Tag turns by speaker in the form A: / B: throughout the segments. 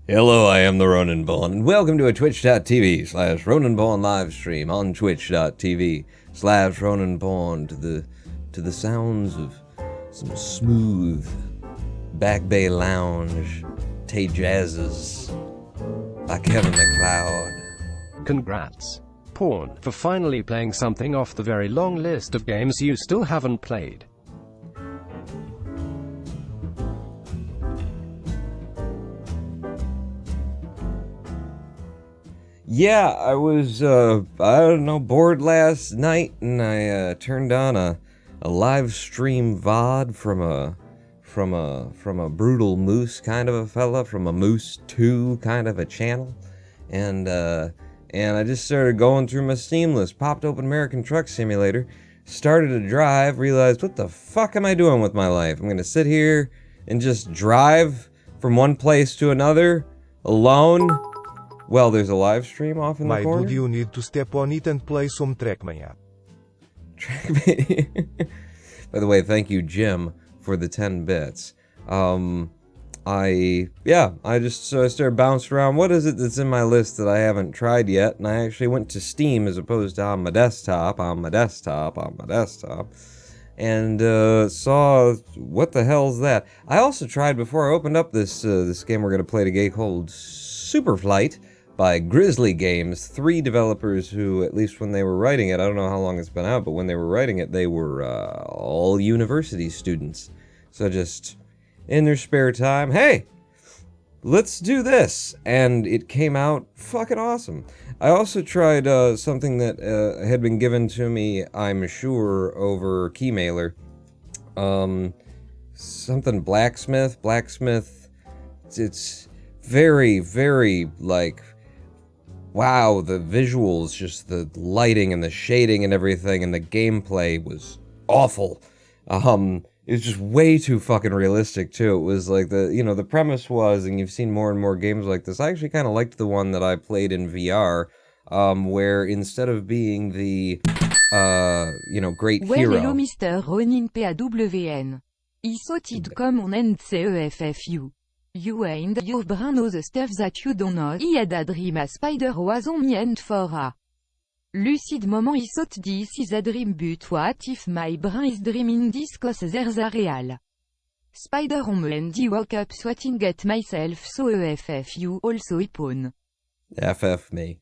A: Hello, I am the Ronan Bond, and welcome to a twitch.tv/Ronan Bond live stream on twitch.tv/Ronan Bond to the sounds of some smooth Back Bay Lounge Tay Jazzes by Kevin MacLeod.
B: Congrats, Pawn, for finally playing something off the very long list of games you still haven't played.
A: Yeah, I was, I don't know, bored last night, and I turned on a live stream VOD from a brutal moose kind of a fella, from a Moose 2 kind of a channel, and I just started going through my Steam list, popped open American Truck Simulator, started to drive, realized, what the fuck am I doing with my life? I'm gonna sit here and just drive from one place to another, alone. Well, there's a live stream off in the corner.
C: My dude, you need to step on it and play some Trackmania.
A: Trackmania. By the way, thank you, Jim, for the 10 bits. I just started bouncing around. What is it that's in my list that I haven't tried yet? And I actually went to Steam as opposed to on my desktop, and saw, what the hell's that? I also tried, before I opened up this game we're going to play today, called Superflight, by GrizzlyGames, 3 developers who, at least when they were writing it, I don't know how long it's been out, but when they were writing it, they were all university students. So just, in their spare time, hey, let's do this! And it came out fucking awesome. I also tried something that had been given to me, I'm sure, over Keymailer. Something Blacksmith, it's very, very, like, wow, the visuals, just the lighting and the shading and everything, and the gameplay was awful. It was just way too fucking realistic, too. It was like the premise was, and you've seen more and more games like this, I actually kind of liked the one that I played in VR, where instead of being the, great hero...
D: Hello Mr. Ronin PAWN. I sorted comme on NCEFFU. You and your brain know the stuff that you don't know. I had a dream a spider was on me and for a lucid moment I thought this is a dream, but what if my brain is dreaming this cause there's a real spider on me and I woke up sweating at myself, so EFFU also ipon.
A: FF me.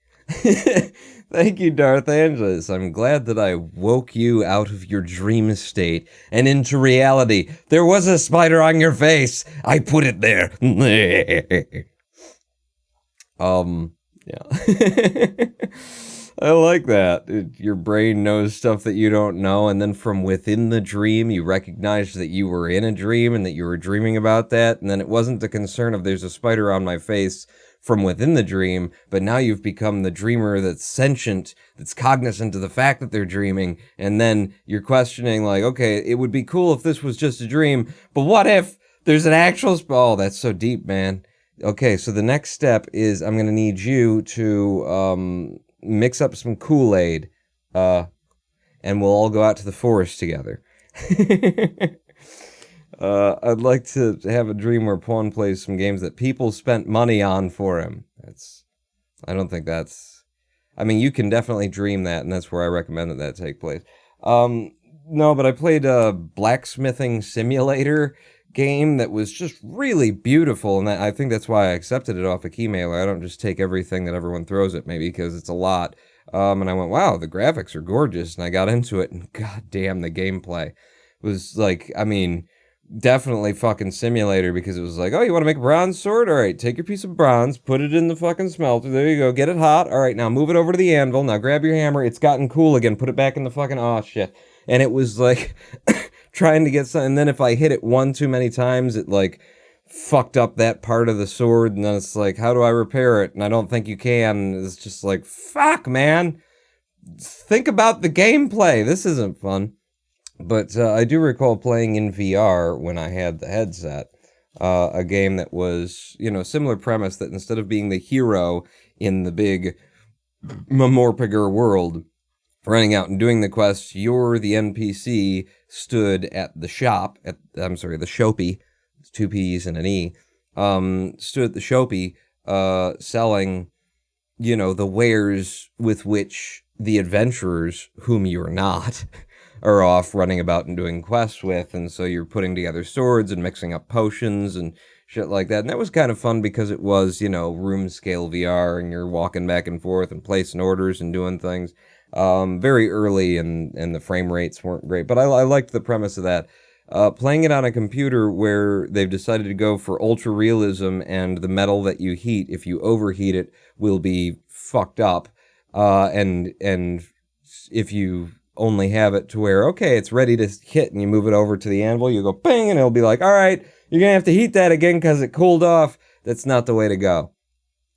A: Thank you, Darth Angelus. I'm glad that I woke you out of your dream state and into reality. There was a spider on your face. I put it there. Yeah. I like that. Your brain knows stuff that you don't know, and then from within the dream, you recognize that you were in a dream and that you were dreaming about that, and then it wasn't the concern of there's a spider on my face from within the dream, but now you've become the dreamer that's sentient, that's cognizant of the fact that they're dreaming, and then you're questioning, like, okay, it would be cool if this was just a dream, but what if there's an actual oh, that's so deep, man. Okay, so the next step is I'm gonna need you to, mix up some Kool-Aid, and we'll all go out to the forest together. I'd like to have a dream where Pawn plays some games that people spent money on for him. I don't think that's... I mean, you can definitely dream that, and that's where I recommend that take place. No, but I played a blacksmithing simulator game that was just really beautiful, and I think that's why I accepted it off of Keymailer. I don't just take everything that everyone throws at me, because it's a lot. And I went, wow, the graphics are gorgeous, and I got into it, and goddamn, the gameplay was like, I mean... definitely fucking simulator, because it was like, oh, you want to make a bronze sword? All right, take your piece of bronze, put it in the fucking smelter. There you go. Get it hot. All right, now move it over to the anvil. Now grab your hammer. It's gotten cool again. Put it back in the fucking... oh, shit. And it was like trying to get something. And then if I hit it one too many times, it like fucked up that part of the sword. And then it's like, how do I repair it? And I don't think you can. It's just like, fuck, man. Think about the gameplay. This isn't fun. But I do recall playing in VR when I had the headset, a game that was, similar premise, that instead of being the hero in the big Mamorpiger world, running out and doing the quests, you're the NPC stood at the shop, the Shopee, it's 2 P's and an E, stood at the Shopee, selling, the wares with which the adventurers, whom you're not, are off running about and doing quests with, and so you're putting together swords and mixing up potions and shit like that. And that was kind of fun because it was, room scale VR, and you're walking back and forth and placing orders and doing things. Very early, and the frame rates weren't great, but I liked the premise of that. Playing it on a computer where they've decided to go for ultra realism, and the metal that you heat, if you overheat it, will be fucked up. And if you only have it to where, okay, it's ready to hit, and you move it over to the anvil, you go bang, and it'll be like, all right, you're gonna have to heat that again because it cooled off. That's not the way to go.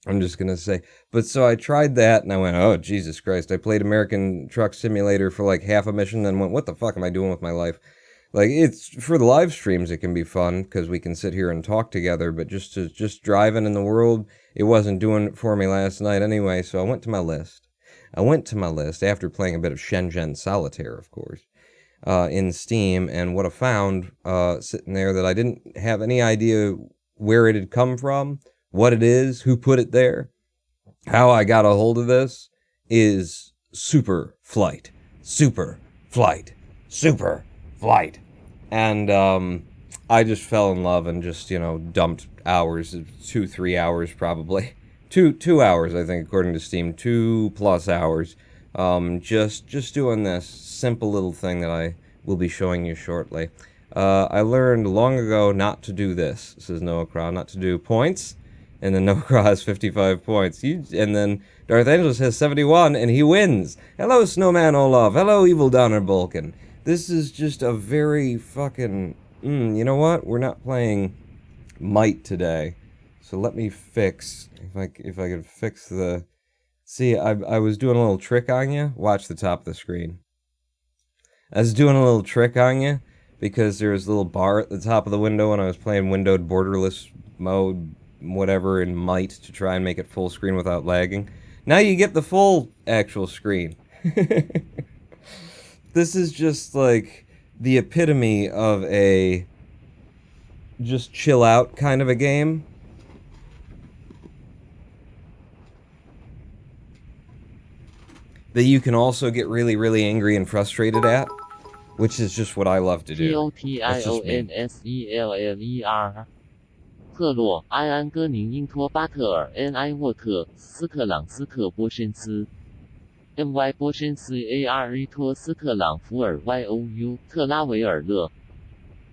A: I'm just gonna say. But so I tried that, and I went, oh, Jesus Christ. I played American Truck Simulator for like half a mission, and went, what the fuck am I doing with my life? Like, it's, for the live streams, it can be fun, because we can sit here and talk together, but just driving in the world, it wasn't doing it for me last night anyway, so I went to my list. After playing a bit of Shenzhen Solitaire, of course, in Steam, and what I found sitting there that I didn't have any idea where it had come from, what it is, who put it there, how I got a hold of this, is Superflight. Superflight. And I just fell in love and just, dumped hours, 2-3 hours probably. 2 hours, I think, according to Steam. 2+ hours. Just doing this simple little thing that I will be showing you shortly. I learned long ago not to do this, says Noah Crow, not to do points. And then Noah Crow has 55 points. And then Darth Angelus has 71, and he wins. Hello, Snowman Olaf. Hello, Evil Donner Balkan. This is just a very fucking... you know what? We're not playing Might today. So let me fix... If I could fix the... See, I was doing a little trick on you. Watch the top of the screen. I was doing a little trick on you because there was a little bar at the top of the window when I was playing windowed borderless mode, whatever, in Might to try and make it full screen without lagging. Now you get the full actual screen. This is just like the epitome of a just chill out kind of a game. That you can also get really, really angry and frustrated at, which is just what I love to do.
E: POTIONSELLER 特洛、埃安戈宁因托巴特尔、N.I. 沃特、斯克朗斯克波申斯、M.Y. 波申斯 A.R. 托斯克朗福尔 Y.O.U. 特拉维尔勒、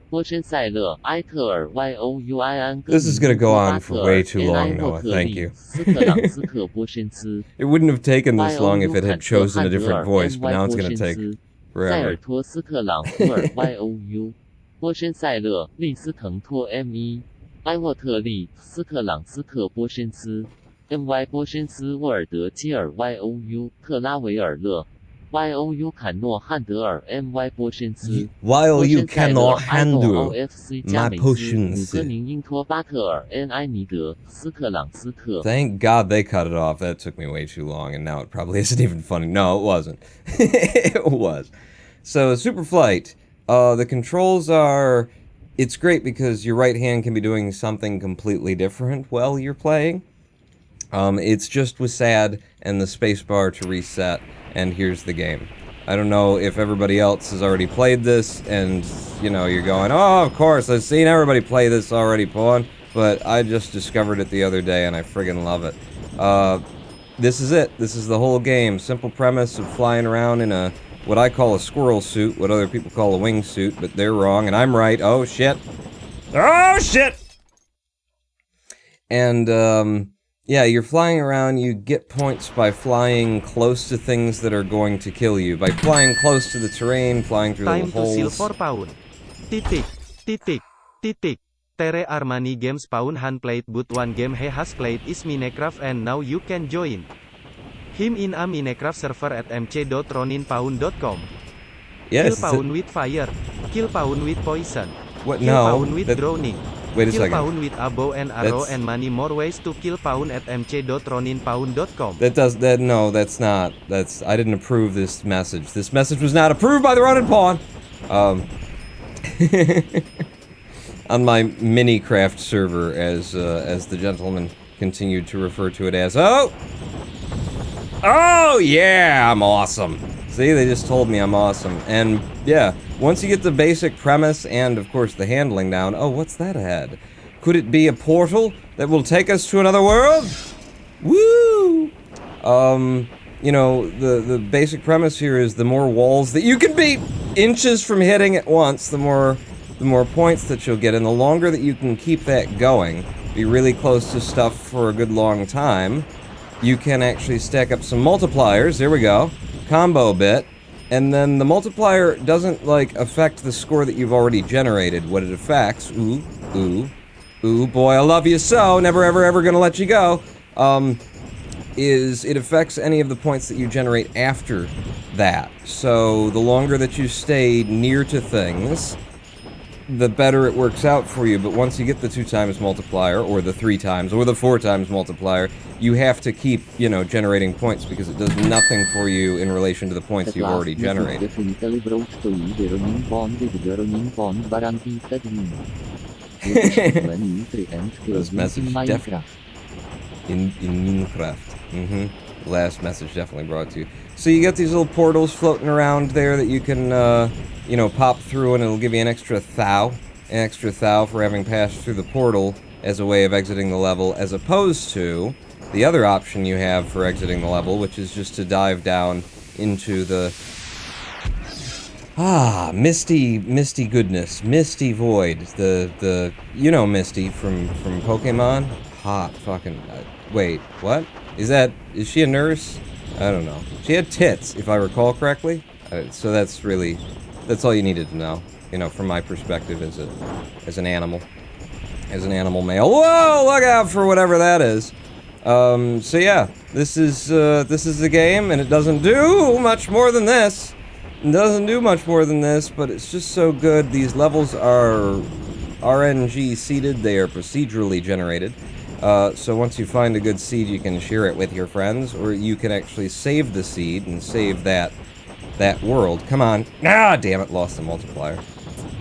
E: 波申塞勒、埃特尔 Y.O.U. 埃安戈宁
A: This is going to go on for way too long, Noah. Thank you.
E: 斯克朗斯克波申斯
A: It wouldn't have taken this long if it had chosen a different voice, but now it's going to take
E: 塞尔
A: forever.
E: 托斯克朗福尔 Y.O.U. 波申塞勒、利斯滕托 M.E. 埃沃特利、斯克朗斯克波申斯 M.Y. 波申斯沃尔德基尔 Y.O.U. 特拉维尔勒 Y.O.U. 坎诺汉德尔 M.Y. 波申斯
A: While you cannot handle
E: OFC
A: my
E: 加美斯
A: potions.
E: 鲁格宁因托巴特尔 N.I. 尼德斯克朗斯克
A: Thank God they cut it off. That took me way too long, and now it probably isn't even funny. No, it wasn't. It was. So, Superflight. The controls are... It's great because your right hand can be doing something completely different while you're playing. It's just with SAD and the spacebar to reset, and here's the game. I don't know if everybody else has already played this, and, you're going, oh, of course, I've seen everybody play this already, Pawn, but I just discovered it the other day, and I friggin' love it. This is it. This is the whole game. Simple premise of flying around in a... what I call a squirrel suit, what other people call a wingsuit, but they're wrong, and I'm right. Oh, shit. Oh, shit! And, yeah, you're flying around, you get points by flying close to things that are going to kill you. By flying close to the terrain, flying through
F: Time
A: little
F: to
A: holes.
F: silver pound. Titik. Tere Armani Games Pound Han played but one game he has played is Minecraft and now you can join him in a Minecraft server at mc.roninpound.com.
A: Yes.
F: Kill Pound with fire. Kill Pound with poison.
A: What?
F: Kill
A: No.
F: Pound with drowning.
A: Wait a
F: Kill
A: second.
F: Pound with a bow and arrow
A: That's-
F: and many more ways to kill Pound at mc.roninpound.com.
A: No, that's not. I didn't approve this message. This message was not approved by the Run and Pawn. On my Minecraft server, as the gentleman continued to refer to it as, oh, yeah, I'm awesome. See, they just told me I'm awesome. And yeah, once you get the basic premise and, of course, the handling down, oh, what's that ahead? Could it be a portal that will take us to another world? Woo! You know, the basic premise here is the more walls that you can be inches from hitting at once, the more points that you'll get, and the longer that you can keep that going, be really close to stuff for a good long time, you can actually stack up some multipliers. There we go. Combo bit. And then the multiplier doesn't, like, affect the score that you've already generated. What it affects, ooh, boy, I love you so, never ever gonna let you go, is it affects any of the points that you generate after that. So the longer that you stay near to things, the better it works out for you. But once you get the 2 times multiplier, or the 3 times, or the 4 times multiplier, you have to keep, you know, generating points because it does nothing for you in relation to the points you've already generated. This message definitely in Minecraft. Last message definitely brought to you. So you got these little portals floating around there that you can, you know, pop through, and it'll give you an extra thou for having passed through the portal as a way of exiting the level, as opposed to the other option you have for exiting the level, which is just to dive down into the misty goodness, misty void, the you know Misty from Pokemon. Hot fucking wait, what? Is she a nurse? I don't know. She had tits, if I recall correctly. So that's all you needed to know, you know, from my perspective as an animal male. Whoa, look out for whatever that is. So yeah, this is the game, and it doesn't do much more than this. It doesn't do much more than this, but it's just so good. These levels are RNG seeded. They are procedurally generated. So once you find a good seed, you can share it with your friends, or you can actually save the seed and save that world. Come on. Damn it, lost the multiplier.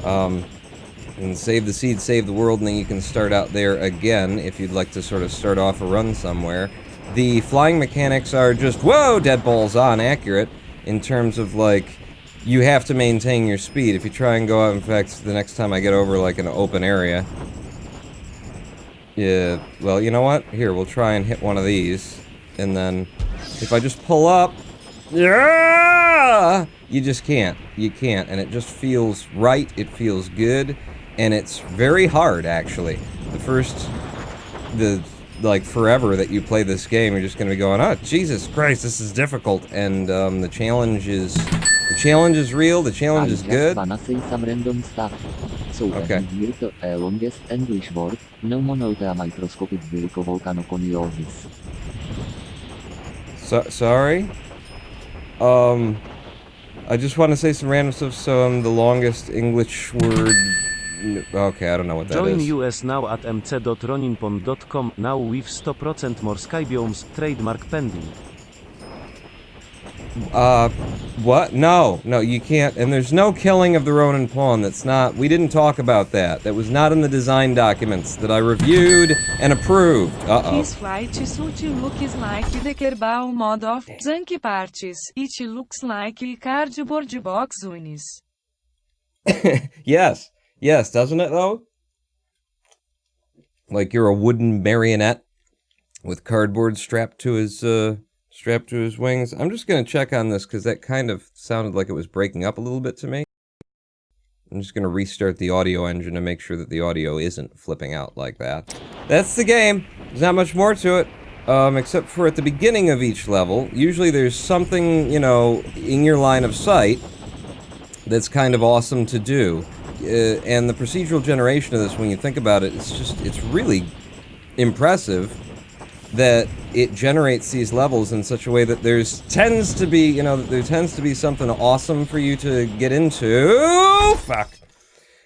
A: And save the seed, save the world, and then you can start out there again if you'd like to sort of start off a run somewhere. The flying mechanics are just, whoa, dead balls on accurate in terms of, like, you have to maintain your speed. If you try and go out, in fact, the next time I get over, like, an open area, yeah, well, you know what? Here, we'll try and hit one of these, and then if I just pull up, yeah, you just can't. You can't, and it just feels right, it feels good, and it's very hard, actually. Like, forever that you play this game, you're just gonna be going, oh, Jesus Christ, this is difficult, and, the challenge is real, the challenge is good.
E: So
A: okay.
E: Longest English word, pneumonotea microscopic volcanoconiosis.
A: Sorry? I just want to say some random stuff, so the longest English word... Okay, I don't know what that
F: Join
A: is.
F: us now at mc.roninpon.com, now with 100% more skybiomes, trademark pending.
A: What? No, you can't, and there's no killing of the Ronin pawn. We didn't talk about that. That was not in the design documents that I reviewed and approved.
G: His flight suit looks like the Kerbal mod of junk parties. It looks like a cardboard box unis.
A: Yes, doesn't it though? Like you're a wooden marionette with cardboard strapped to his wings. I'm just gonna check on this because that kind of sounded like it was breaking up a little bit to me. I'm just gonna restart the audio engine to make sure that the audio isn't flipping out like that. That's the game. There's not much more to it, except for at the beginning of each level, usually there's something, you know, in your line of sight that's kind of awesome to do. And the procedural generation of this, when you think about it, it's really impressive that it generates these levels in such a way that there tends to be something awesome for you to get into. Fuck.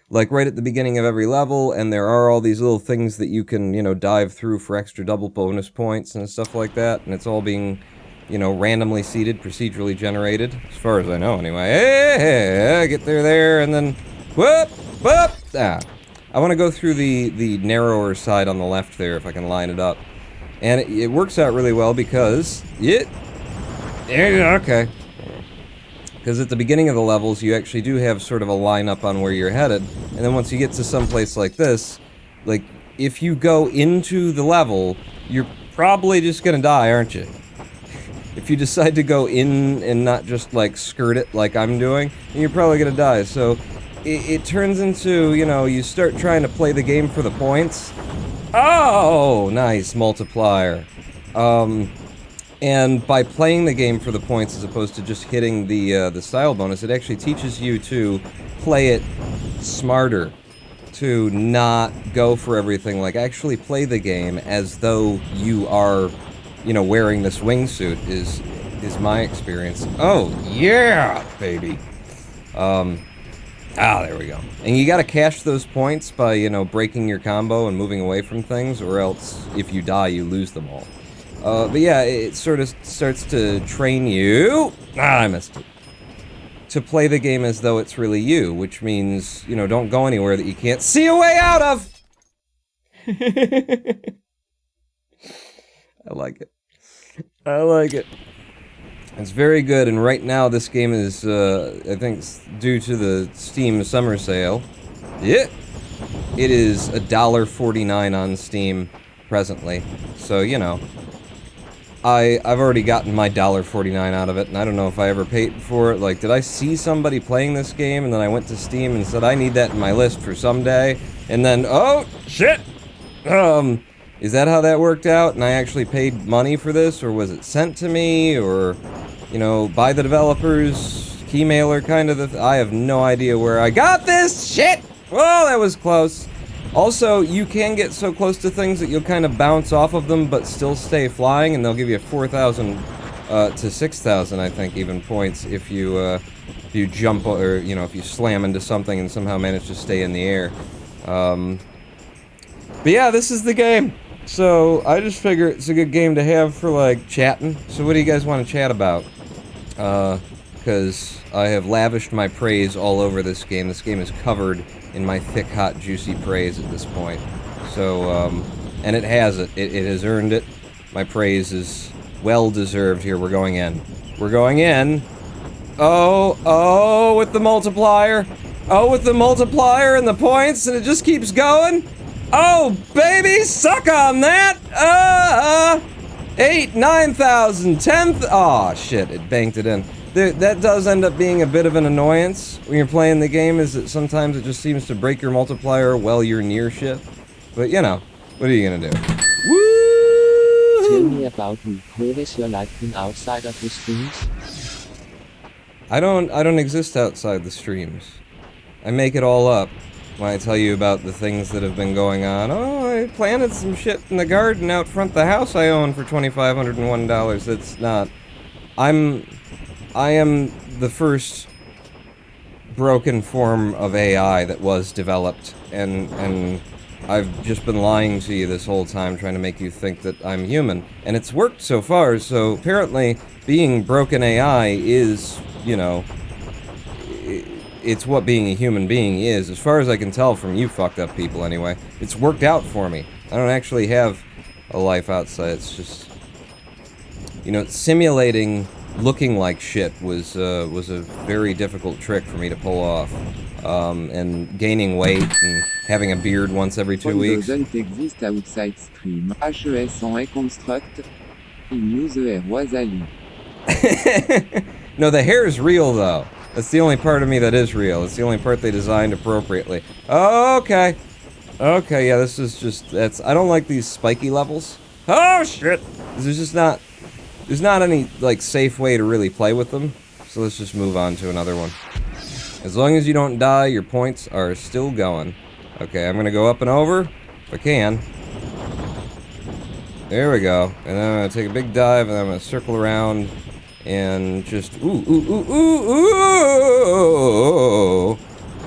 A: Like right at the beginning of every level, and there are all these little things that you can, you know, dive through for extra double bonus points and stuff like that, and it's all being, you know, randomly seeded, procedurally generated, as far as I know anyway. Hey, get there, and then whoop. I want to go through the narrower side on the left there, if I can line it up. And it works out really well because okay. Because at the beginning of the levels, you actually do have sort of a lineup on where you're headed, and then once you get to some place like this, like, if you go into the level, you're probably just gonna die, aren't you? If you decide to go in and not just, like, skirt it like I'm doing, then you're probably gonna die. So, it turns into, you know, you start trying to play the game for the points. Oh! Nice, multiplier. And by playing the game for the points as opposed to just hitting the style bonus, it actually teaches you to play it smarter, to not go for everything, like actually play the game as though you are, you know, wearing this wingsuit is my experience. Oh, yeah, baby. There we go. And you gotta cash those points by, you know, breaking your combo and moving away from things, or else if you die, you lose them all. But yeah, it sort of starts to train you... I missed it. To play the game as though it's really you, which means, you know, don't go anywhere that you can't see a way out of! I like it. I like it. It's very good, and right now this game is, I think, due to the Steam summer sale. Yeah! It is $1.49 on Steam presently, so, you know. I've already gotten my $1.49 out of it, and I don't know if I ever paid for it. Like, did I see somebody playing this game, and then I went to Steam and said, I need that in my list for someday, and then, oh, shit! Is that how that worked out, and I actually paid money for this, or was it sent to me, or, you know, by the developers, key mailer kind of I have no idea where I got this shit! Well, that was close. Also, you can get so close to things that you'll kind of bounce off of them, but still stay flying, and they'll give you 4,000 to 6,000, I think, even points if you jump, or, you know, if you slam into something and somehow manage to stay in the air. But yeah, this is the game. So, I just figure it's a good game to have for, like, chatting. So what do you guys want to chat about? Because I have lavished my praise all over this game. This game is covered in my thick, hot, juicy praise at this point. So, and it has it. It has earned it. My praise is well-deserved here. We're going in. We're going in. Oh, with the multiplier. Oh, with the multiplier and the points, and it just keeps going. Oh, baby, suck on that! 8, 9,000, 10,000. Aw, shit, it banked it in. That does end up being a bit of an annoyance when you're playing the game, is that sometimes it just seems to break your multiplier while you're near shit. But, you know, what are you gonna do? Woo!
E: Tell me about how is your life been outside of the streams?
A: I don't exist outside the streams. I make it all up when I tell you about the things that have been going on. Oh, I planted some shit in the garden out front the house I own for $2,501. That's not... I am the first broken form of AI that was developed, and I've just been lying to you this whole time, trying to make you think that I'm human. And it's worked so far, so apparently being broken AI is, you know, it's what being a human being is, as far as I can tell from you fucked up people anyway. It's worked out for me. I don't actually have a life outside, it's just, you know, simulating looking like shit was a very difficult trick for me to pull off. And gaining weight and having a beard once every 2 weeks.
H: Doesn't exist outside stream. HES en construct. In use Rosalie.
A: No, the hair is real though. That's the only part of me that is real. It's the only part they designed appropriately. Okay. Okay, yeah, this is just, I don't like these spiky levels. Oh shit! There's just not, there's not any, like, safe way to really play with them. So let's just move on to another one. As long as you don't die, your points are still going. Okay, I'm gonna go up and over, if I can. There we go. And then I'm gonna take a big dive, and then I'm gonna circle around, and just, ooh.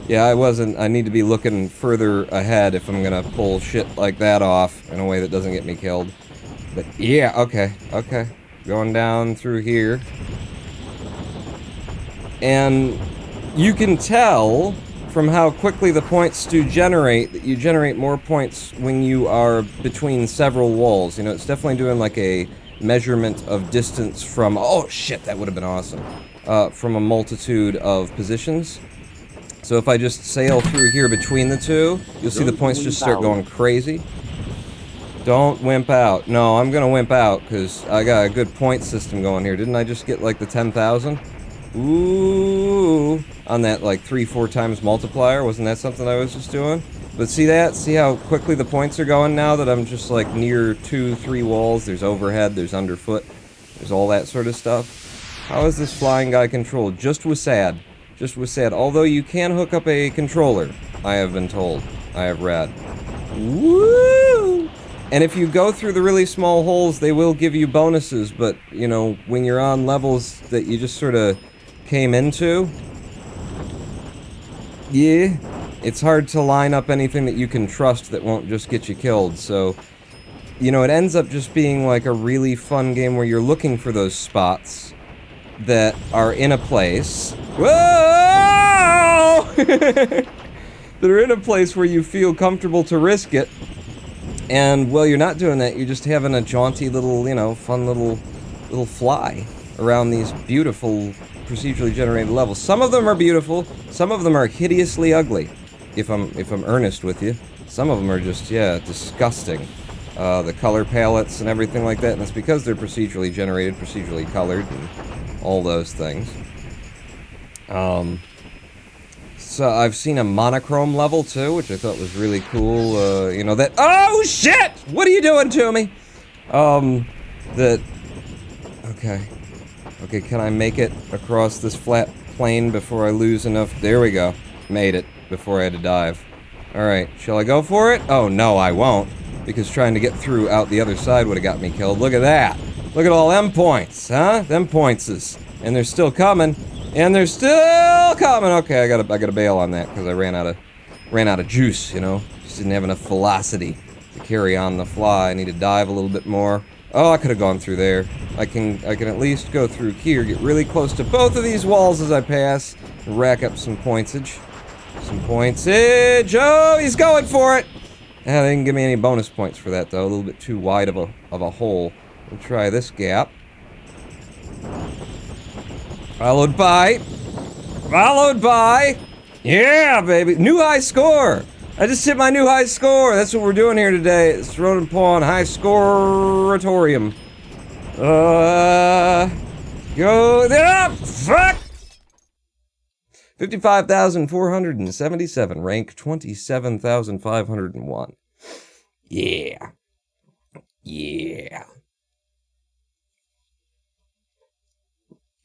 A: Yeah, I need to be looking further ahead if I'm gonna pull shit like that off in a way that doesn't get me killed. But yeah, okay. Going down through here. And you can tell from how quickly the points do generate, that you generate more points when you are between several walls. You know, it's definitely doing like a measurement of distance from, oh shit, that would have been awesome, from a multitude of positions. So if I just sail through here between the two, you'll see the points just start going crazy. Don't wimp out. No, I'm gonna wimp out, because I got a good point system going here. Didn't I just get like the 10,000? Ooh, on that like 3-4 times multiplier. Wasn't that something I was just doing? But see that? See how quickly the points are going now that I'm just like near 2-3 walls? There's overhead, there's underfoot, there's all that sort of stuff. How is this flying guy controlled? Just with SAD. Just with SAD. Although you can hook up a controller, I have been told. I have read. Woo! And if you go through the really small holes, they will give you bonuses, but, you know, when you're on levels that you just sort of came into, yeah, it's hard to line up anything that you can trust that won't just get you killed, so, you know, it ends up just being like a really fun game where you're looking for those spots that are in a place, whoa! that are in a place where you feel comfortable to risk it. And while you're not doing that, you're just having a jaunty little, you know, fun little fly around these beautiful procedurally generated levels. Some of them are beautiful, some of them are hideously ugly, if I'm earnest with you. Some of them are just, yeah, disgusting. The color palettes and everything like that, and it's because they're procedurally generated, procedurally colored, and all those things. So I've seen a monochrome level too, which I thought was really cool. You know that. Oh shit! What are you doing to me? That. Okay, can I make it across this flat plane before I lose enough? There we go. Made it before I had to dive. Alright, shall I go for it? Oh no, I won't. Because trying to get through out the other side would have got me killed. Look at that! Look at all them points, huh? Them pointses. And they're still coming. And they're still coming! Okay, I gotta bail on that, because I ran out of juice, you know? Just didn't have enough velocity to carry on the fly. I need to dive a little bit more. Oh, I could have gone through there. I can at least go through here, get really close to both of these walls as I pass, and rack up some pointsage. Some pointsage! Oh, he's going for it! They didn't give me any bonus points for that, though. A little bit too wide of a hole. We'll try this gap. Followed by... Yeah, baby! New high score! I just hit my new high score! That's what we're doing here today. It's Ronan Pawn High Scoreatorium. Go there! Fuck! 55,477. Rank 27,501. Yeah. Yeah.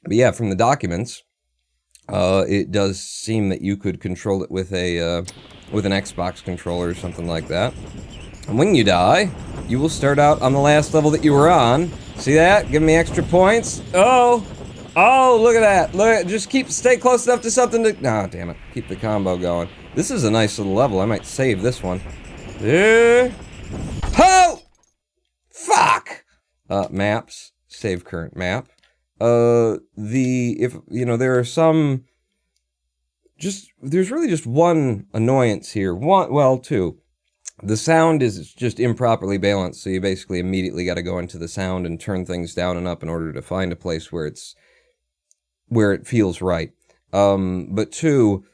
A: But yeah, from the documents, it does seem that you could control it with a, with an Xbox controller or something like that. And when you die, you will start out on the last level that you were on. See that? Give me extra points. Oh! Oh, look at that. Look, just stay close enough to something to... Nah, damn it. Keep the combo going. This is a nice little level. I might save this one. Ho! Fuck! Maps. Save current map. If, you know, there are some... There's really just one annoyance here. Two. The sound is just improperly balanced, so you basically immediately gotta go into the sound and turn things down and up in order to find a place where it feels right. But two,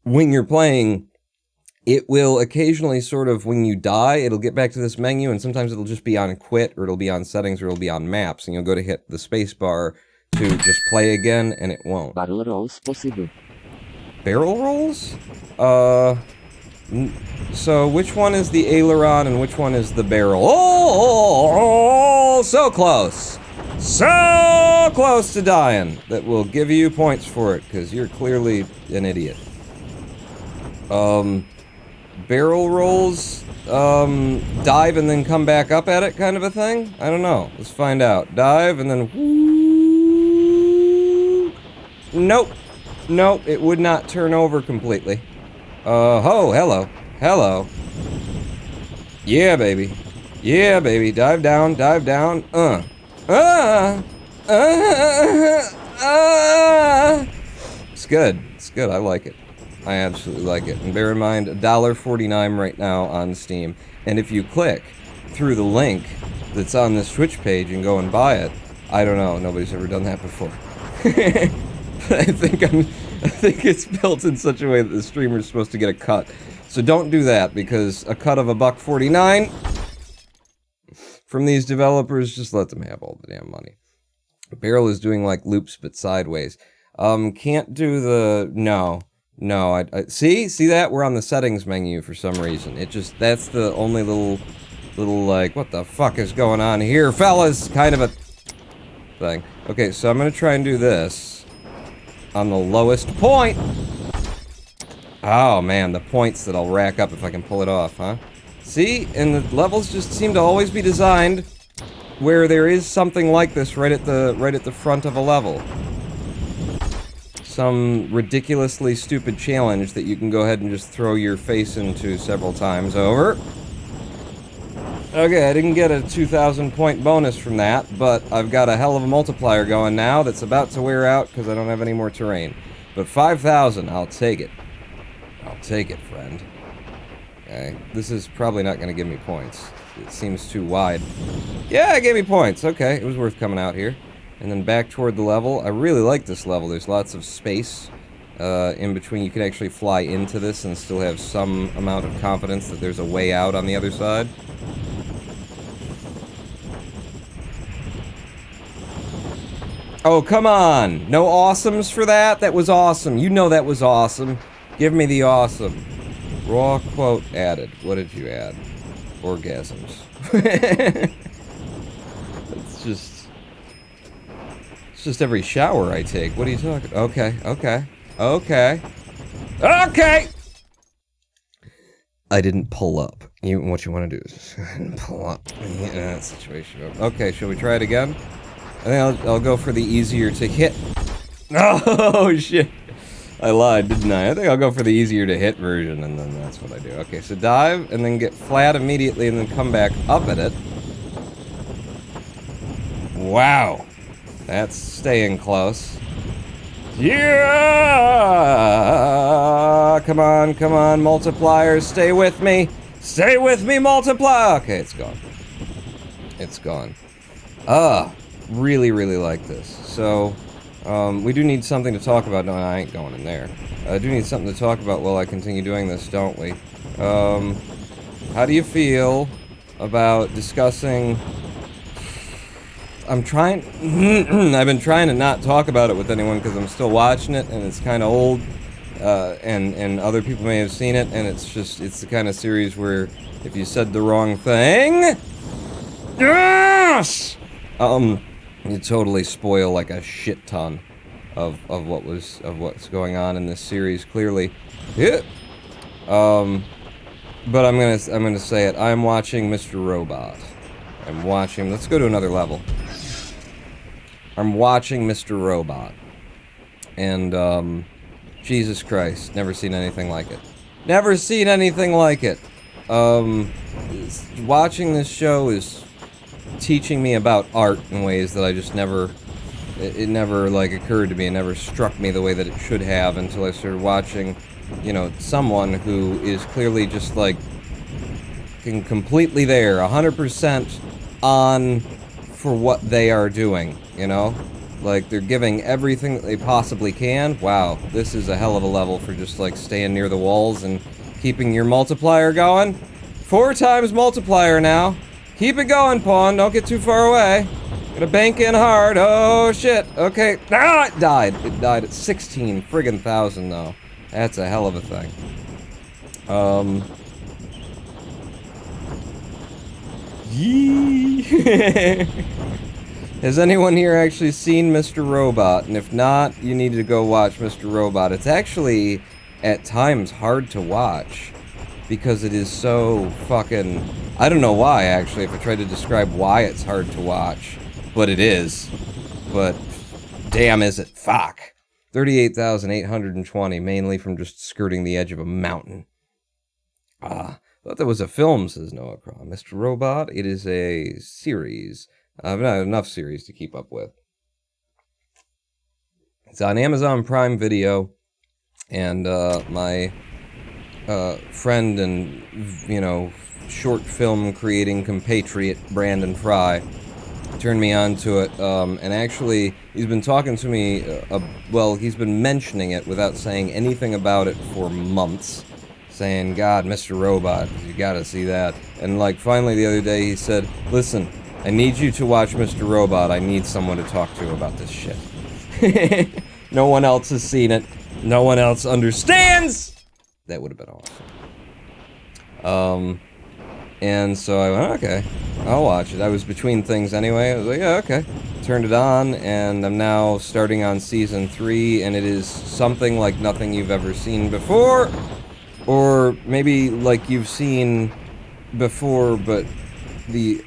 A: when you're playing, it will occasionally sort of, when you die, it'll get back to this menu, and sometimes it'll just be on quit, or it'll be on settings, or it'll be on maps, and you'll go to hit the space bar to just play again, and it won't.
E: Barrel rolls possible.
A: Barrel rolls? So which one is the aileron and which one is the barrel? Oh, so close! So close to dying! That will give you points for it, because you're clearly an idiot. Barrel rolls, dive and then come back up at it kind of a thing? I don't know. Let's find out. Dive and then whoo. Nope. Nope, it would not turn over completely. Oh, hello. Hello. Yeah, baby. Yeah, baby. Dive down, dive down. It's good. It's good. I like it. I absolutely like it. And bear in mind, $1.49 right now on Steam. And if you click through the link that's on this Twitch page and go and buy it, I don't know, nobody's ever done that before. I think it's built in such a way that the streamer's supposed to get a cut. So don't do that, because a cut of $1.49 from these developers, just let them have all the damn money. Barrel is doing like loops but sideways. Can't do the no. I see that we're on the settings menu for some reason. It just, that's the only little like, what the fuck is going on here, fellas? Kind of a thing. Okay, so I'm gonna try and do this on the lowest point. Oh man, the points that I'll rack up if I can pull it off, huh? See, and the levels just seem to always be designed where there is something like this right at the front of a level. Some ridiculously stupid challenge that you can go ahead and just throw your face into several times over. Okay, I didn't get a 2,000 point bonus from that, but I've got a hell of a multiplier going now that's about to wear out because I don't have any more terrain. But 5,000, I'll take it. I'll take it, friend. Okay, this is probably not going to give me points. It seems too wide. Yeah, it gave me points. Okay, it was worth coming out here. And then back toward the level. I really like this level. There's lots of space in between. You can actually fly into this and still have some amount of confidence that there's a way out on the other side. Oh, come on! No awesomes for that? That was awesome. You know that was awesome. Give me the awesome. Raw quote added. What did you add? Orgasms. It's just every shower I take. What are you talking? Okay. I didn't pull up. What you want to do is pull up. Yeah, that situation. Okay, shall we try it again? I think I'll go for the easier to hit. Oh shit! I lied, didn't I? I think I'll go for the easier to hit version, and then that's what I do. Okay, so dive, and then get flat immediately, and then come back up at it. Wow. That's staying close. Yeah! Come on, multipliers, stay with me! Stay with me, multiply! Okay, it's gone. It's gone. Really like this. So, we do need something to talk about. No, I ain't going in there. I do need something to talk about while I continue doing this, don't we? How do you feel about discussing... I've been trying to not talk about it with anyone because I'm still watching it, and it's kind of old, and other people may have seen it, and it's the kind of series where if you said the wrong thing... Yes! You totally spoil like a shit ton of what's going on in this series, clearly. Yeah. But I'm gonna say it. I'm watching Mr. Robot. I'm watching. Let's go to another level. I'm watching Mr. Robot, and Jesus Christ, never seen anything like it. Never seen anything like it. Watching this show is teaching me about art in ways that I just never, it never like occurred to me. It never struck me the way that it should have until I started watching, you know, someone who is clearly just like completely there, 100% on for what they are doing, you know? Like, they're giving everything that they possibly can. Wow, this is a hell of a level for just, like, staying near the walls and keeping your multiplier going. 4 times multiplier now. Keep it going, Pawn. Don't get too far away. Gonna bank in hard. Oh, shit. Okay. Ah, it died. It died at 16 friggin' thousand, though. That's a hell of a thing. Yee. Has anyone here actually seen Mr. Robot? And if not, you need to go watch Mr. Robot. It's actually, at times, hard to watch. Because it is so fucking... I don't know why, actually, if I tried to describe why it's hard to watch. But it is. But, damn is it. Fuck. 38,820, mainly from just skirting the edge of a mountain. I thought that was a film, says Noah Craw. Mr. Robot, it is a series. I've not enough series to keep up with. It's on Amazon Prime Video. And my friend and, you know, short film creating compatriot Brandon Fry turned me on to it, and actually he's been talking to me, well, he's been mentioning it without saying anything about it for months, saying, God, Mr. Robot, you gotta see that. And like finally the other day he said, listen, I need you to watch Mr. Robot, I need someone to talk to about this shit. No one else has seen it, no one else understands! That would have been awesome. And so I went, okay, I'll watch it. I was between things anyway. I was like, yeah, okay. Turned it on, and I'm now starting on season 3, and it is something like nothing you've ever seen before, or maybe like you've seen before, but the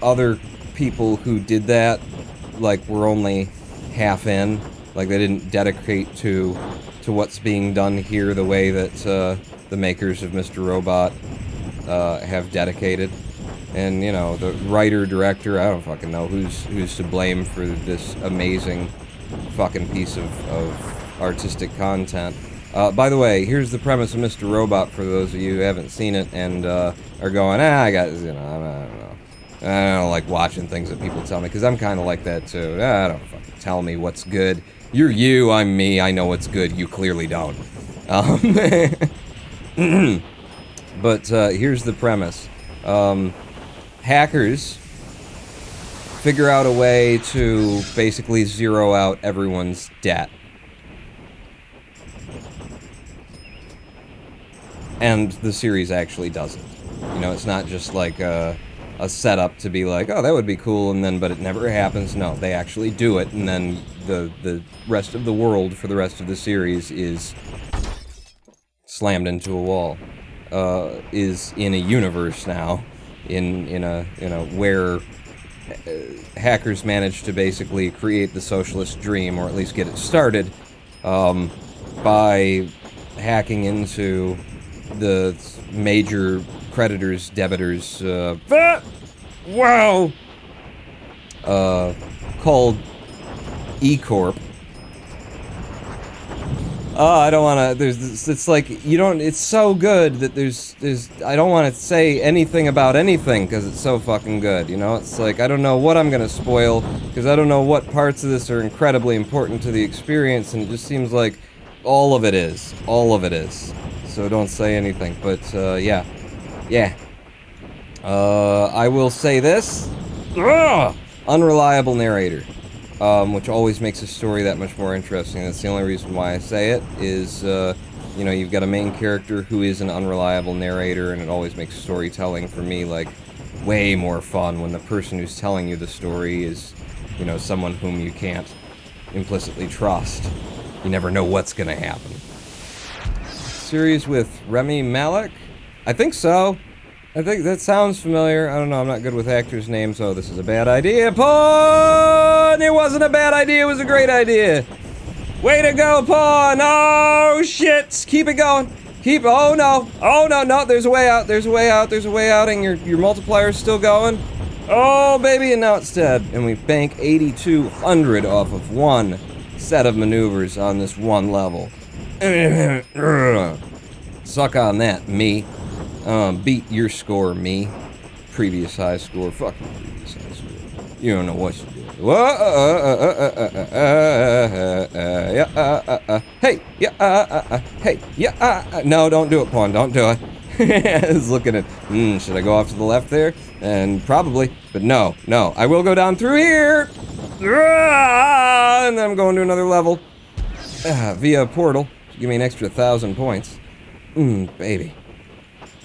A: other people who did that, like, were only half in. Like, they didn't dedicate to what's being done here the way that the makers of Mr. Robot have dedicated. And, you know, the writer, director, I don't fucking know who's to blame for this amazing fucking piece of artistic content. By the way, here's the premise of Mr. Robot for those of you who haven't seen it and are going, I got, you know, I don't know. I don't like watching things that people tell me, because I'm kind of like that too. I don't fucking tell me what's good. You're you, I'm me, I know what's good, you clearly don't. But here's the premise. Hackers figure out a way to basically zero out everyone's debt. And the series actually does it. You know, it's not just like a setup to be like, oh, that would be cool, and then, but it never happens. No, they actually do it, and then the rest of the world for the rest of the series is slammed into a wall. Is in a universe now, in a, you know, where hackers managed to basically create the socialist dream, or at least get it started, by hacking into the major creditors, debitors, called E-Corp. I don't want to, it's like, you don't, it's so good that there's, I don't want to say anything about anything, because it's so fucking good, you know? It's like, I don't know what I'm gonna spoil, because I don't know what parts of this are incredibly important to the experience, and it just seems like all of it is. So don't say anything, but, yeah. I will say this. Unreliable narrator. Which always makes a story that much more interesting. That's the only reason why I say it, is, you know, you've got a main character who is an unreliable narrator, and it always makes storytelling for me, like, way more fun when the person who's telling you the story is, you know, someone whom you can't implicitly trust. You never know what's gonna happen. Series with Rami Malek? I think so. I think that sounds familiar. I don't know, I'm not good with actors' names. Oh, this is a bad idea. Pawn! It wasn't a bad idea, it was a great idea. Way to go, Pawn! Oh, shit! Keep it going. Oh no, there's a way out, and your multiplier's still going. Oh, baby, and now it's dead. And we bank 8,200 off of one set of maneuvers on this one level. Suck on that, me. Beat your score, me. Previous high score. Fuck your previous high score. You don't know what you do. No, don't do it, Pawn. Don't do it. I was looking at, should I go off to the left there? And probably, but no. I will go down through here. And then I'm going to another level. Via a portal. Give me an extra 1,000 points. Baby.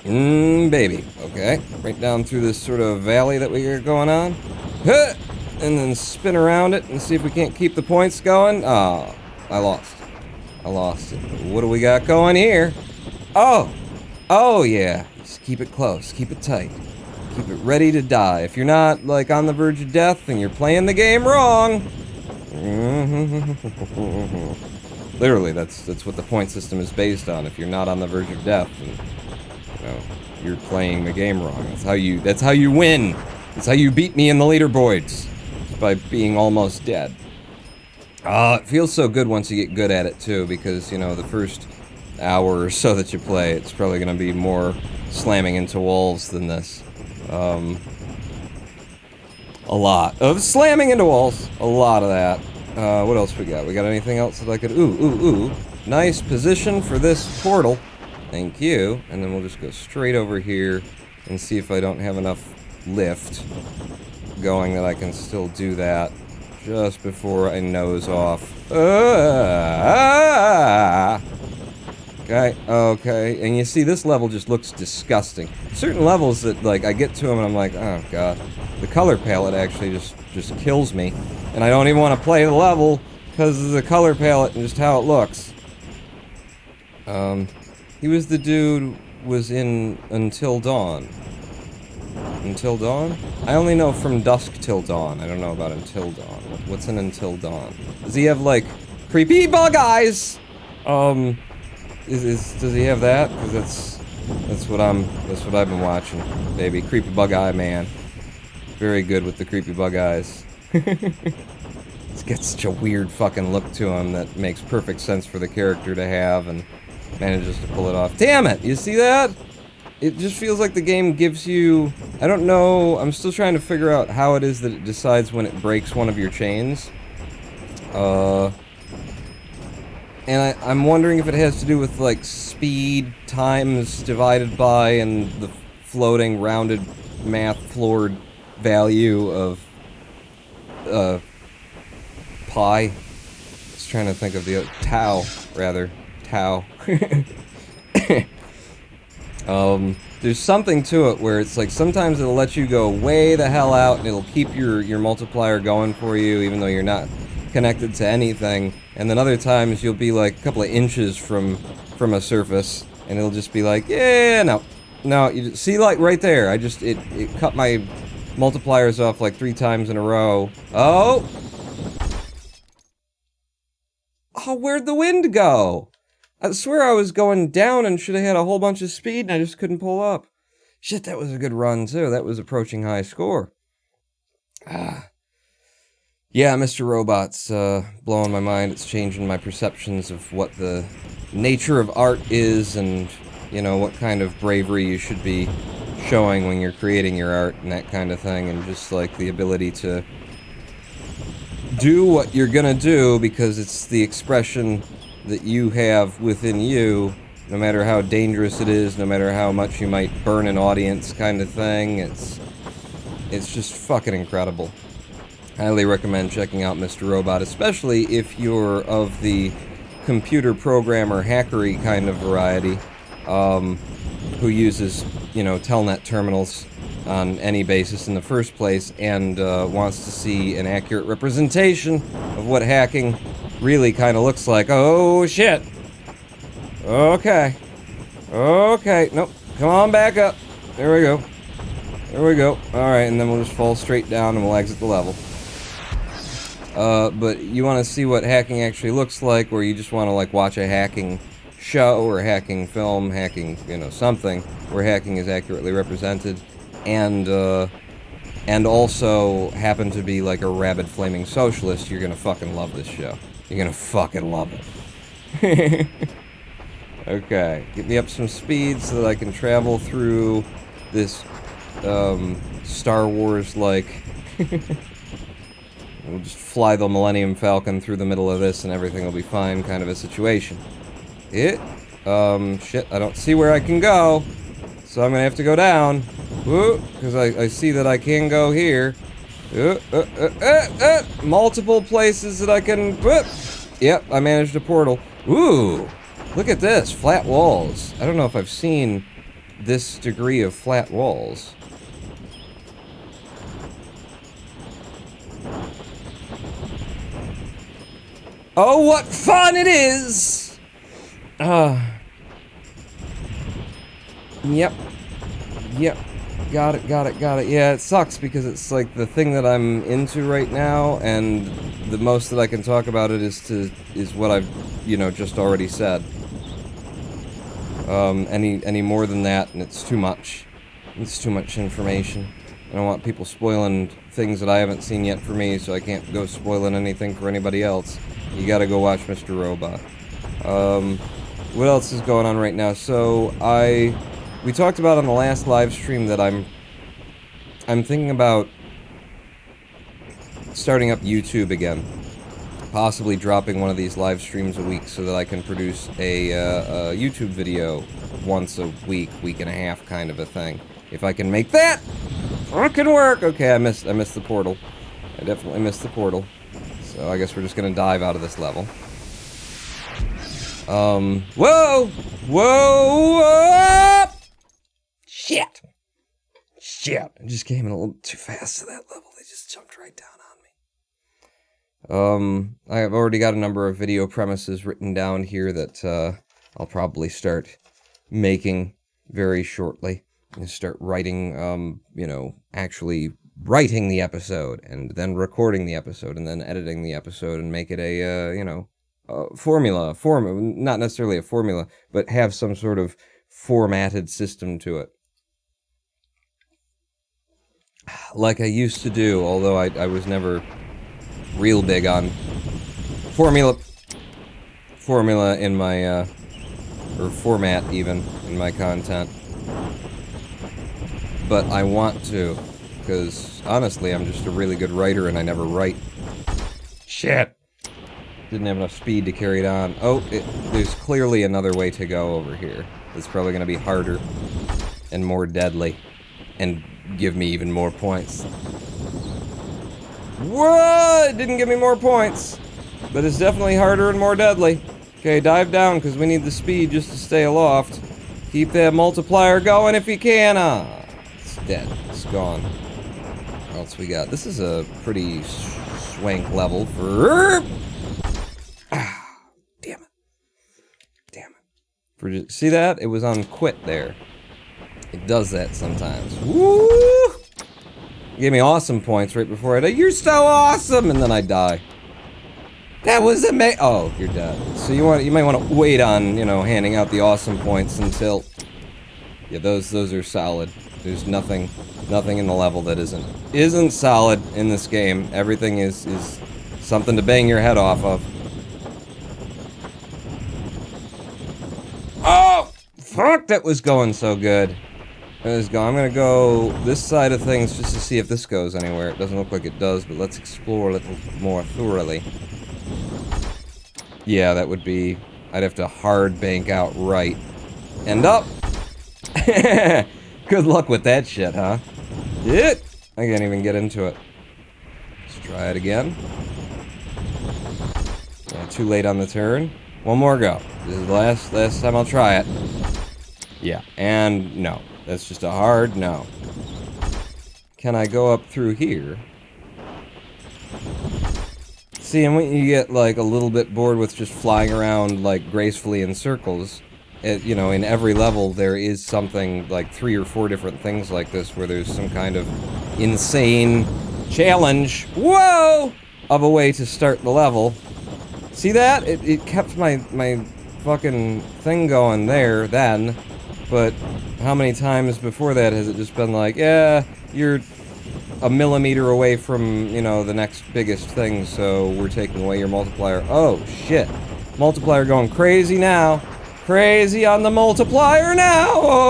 A: Baby. Okay. Right down through this sort of valley that we got going on. And then spin around it and see if we can't keep the points going. Oh, I lost it. What do we got going here? Oh yeah. Just keep it close. Keep it tight. Keep it ready to die. If you're not, like, on the verge of death, then you're playing the game wrong. Literally, that's what the point system is based on. If you're not on the verge of death, then, you know, you're playing the game wrong. That's how you win. That's how you beat me in the leaderboards. By being almost dead. It feels so good once you get good at it, too, because, you know, the first hour or so that you play, it's probably going to be more slamming into walls than this. A lot of slamming into walls. A lot of that. What else we got? We got anything else that I could... Ooh. Nice position for this portal. Thank you. And then we'll just go straight over here and see if I don't have enough lift going that I can still do that just before I nose off. Okay. And you see, this level just looks disgusting. Certain levels that, like, I get to them and I'm like, oh, God. The color palette actually just kills me. And I don't even want to play the level because of the color palette and just how it looks. He was the dude was in Until Dawn. Until Dawn? I only know From Dusk Till Dawn. I don't know about Until Dawn. What's in Until Dawn? Does he have, like, creepy bug eyes? Does he have that? Because that's what I've been watching, baby. Creepy bug eye man. Very good with the creepy bug eyes. He's got such a weird fucking look to him that makes perfect sense for the character to have, and manages to pull it off. Damn it! You see that? It just feels like the game gives you... I don't know, I'm still trying to figure out how it is that it decides when it breaks one of your chains. And I'm wondering if it has to do with, like, speed times divided by and the floating, rounded, math-floored value of, pi. Just trying to think of the... tau, rather. Tau. There's something to it where it's like sometimes it'll let you go way the hell out and it'll keep your multiplier going for you even though you're not connected to anything, and then other times you'll be like a couple of inches from a surface and it'll just be like, yeah, no, you just, see, like right there, it cut my multipliers off like 3 times in a row. Oh, where'd the wind go? I swear I was going down and should have had a whole bunch of speed and I just couldn't pull up. Shit, that was a good run too. That was approaching high score. Yeah, Mr. Robot's blowing my mind. It's changing my perceptions of what the nature of art is and, you know, what kind of bravery you should be showing when you're creating your art and that kind of thing, and just like the ability to do what you're gonna do because it's the expression that you have within you, no matter how dangerous it is, no matter how much you might burn an audience kind of thing. It's just fucking incredible. Highly recommend checking out Mr. Robot, especially if you're of the computer programmer hackery kind of variety, who uses, you know, telnet terminals on any basis in the first place, and wants to see an accurate representation of what hacking really kind of looks like. Oh, shit. Okay. Nope. Come on back up. There we go. Alright, and then we'll just fall straight down and we'll exit the level. But you want to see what hacking actually looks like, or you just want to, like, watch a hacking show or hacking film, hacking, you know, something where hacking is accurately represented, and also happen to be like a rabid flaming socialist, you're gonna fucking love this show. You're gonna fucking love it. Okay, get me up some speed so that I can travel through this, Star Wars-like... We'll just fly the Millennium Falcon through the middle of this and everything will be fine kind of a situation. Shit, I don't see where I can go, so I'm gonna have to go down. Because I see that I can go here. Multiple places that I can... Yep, I managed a portal. Ooh, look at this, flat walls. I don't know if I've seen this degree of flat walls. Oh, what fun it is! Yep. Got it. Yeah, it sucks because it's like the thing that I'm into right now, and the most that I can talk about it is what I've, you know, just already said. Any more than that, and it's too much. It's too much information. I don't want people spoiling things that I haven't seen yet for me, so I can't go spoiling anything for anybody else. You gotta go watch Mr. Robot. What else is going on right now? So, we talked about on the last live stream that I'm thinking about starting up YouTube again. Possibly dropping one of these live streams a week so that I can produce a YouTube video once a week, week and a half kind of a thing. If I can make that fucking work! Okay, I missed the portal. I definitely missed the portal. So I guess we're just gonna dive out of this level. Whoa! Whoa! Shit! Shit! I just came in a little too fast to that level. They just jumped right down on me. I have already got a number of video premises written down here that, I'll probably start making very shortly. And start writing, you know, actually writing the episode, and then recording the episode, and then editing the episode, and make it a, you know, formula, not necessarily a formula, but have some sort of formatted system to it. Like I used to do, although I was never real big on formula in my, or format even, in my content. But I want to, because honestly, I'm just a really good writer and I never write. Shit! Didn't have enough speed to carry it on. Oh, there's clearly another way to go over here. It's probably going to be harder and more deadly and give me even more points. What? It didn't give me more points, but it's definitely harder and more deadly. Okay, dive down because we need the speed just to stay aloft. Keep that multiplier going if you can. It's dead. It's gone. What else we got? This is a pretty swank level for... damn it. Damn it. See that? It was on quit there. It does that sometimes. Woo! Gave me awesome points right before I die. You're so awesome! And then I die. That was amazing. Oh, you're dead. So you might want to wait on, you know, handing out the awesome points until... Yeah, those are solid. There's nothing in the level that isn't solid in this game. Everything is something to bang your head off of. Oh! Fuck, that was going so good. I'm gonna go this side of things just to see if this goes anywhere. It doesn't look like it does, but let's explore a little more thoroughly. Yeah, that would be... I'd have to hard bank out right. And up! Good luck with that shit, huh? I can't even get into it. Let's try it again. Too late on the turn. One more go. This is the last time I'll try it. Yeah, and no. That's just a hard no. Can I go up through here? See, and when you get, like, a little bit bored with just flying around, like, gracefully in circles, you know, in every level there is something, like, 3 or 4 different things like this where there's some kind of insane challenge, whoa, of a way to start the level. See that? It kept my fucking thing going there then, but how many times before that has it just been like, yeah, you're a millimeter away from, you know, the next biggest thing, so we're taking away your multiplier. Oh, shit. Multiplier going crazy now. Crazy on the multiplier now! Oh!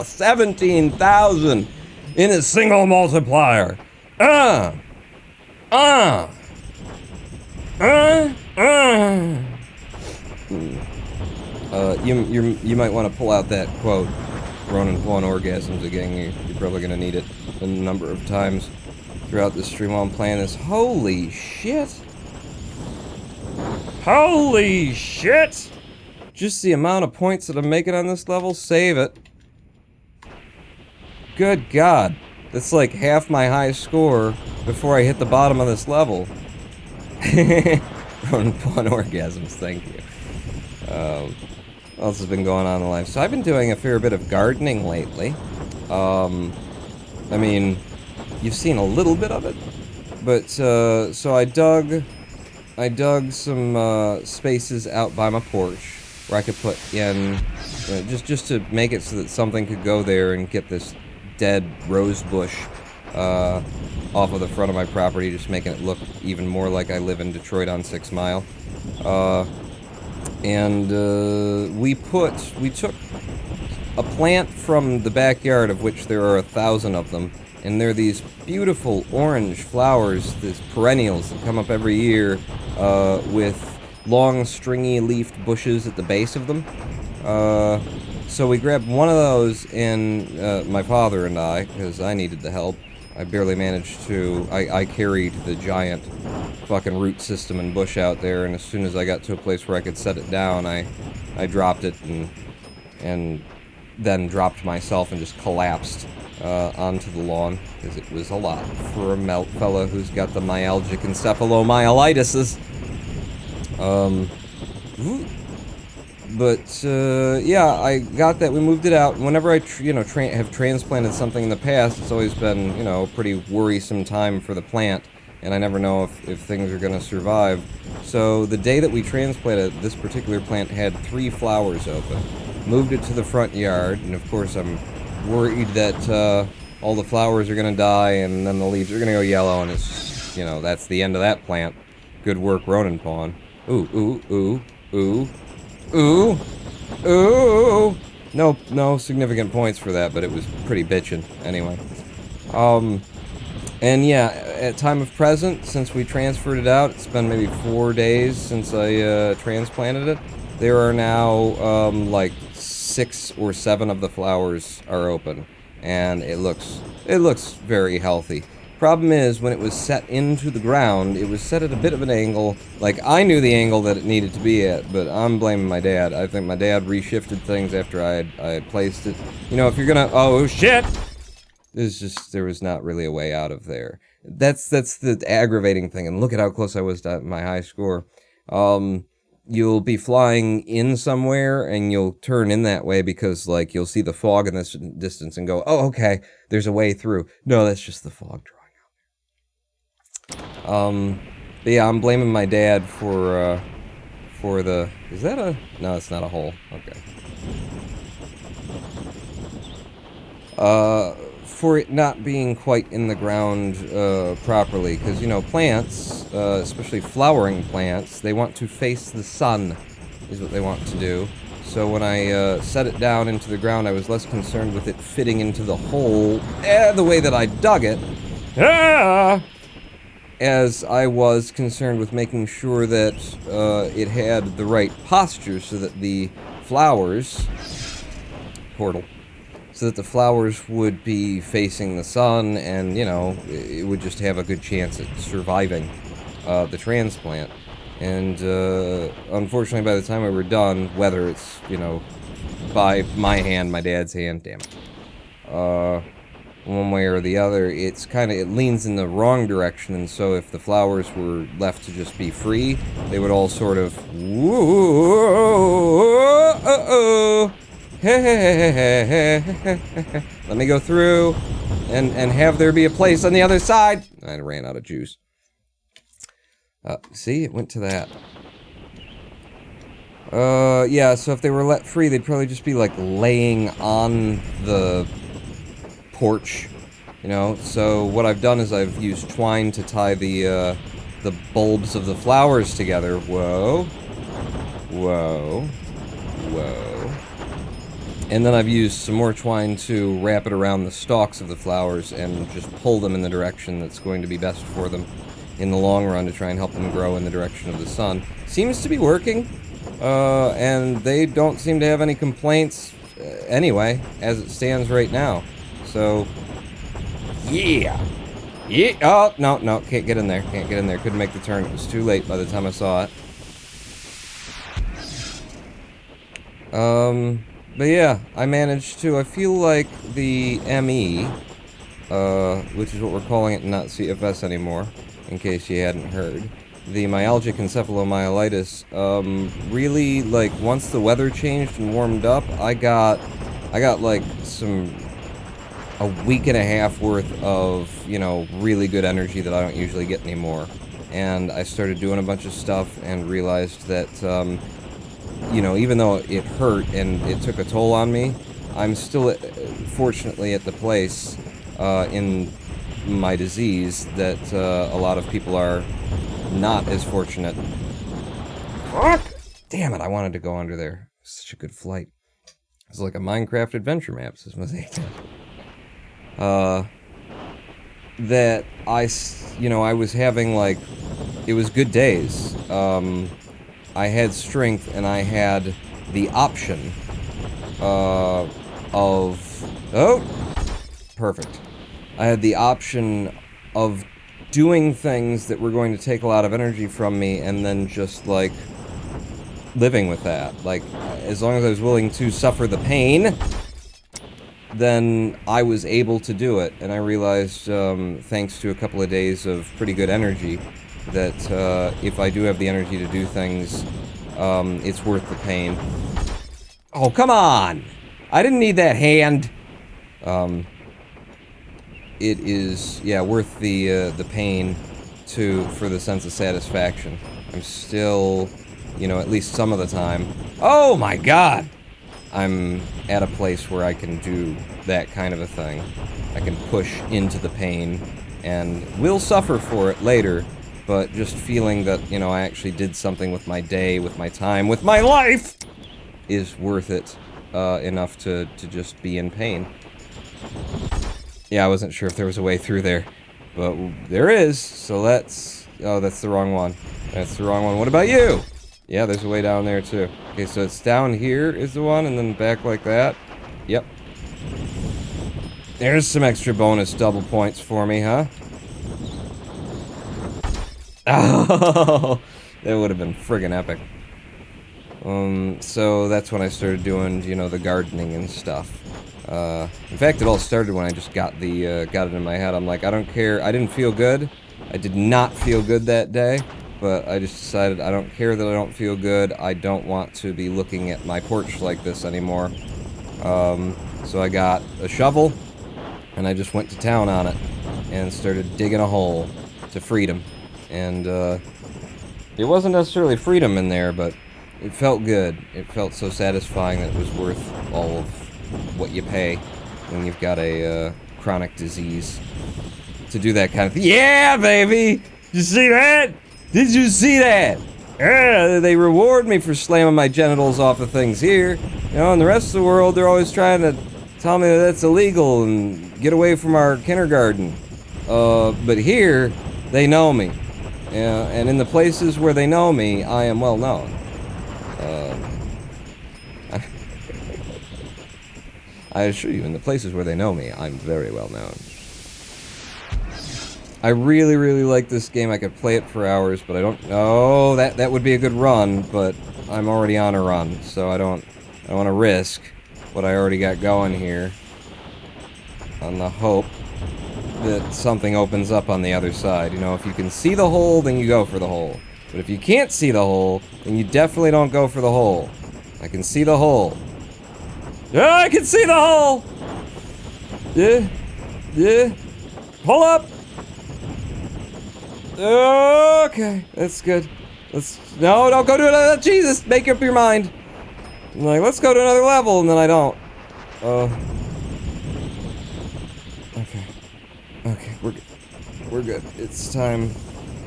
A: 17,000 in a single multiplier. You might want to pull out that quote, Ronan pulling orgasms again. You're probably going to need it a number of times throughout the stream while I'm playing this. Holy shit! Holy shit! Just the amount of points that I'm making on this level, save it. Good God. That's like half my high score before I hit the bottom of this level. Ronan pulling orgasms, thank you. What else has been going on in life? So I've been doing a fair bit of gardening lately. I mean, you've seen a little bit of it, but so I dug some spaces out by my porch, where I could put in, just to make it so that something could go there and get this dead rose bush off of the front of my property, just making it look even more like I live in Detroit on 6 Mile. We took a plant from the backyard, of which there are 1,000 of them, and they're these beautiful orange flowers, these perennials that come up every year, with long, stringy leafed bushes at the base of them. So we grabbed one of those, and my father and I, because I needed the help, I barely managed to, I carried the giant fucking root system and bush out there, and as soon as I got to a place where I could set it down, I dropped it, and then dropped myself and just collapsed onto the lawn, because it was a lot for a fella who's got the myalgic encephalomyelitis. Yeah, I got that. We moved it out. Whenever I, have transplanted something in the past, it's always been, a pretty worrisome time for the plant, and I never know if things are going to survive. So the day that we transplanted, this particular plant had 3 flowers open. Moved it to the front yard, and of course I'm worried that all the flowers are going to die, and then the leaves are going to go yellow, and it's, that's the end of that plant. Good work, Ronin Pawn. Ooh, ooh, ooh, ooh. Ooh! Ooh! No significant points for that, but it was pretty bitchin' anyway. And yeah, at time of present, since we transferred it out, it's been maybe 4 days since I transplanted it. There are now like 6 or 7 of the flowers are open, and it looks very healthy. Problem is, when it was set into the ground, it was set at a bit of an angle. Like, I knew the angle that it needed to be at, but I'm blaming my dad. I think my dad reshifted things after I had placed it. If you're gonna... Oh, shit! There was not really a way out of there. That's the aggravating thing, and look at how close I was to my high score. You'll be flying in somewhere, and you'll turn in that way because, like, you'll see the fog in this distance and go, oh, okay, there's a way through. No, that's just the fog drawing. But yeah, I'm blaming my dad for the... Is that a... No, it's not a hole. Okay. For it not being quite in the ground, properly, because, plants, especially flowering plants, they want to face the sun, is what they want to do. So when I, set it down into the ground, I was less concerned with it fitting into the hole, the way that I dug it. As I was concerned with making sure that it had the right posture so that the flowers... Portal. So that the flowers would be facing the sun and, it would just have a good chance at surviving the transplant. And unfortunately, by the time we were done, whether it's, by my hand, my dad's hand, damn it. One way or the other, it leans in the wrong direction, and so if the flowers were left to just be free, they would all sort of, let me go through, and have there be a place on the other side. I ran out of juice. See, it went to that. Yeah, so if they were let free, they'd probably just be, like, laying on the porch, so what I've done is I've used twine to tie the bulbs of the flowers together. Whoa. Whoa. Whoa. And then I've used some more twine to wrap it around the stalks of the flowers and just pull them in the direction that's going to be best for them in the long run to try and help them grow in the direction of the sun. Seems to be working, and they don't seem to have any complaints anyway, as it stands right now. So, yeah. Yeah. Oh, no, can't get in there. Couldn't make the turn. It was too late by the time I saw it. But yeah, I managed to. I feel like the ME, which is what we're calling it, not CFS anymore, in case you hadn't heard. The myalgic encephalomyelitis, really, like, once the weather changed and warmed up, I got like a week and a half worth of, really good energy that I don't usually get anymore. And I started doing a bunch of stuff and realized that, you know, even though it hurt and it took a toll on me, I'm still, fortunately, at the place in my disease that a lot of people are not as fortunate. Fuck! Damn it, I wanted to go under there. Such a good flight. It's like a Minecraft adventure map, says Mosaic. That I was having, like, it was good days. I had strength and I had the option of, oh, perfect. I had the option of doing things that were going to take a lot of energy from me and then just, like, living with that. Like, as long as I was willing to suffer the pain, then I was able to do it. And I realized, thanks to a couple of days of pretty good energy, that if I do have the energy to do things, it's worth the pain. Oh, come on! I didn't need that hand! It is, yeah, worth the pain for the sense of satisfaction. I'm still, you know, at least some of the time. Oh my god! I'm at a place where I can do that kind of a thing. I can push into the pain, and will suffer for it later, but just feeling that, you know, I actually did something with my day, with my time, with my life, is worth it enough to just be in pain. Yeah, I wasn't sure if there was a way through there, but there is, so let's... Oh, that's the wrong one. That's the wrong one. What about you? Yeah, there's a way down there, too. Okay, so it's down here is the one, and then back like that. Yep. There's some extra bonus double points for me, huh? Oh, that would have been friggin' epic. So that's when I started doing, you know, the gardening and stuff. In fact, it all started when I just got it in my head. I'm like, I don't care. I didn't feel good. I did not feel good that day. But I just decided I don't care that I don't feel good. I don't want to be looking at my porch like this anymore. So I got a shovel, and I just went to town on it, and started digging a hole to freedom. And it wasn't necessarily freedom in there, but it felt good. It felt so satisfying that it was worth all of what you pay when you've got a chronic disease. To do that kind of thing. Yeah, baby! You see that? Did you see that? Yeah, they reward me for slamming my genitals off of things here. You know, in the rest of the world, they're always trying to tell me that that's illegal and get away from our kindergarten. But here, they know me. And in the places where they know me, I am well known. I assure you, in the places where they know me, I'm very well known. I really, really like this game. I could play it for hours, but I don't... Oh, that would be a good run, but I'm already on a run, so I don't want to risk what I already got going here on the hope that something opens up on the other side. You know, if you can see the hole, then you go for the hole. But if you can't see the hole, then you definitely don't go for the hole. I can see the hole. Yeah, I can see the hole! Yeah. Yeah. Pull up! Okay, that's good. No, don't go to another. Jesus, make up your mind. I'm like, let's go to another level, and then I don't. Okay, we're good. It's time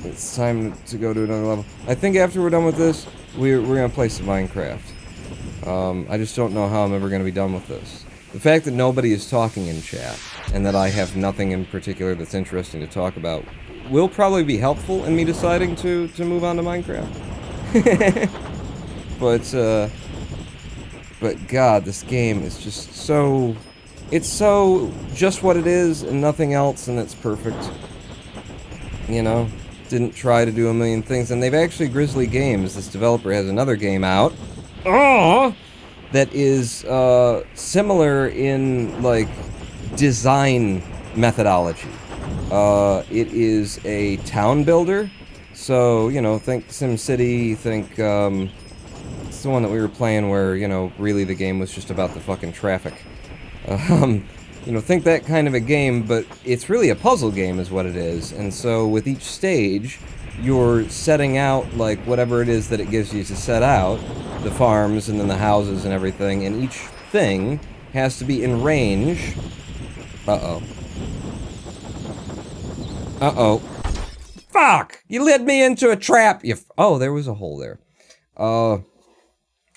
A: to go to another level. I think after we're done with this, we're gonna play some Minecraft. I just don't know how I'm ever gonna be done with this. The fact that nobody is talking in chat, and that I have nothing in particular that's interesting to talk about, will probably be helpful in me deciding to move on to Minecraft. But God, this game is just so... It's so just what it is and nothing else, and it's perfect. You know? Didn't try to do a million things, and they've actually, GrizzlyGames, this developer, has another game out. That is, similar in, like, design methodology. It is a town builder, so, you know, think SimCity, think, it's the one that we were playing where, you know, really the game was just about the fucking traffic. You know, think that kind of a game, but it's really a puzzle game is what it is, and so with each stage, you're setting out, like, whatever it is that it gives you to set out, the farms and then the houses and everything, and each thing has to be in range. Uh-oh. Uh-oh. Fuck! You led me into a trap! Oh, there was a hole there.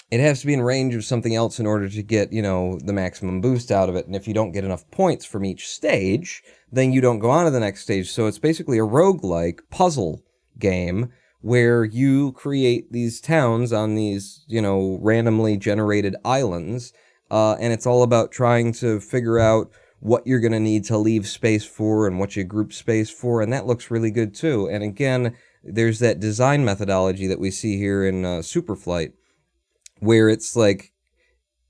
A: It has to be in range of something else in order to get, you know, the maximum boost out of it. And if you don't get enough points from each stage, then you don't go on to the next stage. So it's basically a roguelike puzzle game where you create these towns on these, you know, randomly generated islands. And it's all about trying to figure out what you're going to need to leave space for and what you group space for. And that looks really good too. And again, there's that design methodology that we see here in Superflight, where it's like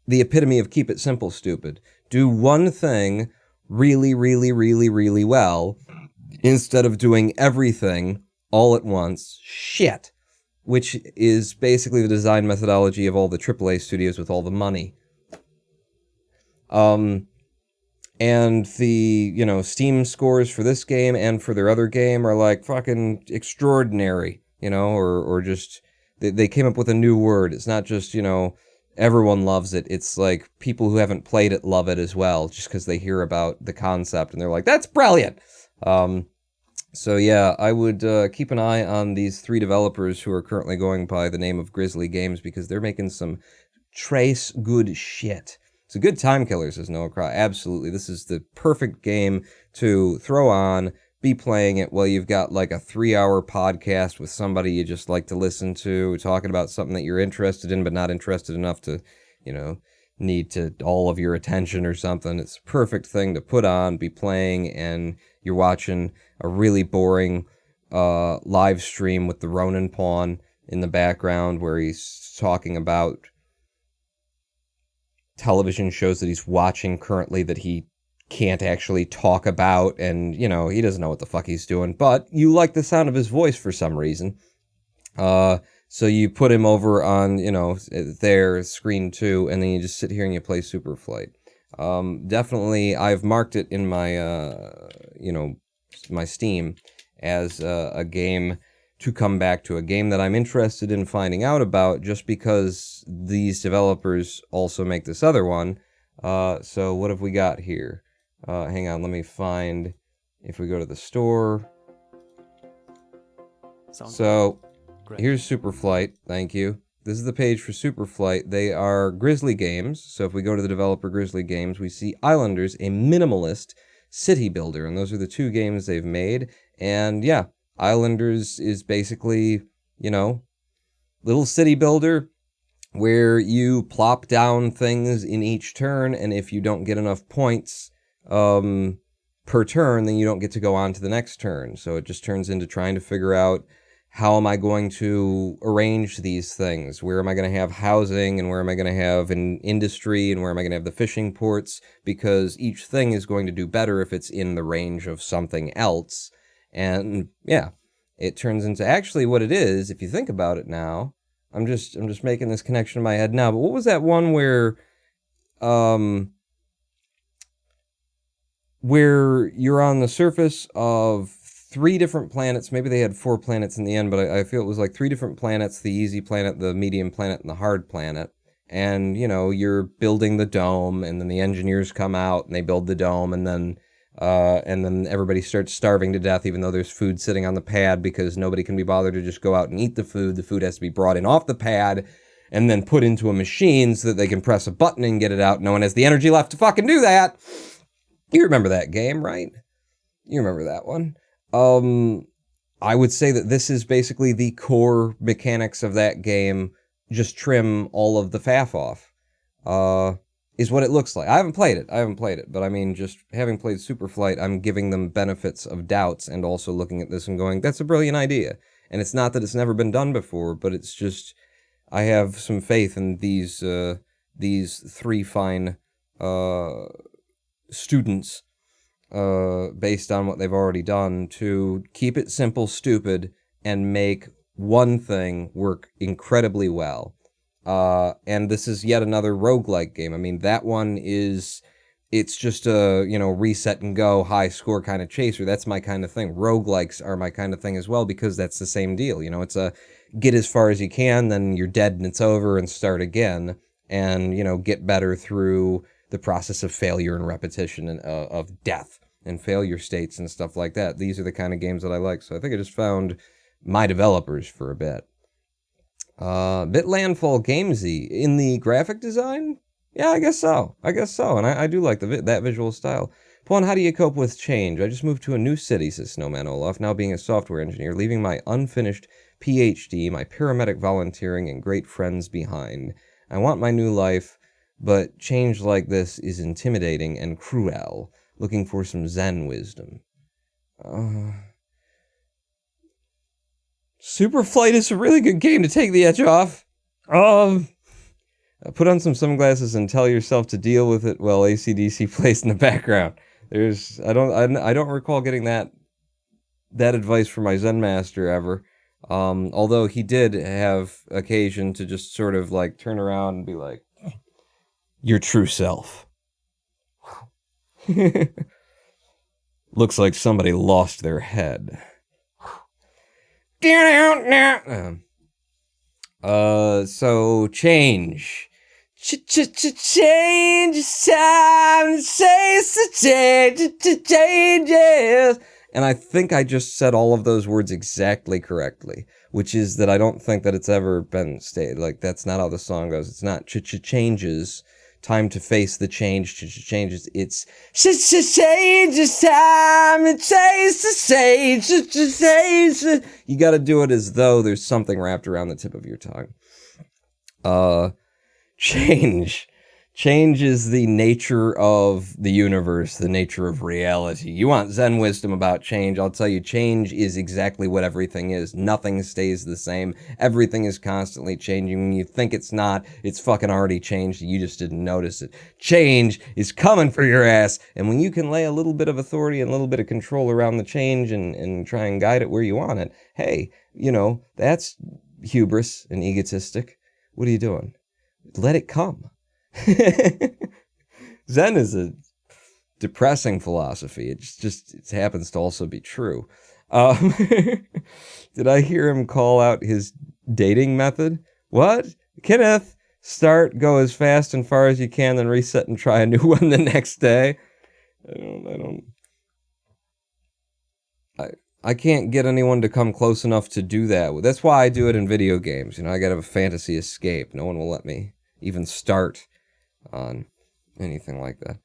A: the epitome of keep it simple, stupid. Do one thing really, really, really, really well instead of doing everything all at once. Shit. Which is basically the design methodology of all the AAA studios with all the money. And the, you know, Steam scores for this game and for their other game are like fucking extraordinary, you know, or just... They came up with a new word. It's not just, you know, everyone loves it. It's like people who haven't played it love it as well, just because they hear about the concept and they're like, that's brilliant! So yeah, I would keep an eye on these 3 developers who are currently going by the name of GrizzlyGames, because they're making some trace good shit. It's a good time killer, says Noah Craw. Absolutely. This is the perfect game to throw on, be playing it while you've got like a 3-hour podcast with somebody you just like to listen to, talking about something that you're interested in but not interested enough to, you know, need to all of your attention or something. It's a perfect thing to put on, be playing, and you're watching a really boring live stream with the Ronin pawn in the background where he's talking about television shows that he's watching currently that he can't actually talk about, and, you know, he doesn't know what the fuck he's doing, but you like the sound of his voice for some reason. So you put him over on, you know, their screen too, and then you just sit here and you play Superflight. Definitely, I've marked it in my, you know, my Steam as a game to come back to, a game that I'm interested in finding out about, just because these developers also make this other one. So what have we got here? Hang on, let me find, if we go to the store. So, here's Superflight, thank you. This is the page for Superflight. They are GrizzlyGames, so if we go to the developer GrizzlyGames, we see Islanders, a minimalist city builder, and those are the 2 games they've made. And yeah, Islanders is basically, you know, little city builder, where you plop down things in each turn, and if you don't get enough points per turn, then you don't get to go on to the next turn. So it just turns into trying to figure out, how am I going to arrange these things? Where am I going to have housing, and where am I going to have an industry, and where am I going to have the fishing ports? Because each thing is going to do better if it's in the range of something else. And yeah, it turns into actually what it is, if you think about it now. I'm just making this connection in my head now, but what was that one where you're on the surface of 3 different planets? Maybe they had 4 planets in the end, but I feel it was like 3 different planets: the easy planet, the medium planet, and the hard planet. And, you know, you're building the dome, and then the engineers come out and they build the dome, and then everybody starts starving to death, even though there's food sitting on the pad, because nobody can be bothered to just go out and eat the food. The food has to be brought in off the pad and then put into a machine so that they can press a button and get it out. No one has the energy left to fucking do that. You remember that game, right? You remember that one. I would say that this is basically the core mechanics of that game. Just trim all of the faff off. Is what it looks like. I haven't played it, but I mean, just having played Superflight, I'm giving them benefits of doubts, and also looking at this and going, that's a brilliant idea. And it's not that it's never been done before, but it's just, I have some faith in these 3 fine students, based on what they've already done, to keep it simple, stupid, and make one thing work incredibly well. And this is yet another roguelike game. I mean, that one is it's just a, reset and go, high score kind of chaser. That's my kind of thing. Roguelikes are my kind of thing as well, because that's the same deal. It's a get as far as you can, then you're dead and it's over, and start again, and, get better through the process of failure and repetition and of death and failure states and stuff like that. These are the kind of games that I like. So I think I just found my developers for a bit. Bitlandfall Gamesy in the graphic design? Yeah, I guess so. And I do like that visual style. Pawn, how do you cope with change? I just moved to a new city, says Snowman Olaf, now being a software engineer, leaving my unfinished PhD, my paramedic volunteering, and great friends behind. I want my new life, but change like this is intimidating and cruel. Looking for some Zen wisdom. Superflight is a really good game to take the edge off. Put on some sunglasses and tell yourself to deal with it while AC/DC plays in the background. I don't recall getting that advice from my Zen master ever. Although he did have occasion to just sort of like turn around and be like, your true self. Looks like somebody lost their head. So change. Change is time to changes. And I think I just said all of those words exactly correctly, which is that I don't think that it's ever been stated. Like, that's not how the song goes. It's not changes. Time to face the change. Changes. It's changes. Time to chase the change. You got to do it as though there's something wrapped around the tip of your tongue. Change. Change is the nature of the universe, the nature of reality. You want Zen wisdom about change, I'll tell you, change is exactly what everything is. Nothing stays the same. Everything is constantly changing. When you think it's not, it's fucking already changed. You just didn't notice it. Change is coming for your ass. And when you can lay a little bit of authority and a little bit of control around the change and try and guide it where you want it, hey, that's hubris and egotistic. What are you doing? Let it come. Zen is a depressing philosophy. It happens to also be true. Did I hear him call out his dating method? What? Kenneth, start, go as fast and far as you can, then reset and try a new one the next day. I can't get anyone to come close enough to do that. That's why I do it in video games. I gotta have a fantasy escape. No one will let me even start on anything like that.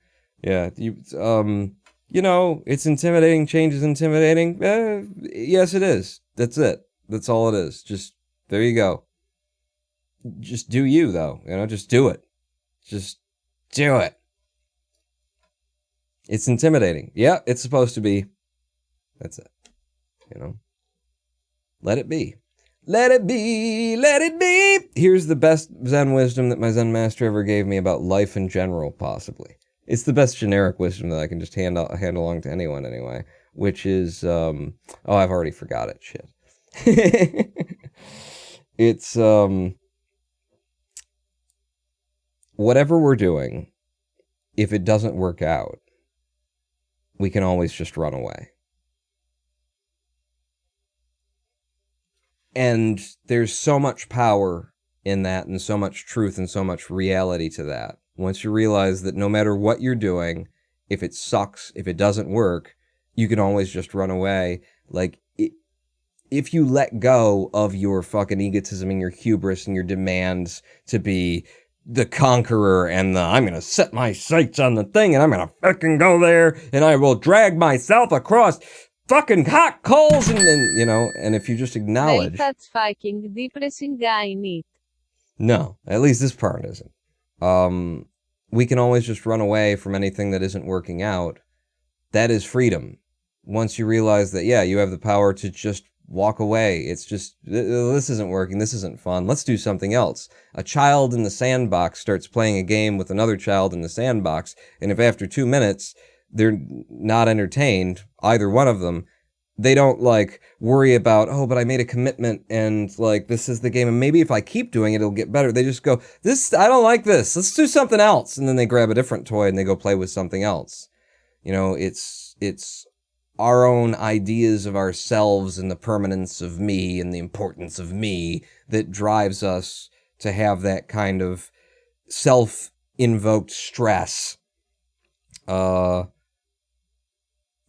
A: Yeah, it's intimidating. Change is intimidating. Yes, it is. That's it. That's all it is. Just, there you go. Just do you, though. Just do it. Just do it. It's intimidating. Yeah, it's supposed to be. That's it. Let it be. Let it be, let it be. Here's the best Zen wisdom that my Zen master ever gave me about life in general, possibly. It's the best generic wisdom that I can just hand along to anyone anyway, which is, I've already forgot it, shit. It's, whatever we're doing, if it doesn't work out, we can always just run away. And there's so much power in that, and so much truth and so much reality to that. Once you realize that no matter what you're doing, if it sucks, if it doesn't work, you can always just run away. Like, if you let go of your fucking egotism and your hubris and your demands to be the conqueror and I'm going to set my sights on the thing and I'm going to fucking go there and I will drag myself across fucking hot coals and and if you just acknowledge.
I: That's fucking depressing, ain't it?
A: No, at least this part isn't. We can always just run away from anything that isn't working out. That is freedom. Once you realize that, yeah, you have the power to just walk away. It's just, this isn't working, this isn't fun, let's do something else. A child in the sandbox starts playing a game with another child in the sandbox, and if after 2 minutes they're not entertained, either one of them, They don't like worry about, oh, but I made a commitment and like this is the game and maybe if I keep doing it, it'll get better. They just go, I don't like this. Let's do something else. And then they grab a different toy and they go play with something else. You know, it's our own ideas of ourselves and the permanence of me and the importance of me that drives us to have that kind of self-invoked stress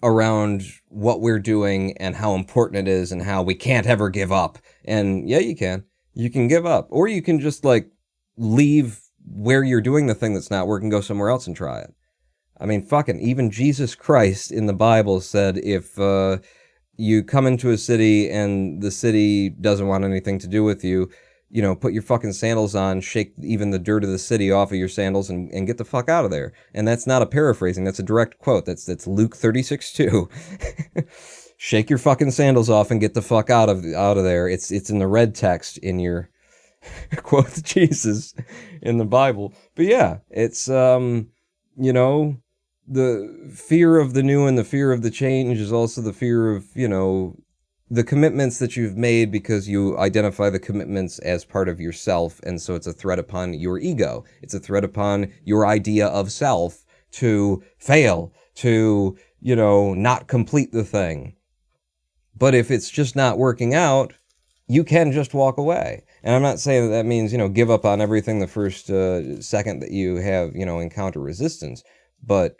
A: around what we're doing and how important it is and how we can't ever give up. And yeah, you can. You can give up. Or you can just like leave where you're doing the thing that's not working, go somewhere else and try it. I mean, fucking, even Jesus Christ in the Bible said if you come into a city and the city doesn't want anything to do with you, you know, put your fucking sandals on, shake even the dirt of the city off of your sandals and get the fuck out of there. And that's not a paraphrasing. That's a direct quote. That's Luke 36:2. Shake your fucking sandals off and get the fuck out of there. It's in the red text in your quote Jesus in the Bible. But yeah, it's, you know, the fear of the new and the fear of the change is also the fear of, you know, the commitments that you've made because you identify the commitments as part of yourself. And so it's a threat upon your ego. It's a threat upon your idea of self to fail, to, you know, not complete the thing. But if it's just not working out, you can just walk away. And I'm not saying that means, you know, give up on everything the first second that you have, you know, encounter resistance. But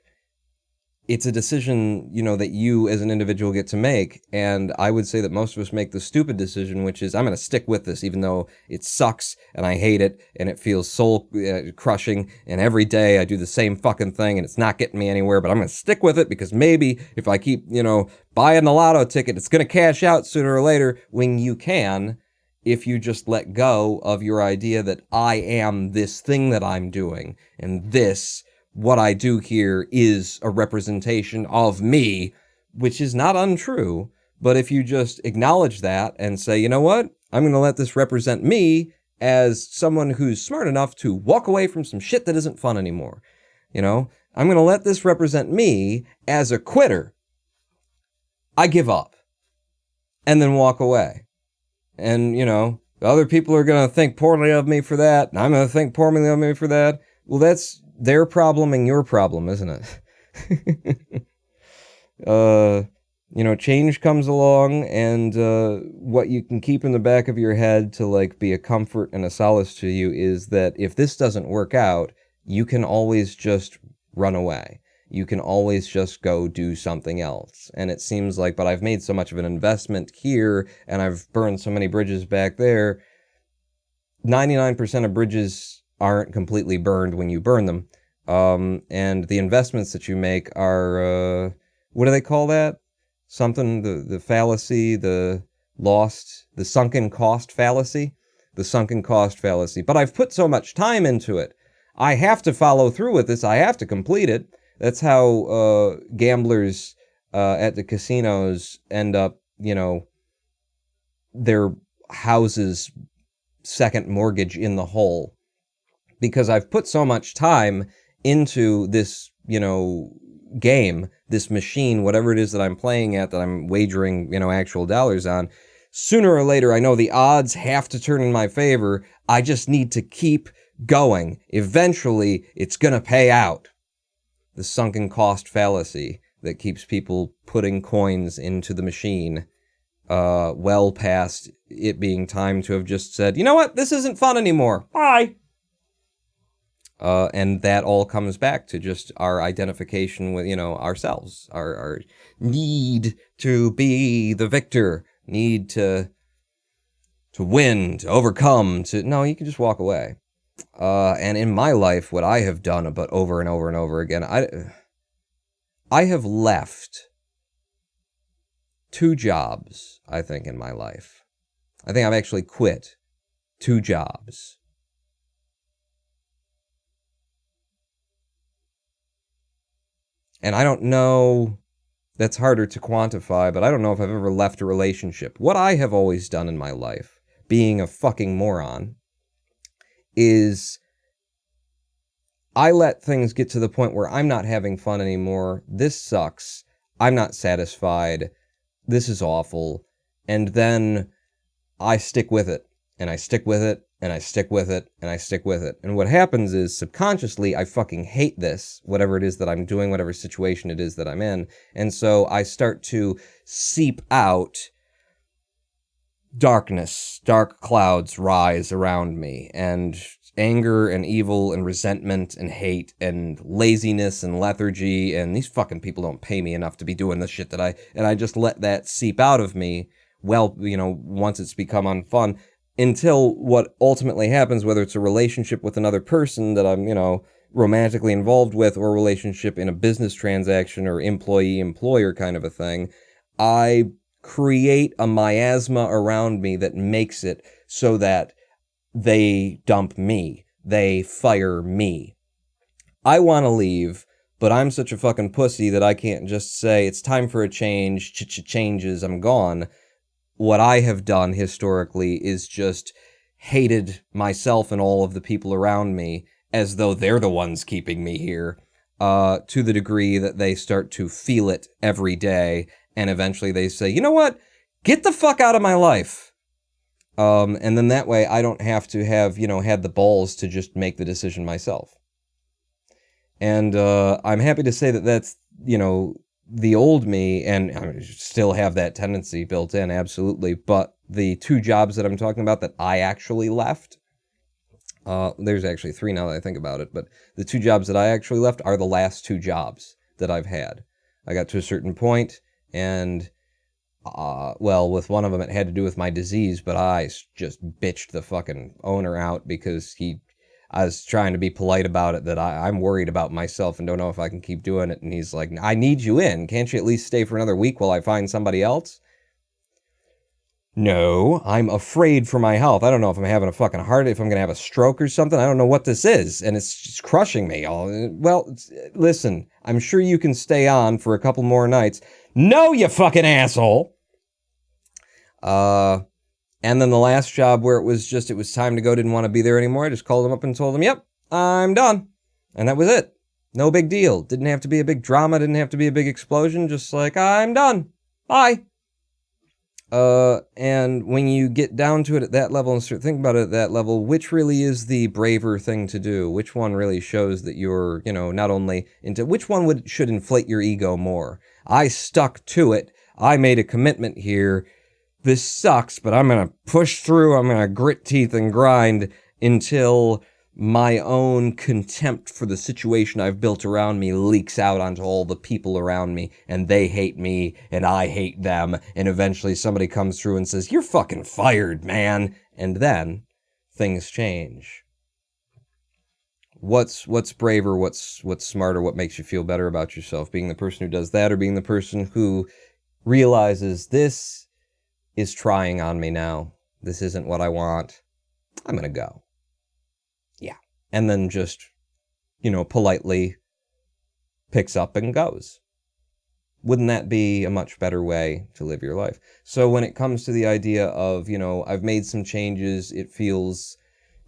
A: it's a decision, you know, that you as an individual get to make. And I would say that most of us make the stupid decision, which is I'm going to stick with this, even though it sucks and I hate it and it feels soul crushing. And every day I do the same fucking thing and it's not getting me anywhere, but I'm going to stick with it because maybe if I keep, you know, buying the lotto ticket, it's going to cash out sooner or later when you can, if you just let go of your idea that I am this thing that I'm doing and this, what I do here is a representation of me, which is not untrue. But if you just acknowledge that and say, you know what, I'm going to let this represent me as someone who's smart enough to walk away from some shit that isn't fun anymore. You know, I'm going to let this represent me as a quitter. I give up and then walk away. And, you know, other people are going to think poorly of me for that. And I'm going to think poorly of me for that. Well, that's their problem and your problem, isn't it? You know, change comes along and what you can keep in the back of your head to like be a comfort and a solace to you is that if this doesn't work out, you can always just run away. You can always just go do something else. And it seems like, but I've made so much of an investment here and I've burned so many bridges back there. 99% of bridges aren't completely burned when you burn them. And the investments that you make are, what do they call that? Something, the fallacy, the sunken cost fallacy? The sunken cost fallacy. But I've put so much time into it. I have to follow through with this. I have to complete it. That's how gamblers at the casinos end up, you know, their house's second mortgage in the hole. Because I've put so much time into this, you know, game, this machine, whatever it is that I'm playing at, that I'm wagering, you know, actual dollars on. Sooner or later, I know the odds have to turn in my favor. I just need to keep going. Eventually, it's going to pay out. The sunken cost fallacy that keeps people putting coins into the machine well past it being time to have just said, you know what, this isn't fun anymore. Bye. And that all comes back to just our identification with, you know, ourselves, our need to be the victor, need to win, to overcome, no, you can just walk away. And in my life, what I have done about over and over and over again, I have left 2 jobs, I think, in my life. I think I've actually quit 2 jobs. And I don't know, that's harder to quantify, but I don't know if I've ever left a relationship. What I have always done in my life, being a fucking moron, is I let things get to the point where I'm not having fun anymore. This sucks. I'm not satisfied. this is awful. And then I stick with it, and I stick with it, and I stick with it, and I stick with it. And what happens is, subconsciously, I fucking hate this, whatever it is that I'm doing, whatever situation it is that I'm in. And so I start to seep out darkness, dark clouds rise around me, and anger and evil and resentment and hate and laziness and lethargy, and these fucking people don't pay me enough to be doing this shit and I just let that seep out of me, well, once it's become unfun, until what ultimately happens, whether it's a relationship with another person that I'm, romantically involved with, or a relationship in a business transaction or employee-employer kind of a thing, I create a miasma around me that makes it so that they dump me. They fire me. I want to leave, but I'm such a fucking pussy that I can't just say, it's time for a change, changes, I'm gone. What I have done historically is just hated myself and all of the people around me as though they're the ones keeping me here, to the degree that they start to feel it every day, and eventually they say, you know what? Get the fuck out of my life. And then that way I don't have to have, had the balls to just make the decision myself. And I'm happy to say that that's, the old me, and I still have that tendency built in, absolutely. But the 2 jobs that I'm talking about that I actually left, there's actually 3 now that I think about it, but the 2 jobs that I actually left are the last 2 jobs that I've had. I got to a certain point, and with one of them, it had to do with my disease, but I just bitched the fucking owner out because I was trying to be polite about it, that I'm worried about myself and don't know if I can keep doing it. And he's like, I need you in. Can't you at least stay for another week while I find somebody else? No, I'm afraid for my health. I don't know if I'm having a fucking heart, if I'm going to have a stroke or something. I don't know what this is, and it's just crushing me. Well, listen, I'm sure you can stay on for a couple more nights. No, you fucking asshole! And then the last job where it was time to go, didn't want to be there anymore. I just called him up and told him, yep, I'm done. And that was it. No big deal. Didn't have to be a big drama. Didn't have to be a big explosion. Just like, I'm done. Bye. And when you get down to it at that level and start thinking about it at that level, which really is the braver thing to do? Which one really shows that you're, not only into, which one should inflate your ego more? I stuck to it. I made a commitment here. This sucks, but I'm going to push through. I'm going to grit teeth and grind until my own contempt for the situation I've built around me leaks out onto all the people around me, and they hate me, and I hate them, and eventually somebody comes through and says, you're fucking fired, man. And then things change. What's braver, what's smarter, what makes you feel better about yourself? Being the person who does that, or being the person who realizes this is trying on me now. This isn't what I want. I'm going to go. Yeah. And then just, politely picks up and goes. Wouldn't that be a much better way to live your life? So when it comes to the idea of, I've made some changes, it feels,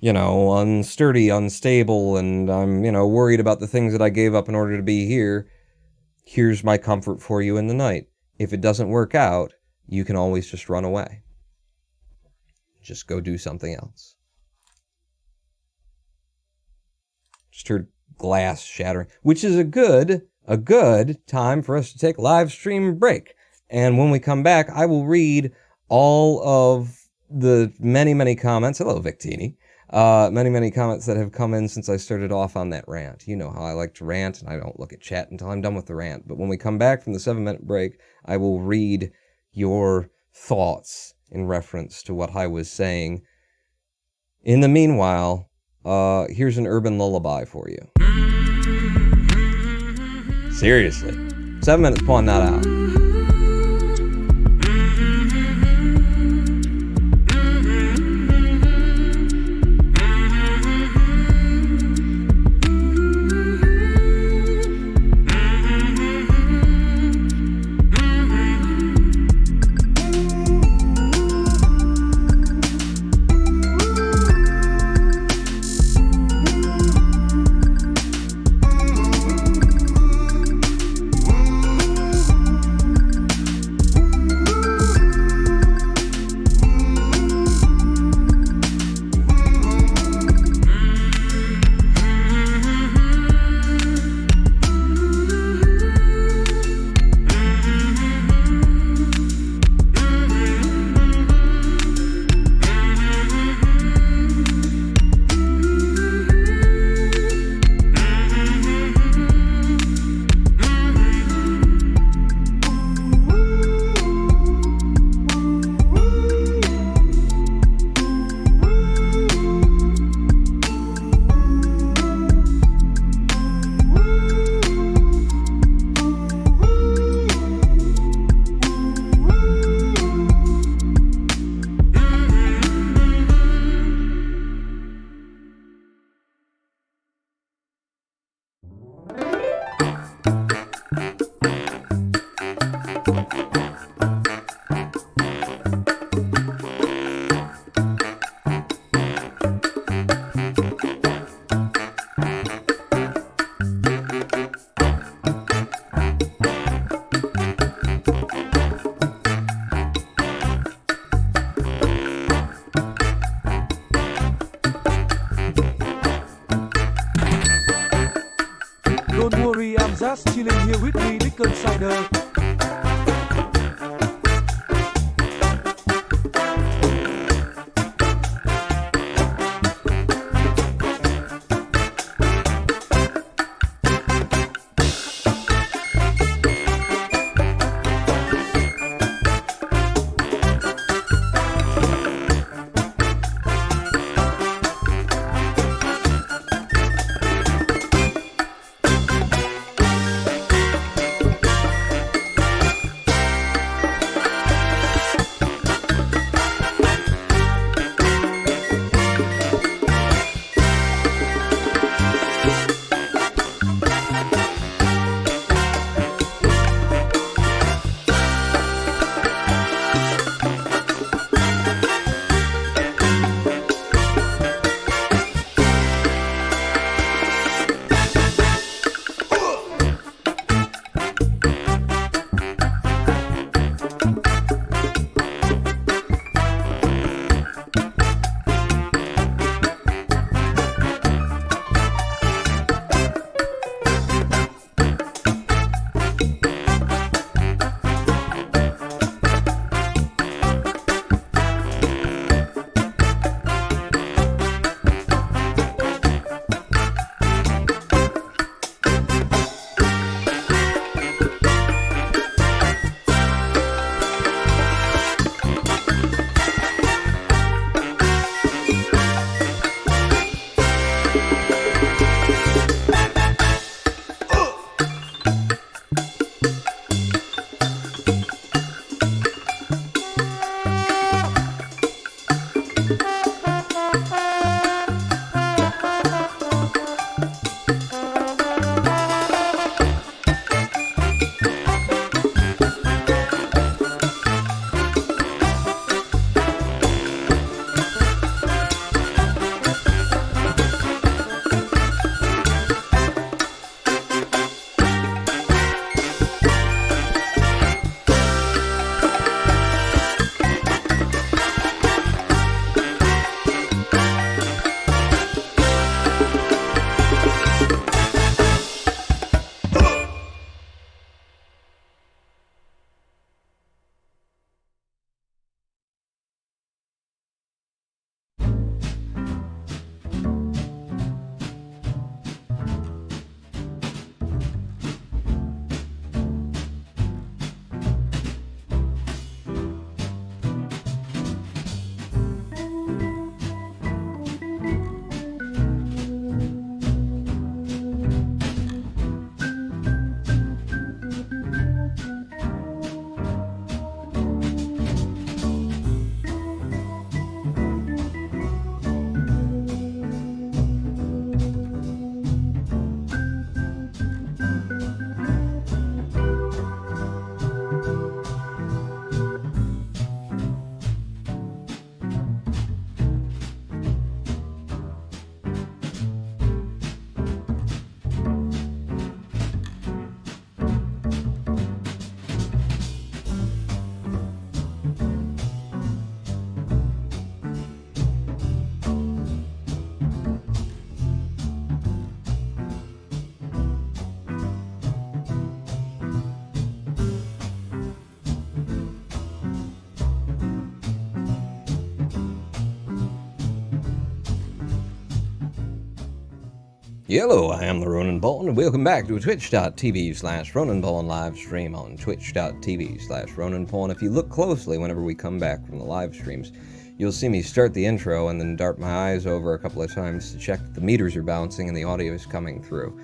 A: unsturdy, unstable, and I'm, worried about the things that I gave up in order to be here. Here's my comfort for you in the night. If it doesn't work out, you can always just run away. Just go do something else. Just heard glass shattering, which is a good time for us to take a live stream break. And when we come back, I will read all of the many comments. Hello, Victini. Many comments that have come in since I started off on that rant. You know how I like to rant, and I don't look at chat until I'm done with the rant. But when we come back from the 7-minute break, I will read your thoughts in reference to what I was saying. In the meanwhile, here's an urban lullaby for you. Seriously. 7 minutes pulling that out.
C: Don't worry, I'm just chilling here with me, Nickel Cider.
A: Hello, I am the Ronan Ballin, and welcome back to twitch.tv/Ronan Ballin live stream on twitch.tv/Ronan Ballin. If you look closely whenever we come back from the live streams, you'll see me start the intro and then dart my eyes over a couple of times to check that the meters are bouncing and the audio is coming through.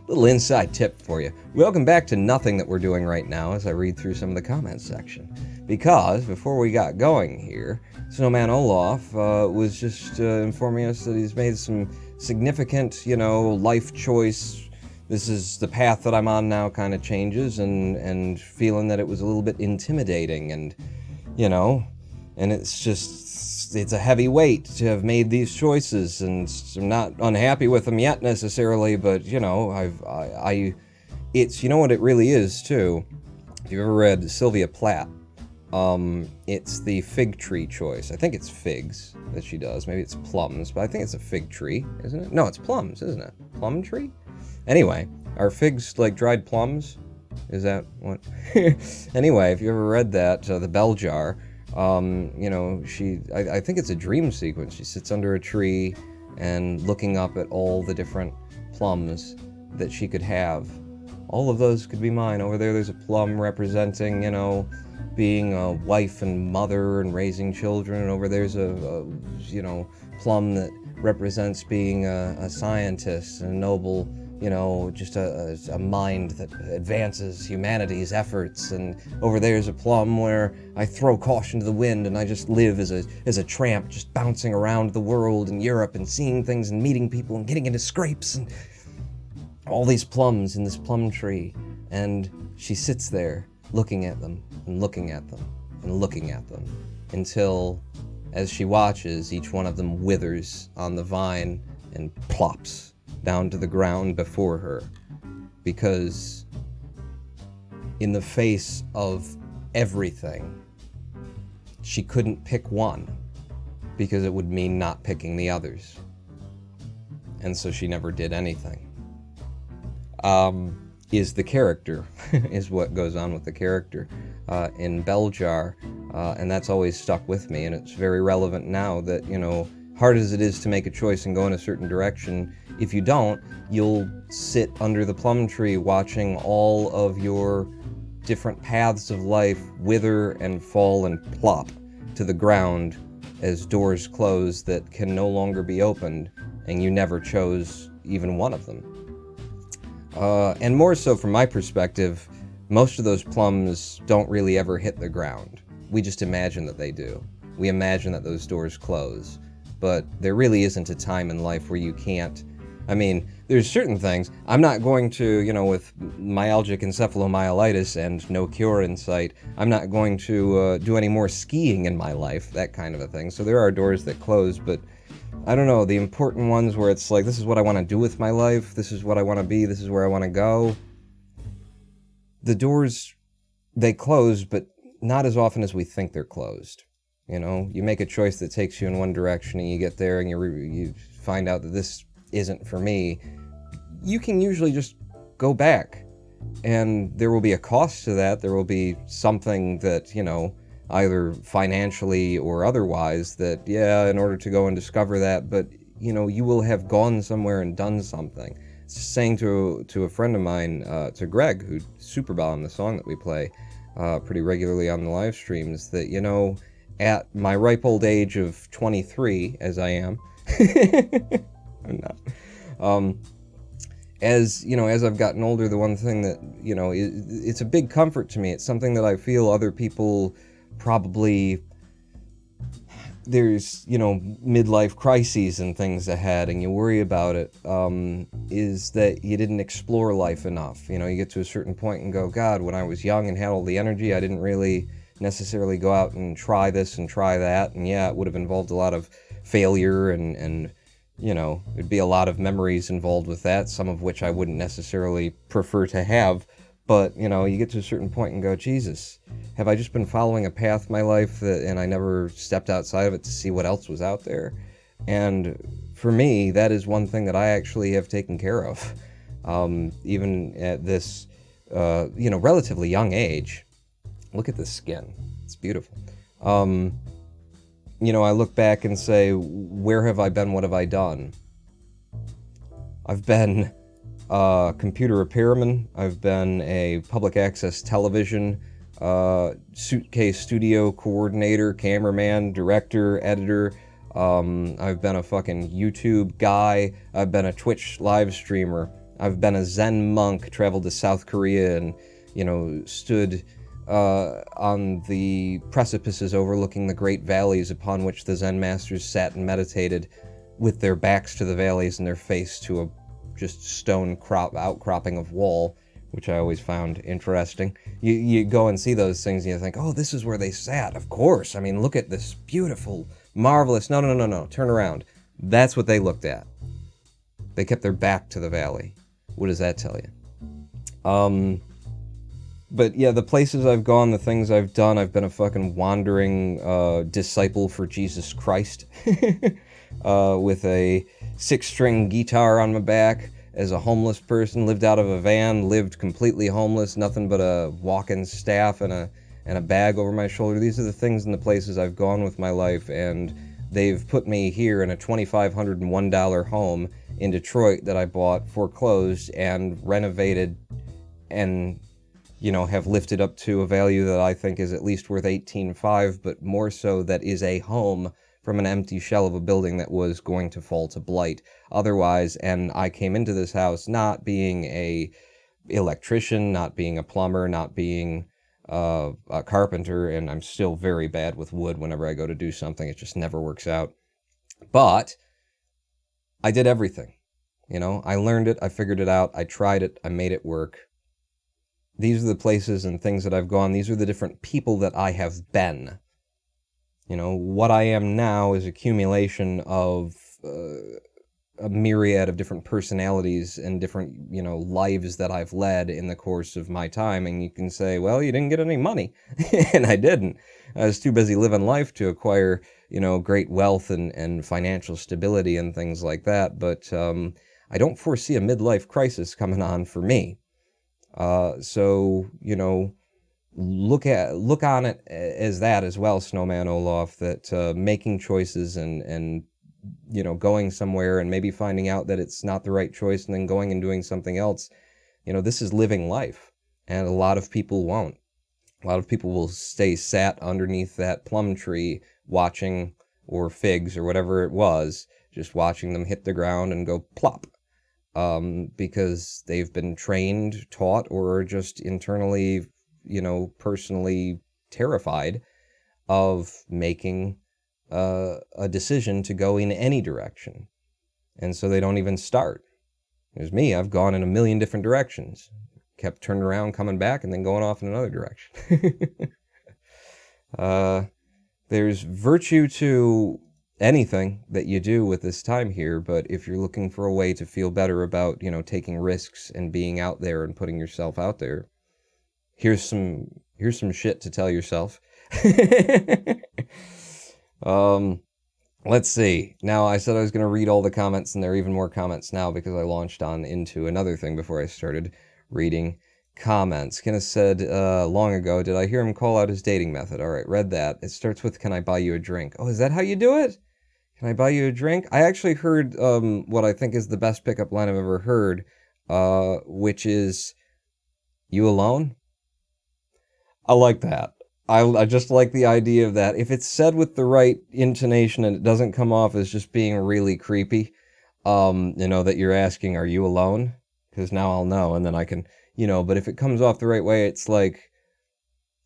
A: Little inside tip for you. Welcome back to nothing that we're doing right now as I read through some of the comments section. Because, before we got going here, Snowman Olaf was just informing us that he's made some significant, life choice, this is the path that I'm on now kind of changes, and feeling that it was a little bit intimidating, and, you know, and it's a heavy weight to have made these choices, and I'm not unhappy with them yet necessarily, but, you know, it's, you know what it really is, too? If you've ever read Sylvia Plath, it's the fig tree choice. I think it's figs that she does. Maybe it's plums, but I think it's a fig tree, isn't it? No, it's plums, isn't it? Plum tree? Anyway, are figs like dried plums? Is that what? Anyway, if you ever read that, The Bell Jar, you know, I think it's a dream sequence. She sits under a tree and looking up at all the different plums that she could have. All of those could be mine. Over there's a plum representing, you know, being a wife and mother and raising children. And over there's a you know, plum that represents being a scientist and a noble, you know, just a mind that advances humanity's efforts. And over there's a plum where I throw caution to the wind and I just live as a tramp, just bouncing around the world and Europe and seeing things and meeting people and getting into scrapes and all these plums in this plum tree. And she sits there looking at them and looking at them and looking at them until, as she watches, each one of them withers on the vine and plops down to the ground before her, because in the face of everything, she couldn't pick one, because it would mean not picking the others. And so she never did anything. Is the character, is what goes on with the character in Bell Jar, and that's always stuck with me, and it's very relevant now that, you know, hard as it is to make a choice and go in a certain direction, if you don't, you'll sit under the plum tree watching all of your different paths of life wither and fall and plop to the ground as doors close that can no longer be opened, and you never chose even one of them. And more so from my perspective, most of those plums don't really ever hit the ground. We just imagine that they do. We imagine that those doors close. But there really isn't a time in life where you can't. I mean, there's certain things. I'm not going to, you know, with myalgic encephalomyelitis and no cure in sight, I'm not going to do any more skiing in my life, that kind of a thing. So there are doors that close, but I don't know, the important ones where it's like, this is what I want to do with my life, this is what I want to be, this is where I want to go. The doors, they close, but not as often as we think they're closed. You know, you make a choice that takes you in one direction and you get there and you find out that this isn't for me. You can usually just go back, and there will be a cost to that. There will be something that, you know, either financially or otherwise, that, yeah, in order to go and discover that, but, you know, you will have gone somewhere and done something. Just saying to a friend of mine, to Greg, who Superbomb, the song that we play pretty regularly on the live streams, that, you know, at my ripe old age of 23, as I am, I'm not, as, you know, as I've gotten older, the one thing that, you know, it's a big comfort to me. It's something that I feel other people probably, there's, you know, midlife crises and things ahead, and you worry about it, is that you didn't explore life enough. You know, you get to a certain point and go, God, when I was young and had all the energy, I didn't really necessarily go out and try this and try that, and yeah, it would have involved a lot of failure, and you know, there'd be a lot of memories involved with that, some of which I wouldn't necessarily prefer to have. But, you know, you get to a certain point and go, Jesus, have I just been following a path my life and I never stepped outside of it to see what else was out there? And for me, that is one thing that I actually have taken care of. Even at this, you know, relatively young age. Look at this skin. It's beautiful. You know, I look back and say, where have I been? What have I done? I've been a computer repairman. I've been a public access television suitcase studio coordinator, cameraman, director, editor. I've been a fucking YouTube guy. I've been a Twitch live streamer. I've been a Zen monk, traveled to South Korea and, you know, stood on the precipices overlooking the great valleys upon which the Zen masters sat and meditated, with their backs to the valleys and their face to a just stone outcropping of wall, which I always found interesting. You go and see those things and you think, oh, this is where they sat. Of course. I mean, look at this beautiful, marvelous... No. Turn around. That's what they looked at. They kept their back to the valley. What does that tell you? But yeah, the places I've gone, the things I've done, I've been a fucking wandering disciple for Jesus Christ. With a 6-string guitar on my back, as a homeless person, lived out of a van, lived completely homeless, nothing but a walking staff and a bag over my shoulder. These are the things and the places I've gone with my life, and they've put me here in a $2,501 home in Detroit that I bought, foreclosed, and renovated, and, you know, have lifted up to a value that I think is at least worth $18,500, but more so that is a home from an empty shell of a building that was going to fall to blight otherwise. And I came into this house not being a electrician, not being a plumber, not being a carpenter, and I'm still very bad with wood whenever I go to do something. It just never works out. But I did everything. You know, I learned it, I figured it out, I tried it, I made it work. These are the places and things that I've gone. These are the different people that I have been. You know, what I am now is accumulation of a myriad of different personalities and different, you know, lives that I've led in the course of my time. And you can say, well, you didn't get any money. And I didn't. I was too busy living life to acquire, you know, great wealth and financial stability and things like that. But I don't foresee a midlife crisis coming on for me. So, you know, look on it as that as well, Snowman Olaf, that making choices and you know, going somewhere and maybe finding out that it's not the right choice and then going and doing something else, you know, this is living life, and a lot of people won't. A lot of people will stay sat underneath that plum tree watching, or figs or whatever it was, just watching them hit the ground and go plop. Because they've been trained, taught, or just internally, you know, personally terrified of making a decision to go in any direction. And so they don't even start. There's me, I've gone in a million different directions. Kept turning around, coming back, and then going off in another direction. There's virtue to anything that you do with this time here, but if you're looking for a way to feel better about, you know, taking risks and being out there and putting yourself out there, here's some shit to tell yourself. Let's see. Now, I said I was going to read all the comments, and there are even more comments now because I launched on into another thing before I started reading comments. Kenneth said long ago, did I hear him call out his dating method? All right, read that. It starts with, can I buy you a drink? Oh, is that how you do it? Can I buy you a drink? I actually heard what I think is the best pickup line I've ever heard, which is, you alone? I like that. I just like the idea of that. If it's said with the right intonation and it doesn't come off as just being really creepy, you know, that you're asking, are you alone? Because now I'll know, and then I can, you know, but if it comes off the right way, it's like,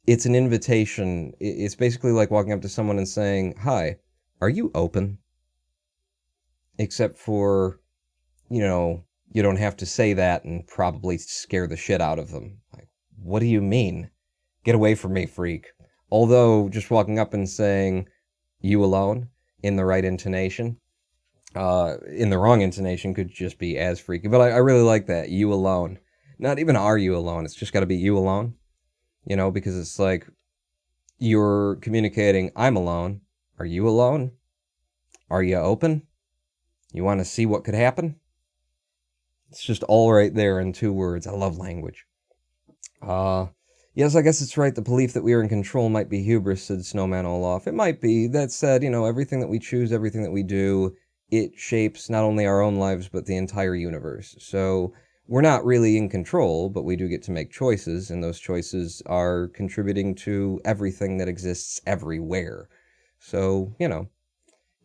A: it's an invitation. It's basically like walking up to someone and saying, hi, are you open? Except for, you know, you don't have to say that and probably scare the shit out of them. Like, what do you mean? Get away from me, freak. Although, just walking up and saying, you alone, in the right intonation, in the wrong intonation could just be as freaky. But I really like that, you alone. Not even are you alone, it's just got to be you alone. You know, because it's like, you're communicating, I'm alone. Are you alone? Are you open? You want to see what could happen? It's just all right there in 2 words. I love language. Yes, I guess it's right. The belief that we are in control might be hubris, said Snowman Olaf. It might be. That said, you know, everything that we choose, everything that we do, it shapes not only our own lives, but the entire universe. So we're not really in control, but we do get to make choices, and those choices are contributing to everything that exists everywhere. So, you know,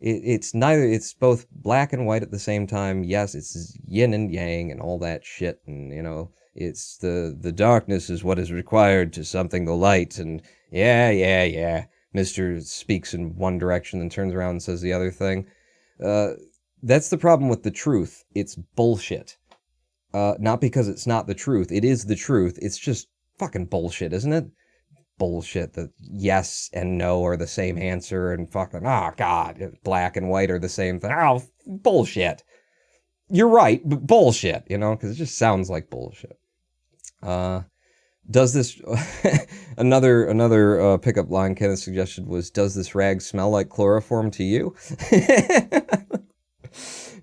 A: it's neither, it's both black and white at the same time. Yes, it's yin and yang and all that shit, and, you know, it's the darkness is what is required to something the light, and yeah. Mr. speaks in one direction and turns around and says the other thing. That's the problem with the truth. It's bullshit. not because it's not the truth. It is the truth. It's just fucking bullshit, isn't it? Bullshit that yes and no are the same answer and fucking, oh God, black and white are the same thing. Oh, bullshit. You're right, but bullshit, you know, because it just sounds like bullshit. Does this, another pickup line Kenneth suggested was, does this rag smell like chloroform to you?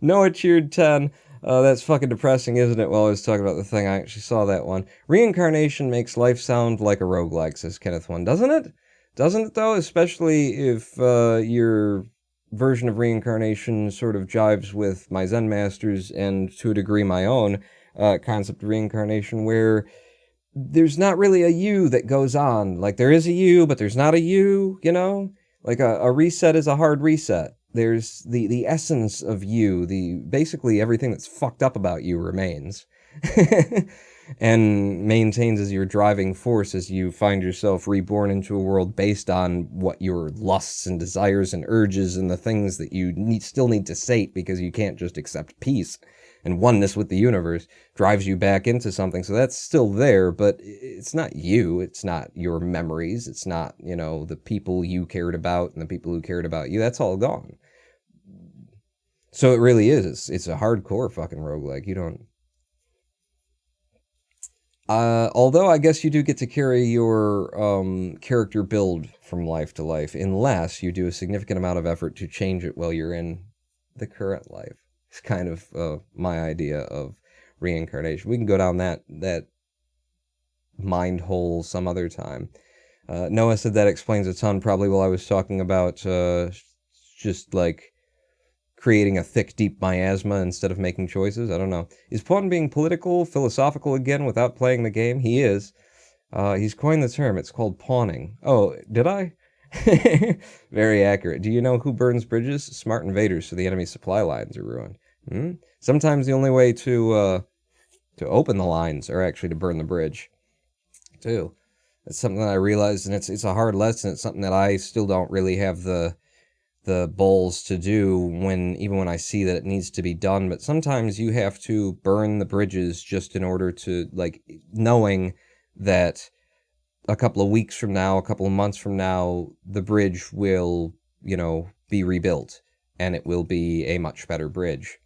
A: Noah cheered 10. That's fucking depressing, isn't it? While I was talking about the thing, I actually saw that one. Reincarnation makes life sound like a roguelike, says Kenneth 1. Doesn't it? Doesn't it, though? Especially if your version of reincarnation sort of jives with my Zen masters and, to a degree, my own concept of reincarnation, where there's not really a you that goes on. Like, there is a you, but there's not a you, you know? Like, a reset is a hard reset. There's the essence of you, basically everything that's fucked up about you remains. And maintains as your driving force as you find yourself reborn into a world based on what your lusts and desires and urges and the things that you still need to sate because you can't just accept peace and oneness with the universe drives you back into something. So that's still there, but it's not you. It's not your memories. It's not, you know, the people you cared about and the people who cared about you. That's all gone. So it really is. It's a hardcore fucking roguelike. You don't... although I guess you do get to carry your character build from life to life, unless you do a significant amount of effort to change it while you're in the current life. It's kind of my idea of reincarnation. We can go down that mind hole some other time. Noah said that explains a ton, probably while I was talking about just like creating a thick, deep miasma instead of making choices. I don't know. Is Pawn being political, philosophical again without playing the game? He is. He's coined the term. It's called pawning. Oh, did I? Very accurate. Do you know who burns bridges? Smart invaders, so the enemy's supply lines are ruined. Sometimes the only way to open the lines are actually to burn the bridge, too. It's something that I realized, and it's a hard lesson. It's something that I still don't really have the balls to do even when I see that it needs to be done. But sometimes you have to burn the bridges just in order to, like, knowing that a couple of weeks from now, a couple of months from now, the bridge will, you know, be rebuilt and it will be a much better bridge.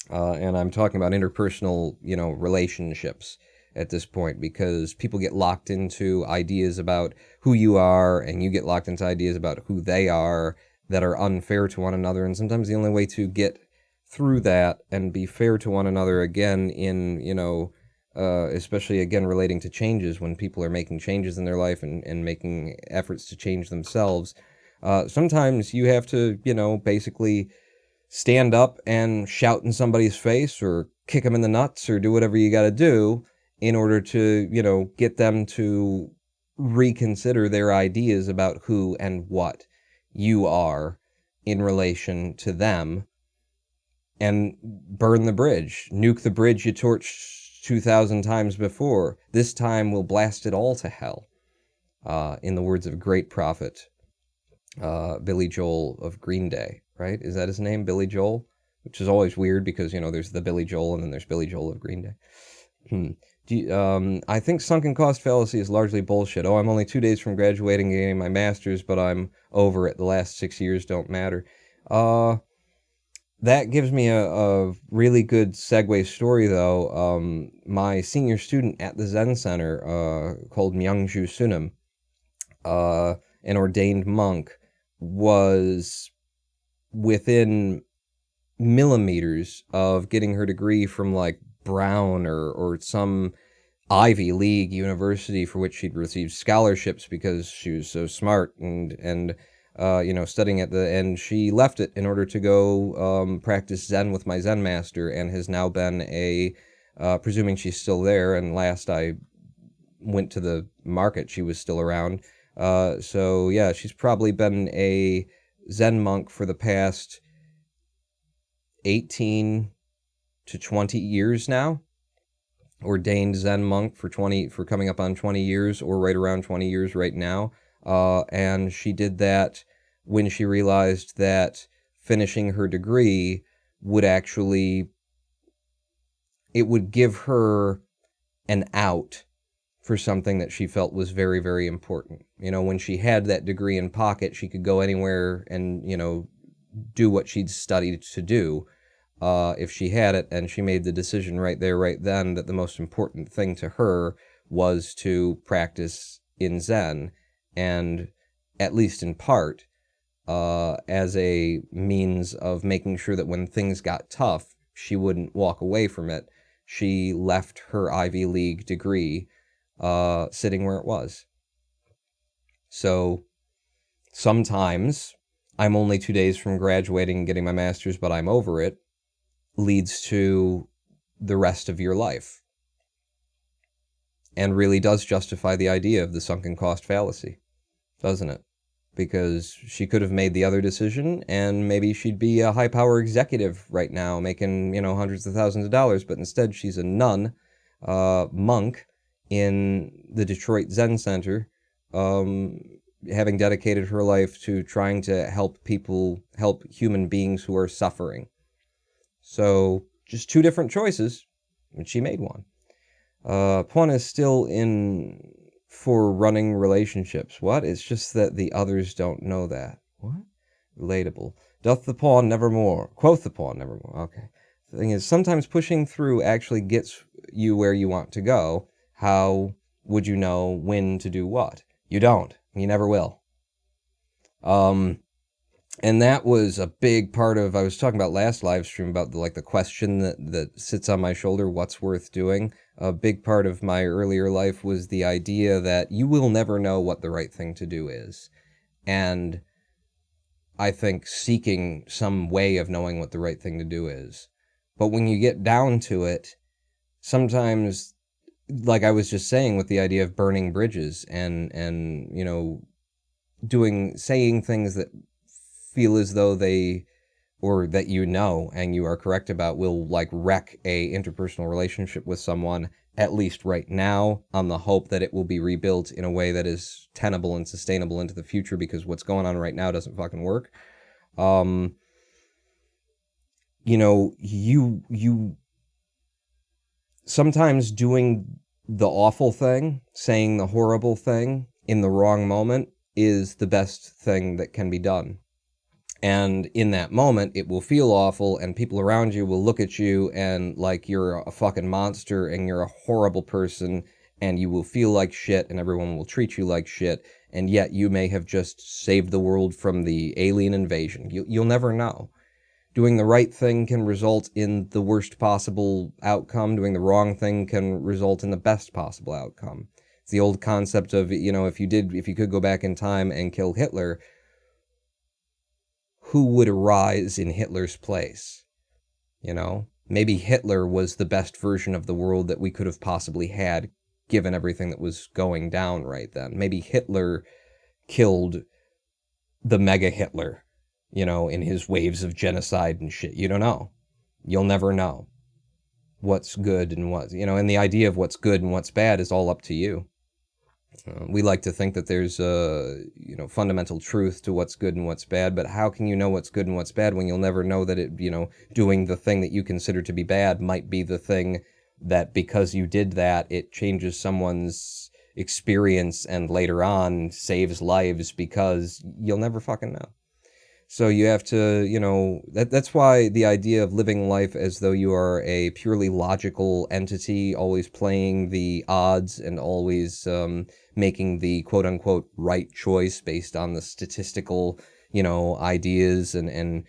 A: And I'm talking about interpersonal, you know, relationships at this point, because people get locked into ideas about who you are and you get locked into ideas about who they are that are unfair to one another. And sometimes the only way to get through that and be fair to one another again in, you know, especially again relating to changes, when people are making changes in their life and making efforts to change themselves, sometimes you have to, you know, basically stand up and shout in somebody's face or kick them in the nuts or do whatever you got to do in order to, you know, get them to reconsider their ideas about who and what you are in relation to them, and burn the bridge. Nuke the bridge you torched 2,000 times before. This time we'll blast it all to hell. In the words of great prophet Billy Joel of Green Day, right? Is that his name, Billy Joel? Which is always weird because, you know, there's the Billy Joel and then there's Billy Joel of Green Day. I think sunken cost fallacy is largely bullshit. Oh, I'm only 2 days from graduating and getting my master's, but I'm over it. The last 6 years don't matter. That gives me a really good segue story, though. My senior student at the Zen Center, called Myungju Sunam, an ordained monk, was within millimeters of getting her degree from, like, Brown or some Ivy League university for which she'd received scholarships because she was so smart and you know, studying at the end. She left it in order to go practice Zen with my Zen master, and has now been presuming she's still there, and last I went to the market, she was still around. So yeah, she's probably been a Zen monk for the past 18 to 20 years now. Ordained Zen monk for coming up on 20 years, or right around 20 years right now. And she did that when she realized that finishing her degree would actually it would give her an out for something that she felt was very, very important. You know, when she had that degree in pocket, she could go anywhere and, you know, do what she'd studied to do if she had it, and she made the decision right there, right then, that the most important thing to her was to practice in Zen, and at least in part, as a means of making sure that when things got tough, she wouldn't walk away from it. She left her Ivy League degree sitting where it was. So sometimes I'm only 2 days from graduating and getting my master's, but I'm over it, leads to the rest of your life. And really does justify the idea of the sunken cost fallacy, doesn't it? Because she could have made the other decision, and maybe she'd be a high-power executive right now, making, you know, hundreds of thousands of dollars, but instead she's a nun, monk, in the Detroit Zen Center, having dedicated her life to trying to help people, help human beings who are suffering. So, just two different choices, and she made one. Pawn is still in for running relationships. What? It's just that the others don't know that. What? Relatable. Doth the pawn nevermore? Quoth the pawn nevermore. Okay. The thing is, sometimes pushing through actually gets you where you want to go. How would you know when to do what? You don't. You never will. And that was a big part of, I was talking about last live stream about the question that sits on my shoulder, what's worth doing. A big part of my earlier life was the idea that you will never know what the right thing to do is. And I think seeking some way of knowing what the right thing to do is. But when you get down to it, sometimes, like I was just saying with the idea of burning bridges and you know, saying things that feel as though they, or that you know and you are correct about, will like wreck a interpersonal relationship with someone, at least right now, on the hope that it will be rebuilt in a way that is tenable and sustainable into the future, because what's going on right now doesn't fucking work. You know, you sometimes doing the awful thing, saying the horrible thing in the wrong moment is the best thing that can be done. And in that moment, it will feel awful, and people around you will look at you and like you're a fucking monster and you're a horrible person, and you will feel like shit, and everyone will treat you like shit, and yet you may have just saved the world from the alien invasion. You'll never know. Doing the right thing can result in the worst possible outcome. Doing the wrong thing can result in the best possible outcome. It's the old concept of, you know, if you could go back in time and kill Hitler, who would arise in Hitler's place? You know, maybe Hitler was the best version of the world that we could have possibly had, given everything that was going down right then. Maybe Hitler killed the mega Hitler, you know, in his waves of genocide and shit. You don't know. You'll never know what's good and what, you know, and the idea of what's good and what's bad is all up to you. We like to think that there's a, you know, fundamental truth to what's good and what's bad, but how can you know what's good and what's bad when you'll never know that it, you know, doing the thing that you consider to be bad might be the thing that, because you did that, it changes someone's experience and later on saves lives, because you'll never fucking know. So you have to, you know, that's why the idea of living life as though you are a purely logical entity, always playing the odds and always making the quote-unquote right choice based on the statistical, you know, ideas, and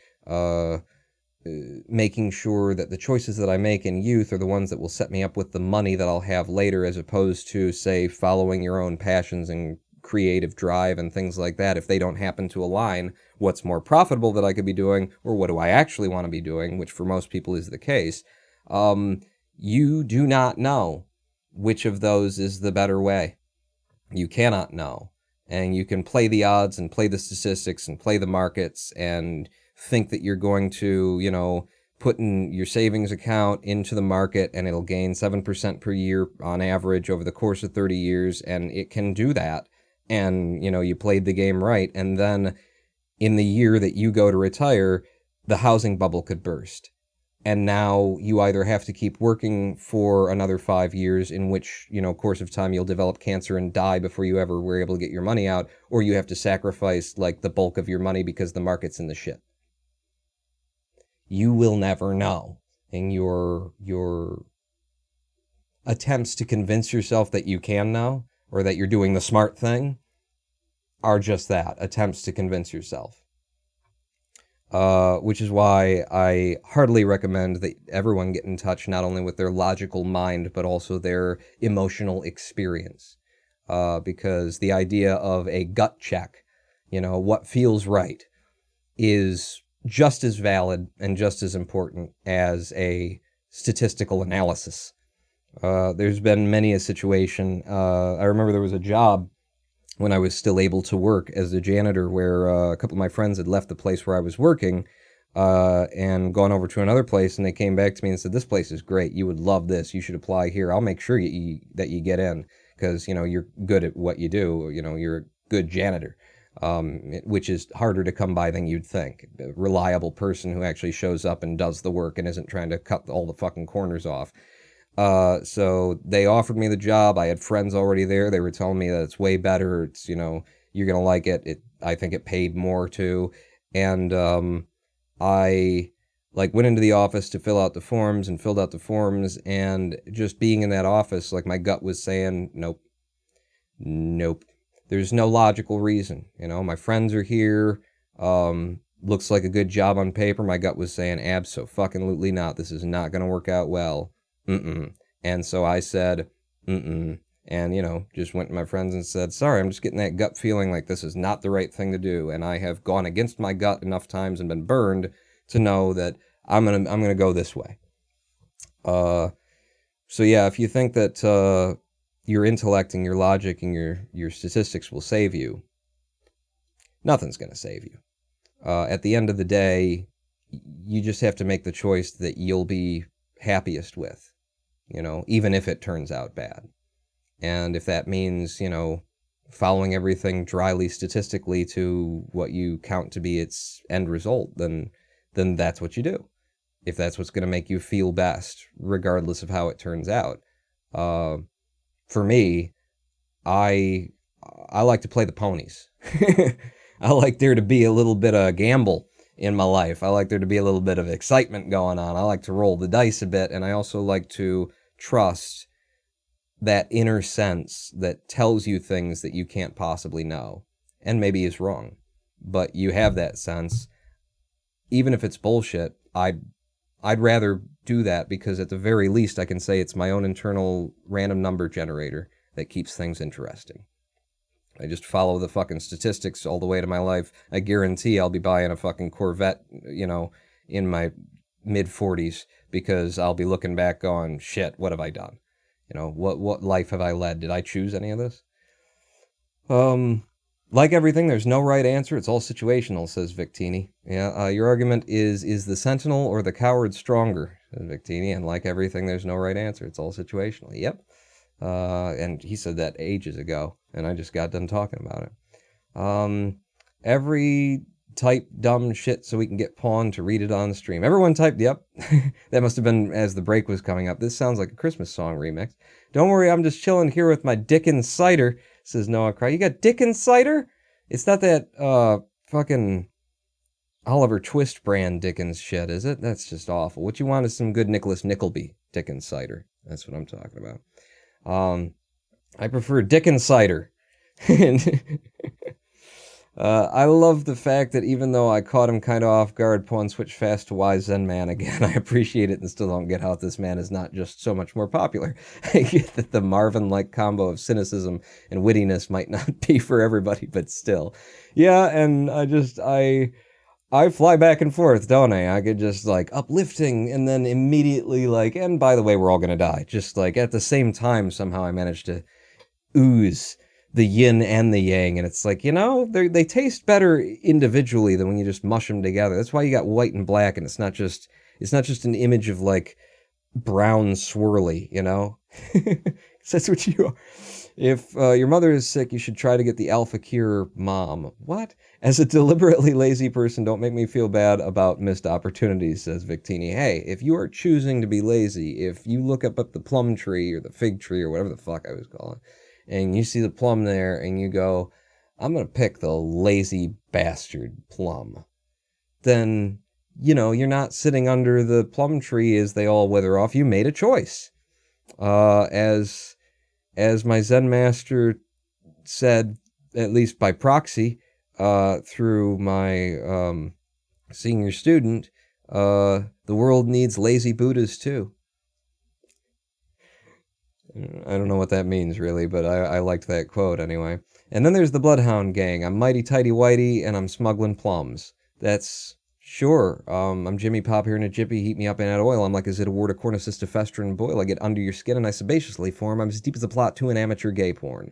A: making sure that the choices that I make in youth are the ones that will set me up with the money that I'll have later, as opposed to, say, following your own passions and creative drive and things like that. If they don't happen to align, what's more profitable that I could be doing, or what do I actually want to be doing, which for most people is the case, you do not know which of those is the better way. You cannot know. And you can play the odds and play the statistics and play the markets and think that you're going to, you know, put in your savings account into the market and it'll gain 7% per year on average over the course of 30 years, and it can do that. And, you know, you played the game right, and then in the year that you go to retire, the housing bubble could burst. and now you either have to keep working for another 5 years, in which, course of time you'll develop cancer and die before you ever were able to get your money out, or you have to sacrifice like the bulk of your money because the market's in the shit. You will never know. And your attempts to convince yourself that you can know, or that you're doing the smart thing, are just that, attempts to convince yourself. Which is why I heartily recommend that everyone get in touch not only with their logical mind, but also their emotional experience. Because the idea of a gut check, what feels right, is just as valid and just as important as a statistical analysis. There's been many a situation. I remember there was a job when I was still able to work as a janitor, where a couple of my friends had left the place where I was working and gone over to another place, and they came back to me and said, "This place is great. You would love this. You should apply here. I'll make sure that you get in, because, you're good at what you do. You're a good janitor," which is harder to come by than you'd think. A reliable person who actually shows up and does the work and isn't trying to cut all the fucking corners off. So they offered me the job. I had friends already there. They were telling me that it's way better. It's, you're going to like it. I think it paid more too. And, I went into the office to fill out the forms and filled out the forms, and just being in that office, my gut was saying, nope. There's no logical reason. My friends are here. Looks like a good job on paper. My gut was saying, abso-fucking-lutely not. This is not going to work out well. And so I said, and, just went to my friends and said, sorry, I'm just getting that gut feeling like this is not the right thing to do. And I have gone against my gut enough times and been burned to know that I'm going to go this way. So yeah, if you think that, your intellect and your logic and your statistics will save you, nothing's going to save you. At the end of the day, you just have to make the choice that you'll be happiest with, even if it turns out bad. And if that means, following everything dryly statistically to what you count to be its end result, then that's what you do. If that's what's going to make you feel best, regardless of how it turns out. For me, I like to play the ponies. I like there to be a little bit of gamble in my life. I like there to be a little bit of excitement going on. I like to roll the dice a bit, and I also like to trust that inner sense that tells you things that you can't possibly know, and maybe is wrong. But you have that sense. Even if it's bullshit, I'd rather do that, because at the very least I can say it's my own internal random number generator that keeps things interesting. I just follow the fucking statistics all the way to my life. I guarantee I'll be buying a fucking Corvette, in my mid-40s, because I'll be looking back going, shit, what have I done? What life have I led? Did I choose any of this? Like everything, there's no right answer. It's all situational, says Victini. Yeah, your argument is the sentinel or the coward stronger, says Victini, and like everything, there's no right answer. It's all situational. Yep. And he said that ages ago, and I just got done talking about it. Every type dumb shit so we can get Pawn to read it on the stream. Everyone typed, yep. That must have been as the break was coming up. This sounds like a Christmas song remix. Don't worry, I'm just chilling here with my Dickens cider, says Noah Cry. You got Dickens cider? It's not that, fucking Oliver Twist brand Dickens shit, is it? That's just awful. What you want is some good Nicholas Nickleby Dickens cider. That's what I'm talking about. I prefer Dickens cider. I love the fact that even though I caught him kind of off guard, Pawn switched fast to Wise Zen Man again. I appreciate it and still don't get how this man is not just so much more popular. I get that the Marvin-like combo of cynicism and wittiness might not be for everybody, but still. Yeah, and I fly back and forth, don't I? I get just uplifting and then immediately and by the way, we're all gonna die. Just at the same time, somehow I managed to ooze the yin and the yang, and it's they taste better individually than when you just mush them together. That's why you got white and black, and it's not just an image of brown swirly, that's what you are. If your mother is sick, you should try to get the Alpha Cure mom. What? As a deliberately lazy person, don't make me feel bad about missed opportunities, says Victini. Hey, if you are choosing to be lazy, if you look up the plum tree or the fig tree or whatever the fuck I was calling, and you see the plum there and you go, I'm going to pick the lazy bastard plum, then, you know, you're not sitting under the plum tree as they all wither off. You made a choice. As my Zen master said, at least by proxy, through my senior student, the world needs lazy Buddhas too. I don't know what that means really, but I liked that quote anyway. And then there's the Bloodhound Gang. I'm mighty tighty whitey and I'm smuggling plums. That's sure. I'm Jimmy Pop here in a jippy. Heat me up and add oil. I'm like a zit of word, a cornicista fester and boil. I get under your skin and I sabaciously form. I'm as deep as the plot to an amateur gay porn.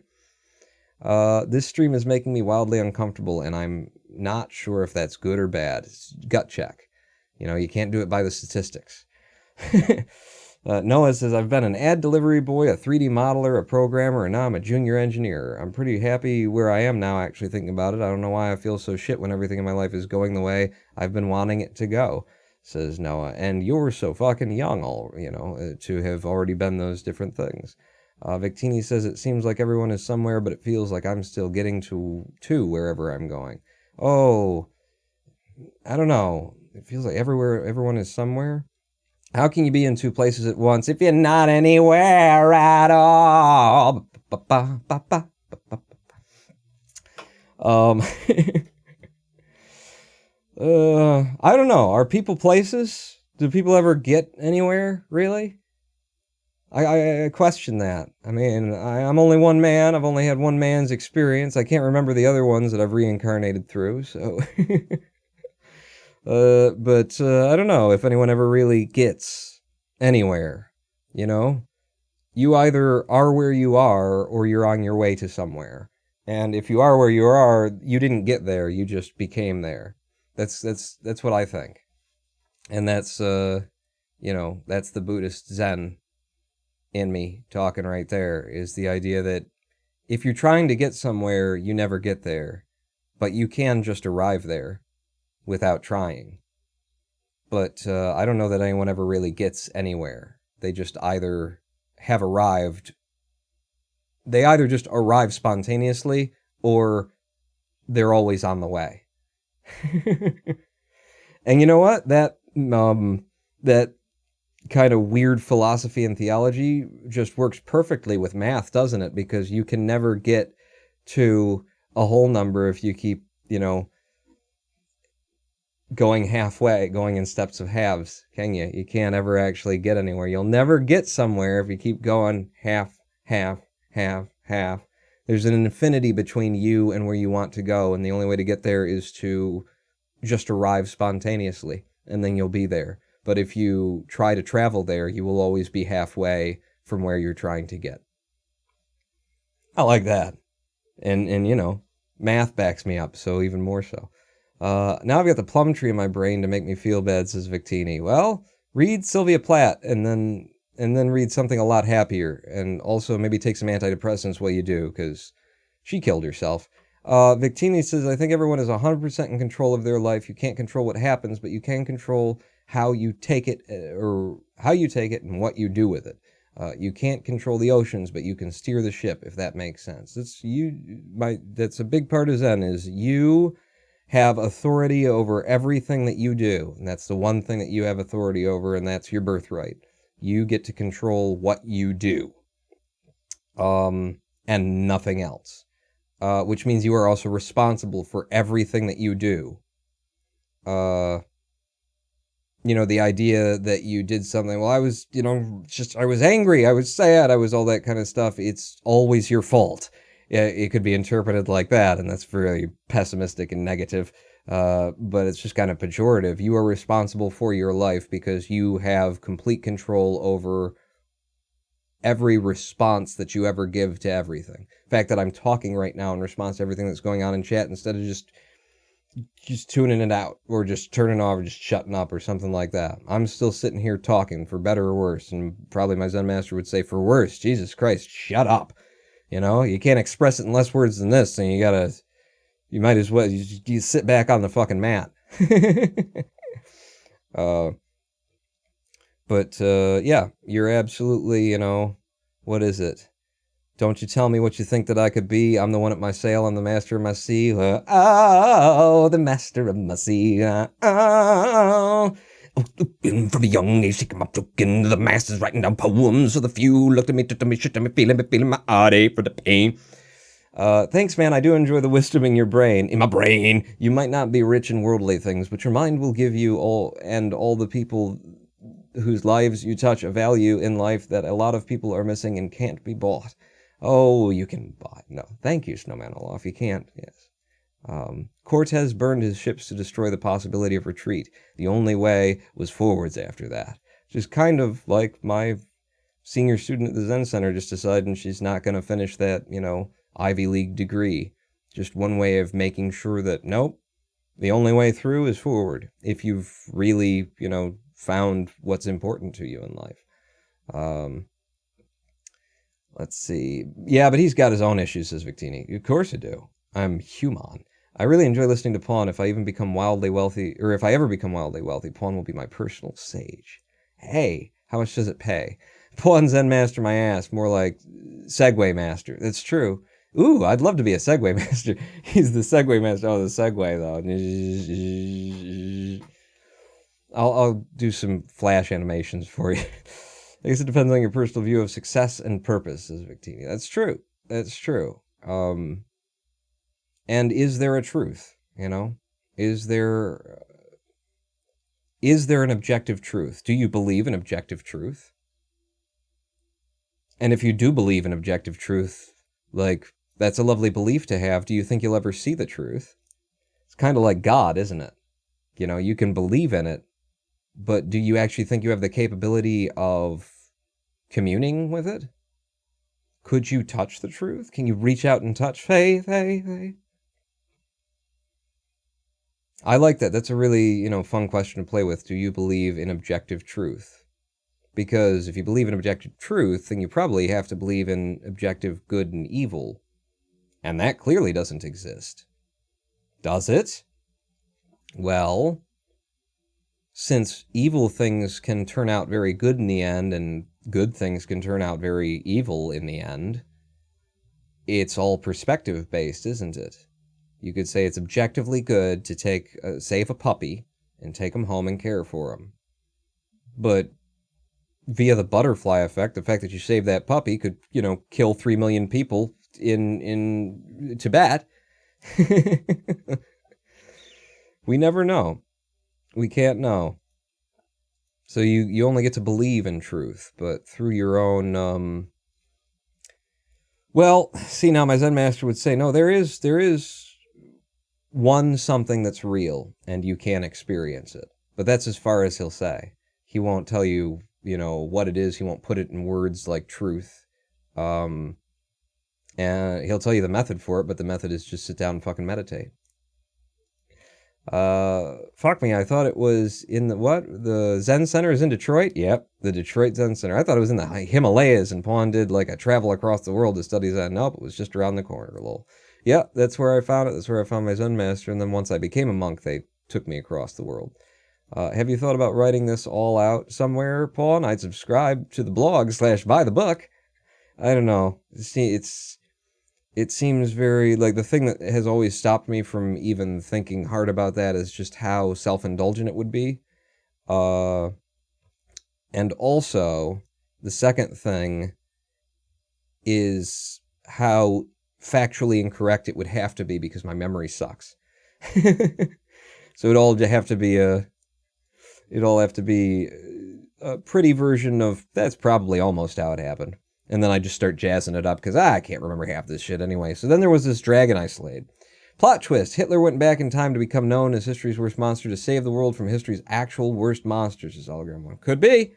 A: This stream is making me wildly uncomfortable, and I'm not sure if that's good or bad. It's gut check. You know, you can't do it by the statistics. Noah says, I've been an ad delivery boy, a 3D modeler, a programmer, and now I'm a junior engineer. I'm pretty happy where I am now, actually thinking about it. I don't know why I feel so shit when everything in my life is going the way I've been wanting it to go, says Noah. And you're so fucking young, to have already been those different things. Victini says, it seems like everyone is somewhere, but it feels like I'm still getting to wherever I'm going. Oh, I don't know. It feels like everyone is somewhere. How can you be in two places at once if you're not anywhere at all? I don't know. Are people places? Do people ever get anywhere, really? I question that. I mean, I'm only one man. I've only had one man's experience. I can't remember the other ones that I've reincarnated through, so... But I don't know if anyone ever really gets anywhere, you know? You either are where you are, or you're on your way to somewhere. And if you are where you are, you didn't get there, you just became there. That's what I think. And that's, that's the Buddhist Zen in me talking right there, is the idea that if you're trying to get somewhere, you never get there, but you can just arrive there without trying. But I don't know that anyone ever really gets anywhere. They just either have arrived, they either just arrive spontaneously, or they're always on the way. And you know what? That kind of weird philosophy and theology just works perfectly with math, doesn't it? Because you can never get to a whole number if you keep, going halfway, going in steps of halves, can you? You can't ever actually get anywhere. You'll never get somewhere if you keep going half, half, half, half. There's an infinity between you and where you want to go, and the only way to get there is to just arrive spontaneously, and then you'll be there. But if you try to travel there, you will always be halfway from where you're trying to get. I like that. And math backs me up, so even more so. Now I've got the plum tree in my brain to make me feel bad, says Victini. Well, read Sylvia Plath and then read something a lot happier, and also maybe take some antidepressants while you do, because she killed herself. Victini says, I think everyone is 100% in control of their life. You can't control what happens, but you can control how you take it, and what you do with it. You can't control the oceans, but you can steer the ship, if that makes sense. That's a big part of Zen, is you have authority over everything that you do. And that's the one thing that you have authority over, and that's your birthright. You get to control what you do. And nothing else. Which means you are also responsible for everything that you do. The idea that you did something, well, I was, I was angry, I was sad, I was all that kind of stuff. It's always your fault. It could be interpreted like that, and that's very pessimistic and negative, but it's just kind of pejorative. You are responsible for your life because you have complete control over every response that you ever give to everything. The fact that I'm talking right now in response to everything that's going on in chat, instead of just tuning it out, or just turning off, or just shutting up, or something like that. I'm still sitting here talking, for better or worse, and probably my Zen master would say, for worse, Jesus Christ, shut up. You know, you can't express it in less words than this, and you might as well, you sit back on the fucking mat. Yeah, you're absolutely, you know, what is it? Don't you tell me what you think that I could be. I'm the one at my sail. I'm the master of my sea. Oh, the master of my sea. Oh, from a young age, taking my book into the masters, writing down poems for the few. Looked at me, took to me, shit to me, feeling my heart ache for the pain. Thanks, man. I do enjoy the wisdom in your brain. In my brain. You might not be rich in worldly things, but your mind will give you all the people whose lives you touch a value in life that a lot of people are missing and can't be bought. Oh, you can buy. No, thank you, Snowman Olaf. You can't. Yes. Cortez burned his ships to destroy the possibility of retreat. The only way was forwards after that. Just kind of like my senior student at the Zen Center just deciding she's not going to finish that, you know, Ivy League degree. Just one way of making sure that, nope, the only way through is forward. If you've really, you know, found what's important to you in life. Let's see. Yeah, but he's got his own issues, says Victini. Of course I do. I'm human. I really enjoy listening to Pawn. If I ever become wildly wealthy, Pawn will be my personal sage. Hey, how much does it pay? Pawn Zen master my ass. More like Segway master. That's true. Ooh, I'd love to be a Segway master. He's the Segway master. Oh, the Segway, though. I'll do some flash animations for you. I guess it depends on your personal view of success and purpose, says Victini. That's true. That's true. And is there a truth? You know? Is there an objective truth? Do you believe in objective truth? And if you do believe in objective truth, like, that's a lovely belief to have. Do you think you'll ever see the truth? It's kind of like God, isn't it? You know, you can believe in it, but do you actually think you have the capability of communing with it? Could you touch the truth? Can you reach out and touch faith? Hey. I like that. That's a really, you know, fun question to play with. Do you believe in objective truth? Because if you believe in objective truth, then you probably have to believe in objective good and evil. And that clearly doesn't exist. Does it? Well, since evil things can turn out very good in the end, and good things can turn out very evil in the end, it's all perspective-based, isn't it? You could say it's objectively good to save a puppy and take him home and care for him. But via the butterfly effect, the fact that you saved that puppy could, you know, kill 3 million people in Tibet. We never know. We can't know. So you only get to believe in truth, but through your own, well, see, now my Zen master would say, no, there is one something that's real, and you can experience it. But that's as far as he'll say. He won't tell you, you know, what it is. He won't put it in words like truth. And he'll tell you the method for it, but the method is just sit down and fucking meditate. Fuck me, I thought it was in the Zen Center is in Detroit? Yep, the Detroit Zen Center. I thought it was in the Himalayas, and Pawn did like a travel across the world to study Zen. Nope, it was just around the corner a little. Yeah, that's where I found it. That's where I found my Zen master, and then once I became a monk, they took me across the world. Have you thought about writing this all out somewhere, Pawn? I'd subscribe to the blog / buy the book. I don't know. It seems very, like, the thing that has always stopped me from even thinking hard about that is just how self-indulgent it would be. And also, the second thing is how factually incorrect it would have to be because my memory sucks. So it'd all have to be a pretty version of, that's probably almost how it happened. And then I just start jazzing it up because I can't remember half this shit anyway. So then there was this dragon I slayed. Plot twist. Hitler went back in time to become known as history's worst monster to save the world from history's actual worst monsters, is hologram one. Could be.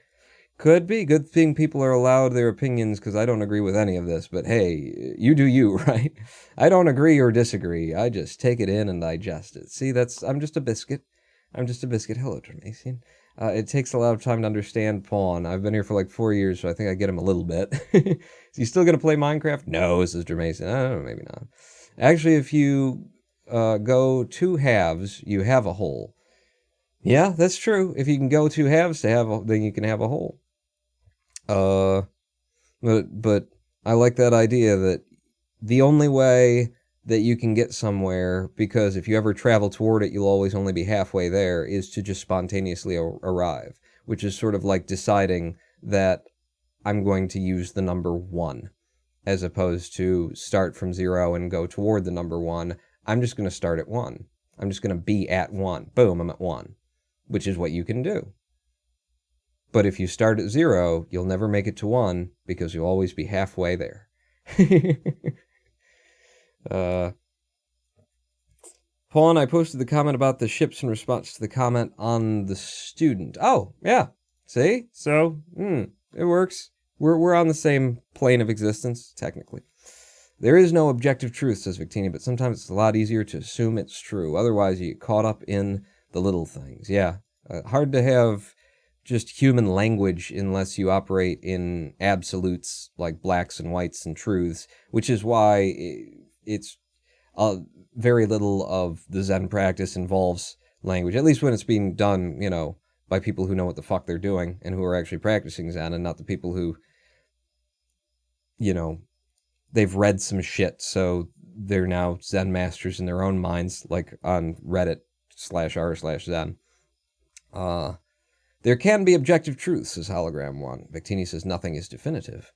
A: Could be. Good thing people are allowed their opinions because I don't agree with any of this. But hey, you do you, right? I don't agree or disagree. I just take it in and digest it. See, I'm just a biscuit. I'm just a biscuit. Hello, Termacian. It takes a lot of time to understand Pawn. I've been here for like 4 years, so I think I get him a little bit. Is he still going to play Minecraft? No, says Jermason. I don't know, maybe not. Actually, if you go 2 halves, you have a whole. Yeah, that's true. If you can go 2 halves to have then you can have a whole. But I like that idea that the only way that you can get somewhere, because if you ever travel toward it, you'll always only be halfway there, is to just spontaneously arrive, which is sort of like deciding that I'm going to use the number 1, as opposed to start from 0 and go toward the number 1. I'm just going to start at 1. I'm just going to be at 1. Boom, I'm at 1, which is what you can do. But if you start at 0, you'll never make it to 1, because you'll always be halfway there. Paul, I posted the comment about the ships in response to the comment on the student. Oh, yeah. See? So, it works. We're on the same plane of existence, technically. There is no objective truth, says Victini, but sometimes it's a lot easier to assume it's true. Otherwise, you get caught up in the little things. Yeah. Hard to have just human language unless you operate in absolutes like blacks and whites and truths, which is why it's very little of the Zen practice involves language, at least when it's being done, by people who know what the fuck they're doing and who are actually practicing Zen, and not the people who, they've read some shit, so they're now Zen masters in their own minds, like on Reddit/r/Zen. There can be objective truth, says Hologram 1. Victini says nothing is definitive.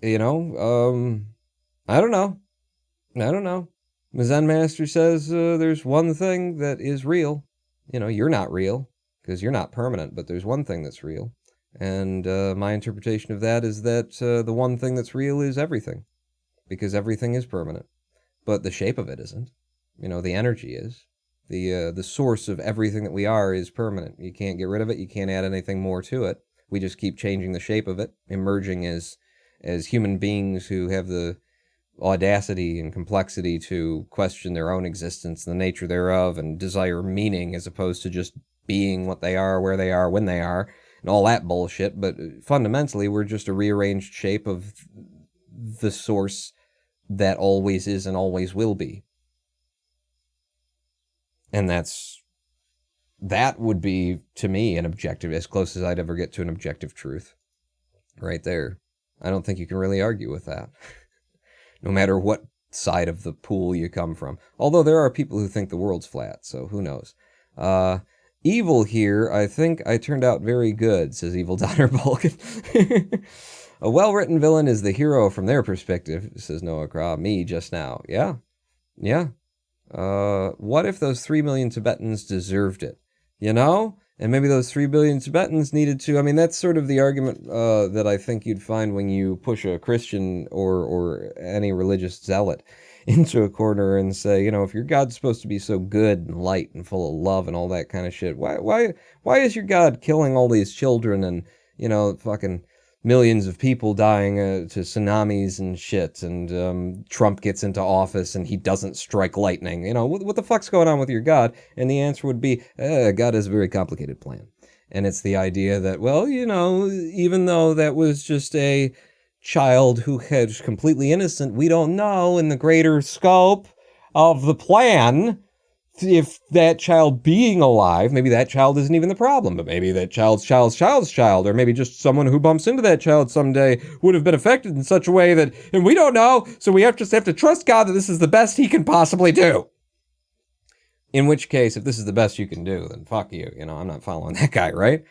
A: I don't know. The Zen master says there's one thing that is real. You're not real, because you're not permanent, but there's one thing that's real. And my interpretation of that is that the one thing that's real is everything, because everything is permanent. But the shape of it isn't. The energy is. The source of everything that we are is permanent. You can't get rid of it. You can't add anything more to it. We just keep changing the shape of it, emerging as human beings who have the audacity and complexity to question their own existence, the nature thereof, and desire meaning as opposed to just being what they are, where they are, when they are, and all that bullshit. But fundamentally, we're just a rearranged shape of the source that always is and always will be. And that would be, to me, an objective, as close as I'd ever get to an objective truth. Right there. I don't think you can really argue with that. No matter what side of the pool you come from. Although there are people who think the world's flat, so who knows. Evil here, I think I turned out very good, says Evil Donner Balkan. A well-written villain is the hero from their perspective, says Noah Kra. Me just now. Yeah. What if those 3 million Tibetans deserved it? And maybe those 3 billion Tibetans needed to. I mean, that's sort of the argument that I think you'd find when you push a Christian or any religious zealot into a corner and say, if your God's supposed to be so good and light and full of love and all that kind of shit, why is your God killing all these children and, fucking millions of people dying to tsunamis and shit, and Trump gets into office and he doesn't strike lightning? What the fuck's going on with your God? And the answer would be, God has a very complicated plan. And it's the idea that, well, even though that was just a child who was completely innocent, we don't know in the greater scope of the plan if that child being alive, maybe that child isn't even the problem, but maybe that child's child, or maybe just someone who bumps into that child someday would have been affected in such a way that, and we don't know, so we just have to trust God that this is the best he can possibly do. In which case, if this is the best you can do, then fuck you, I'm not following that guy, right?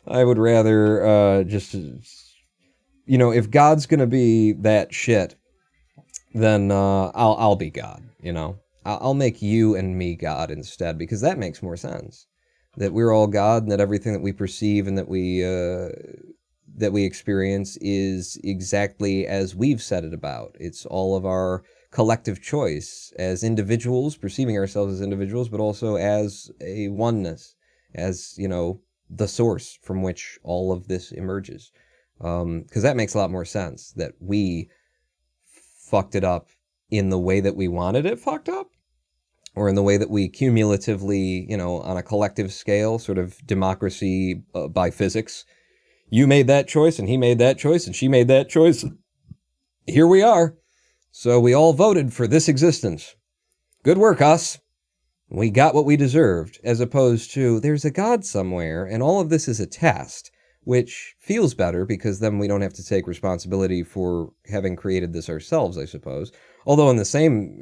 A: I would rather if God's gonna be that shit, then I'll be God, I'll make you and me God instead, because that makes more sense. That we're all God, and that everything that we perceive and that we experience is exactly as we've set it about. It's all of our collective choice as individuals, perceiving ourselves as individuals, but also as a oneness, as, the source from which all of this emerges. Because that makes a lot more sense, that we fucked it up in the way that we wanted it fucked up, or in the way that we cumulatively, on a collective scale, sort of democracy by physics. You made that choice, and he made that choice, and she made that choice. Here we are. So we all voted for this existence. Good work, us. We got what we deserved, as opposed to there's a God somewhere, and all of this is a test, which feels better because then we don't have to take responsibility for having created this ourselves, I suppose. Although in the same,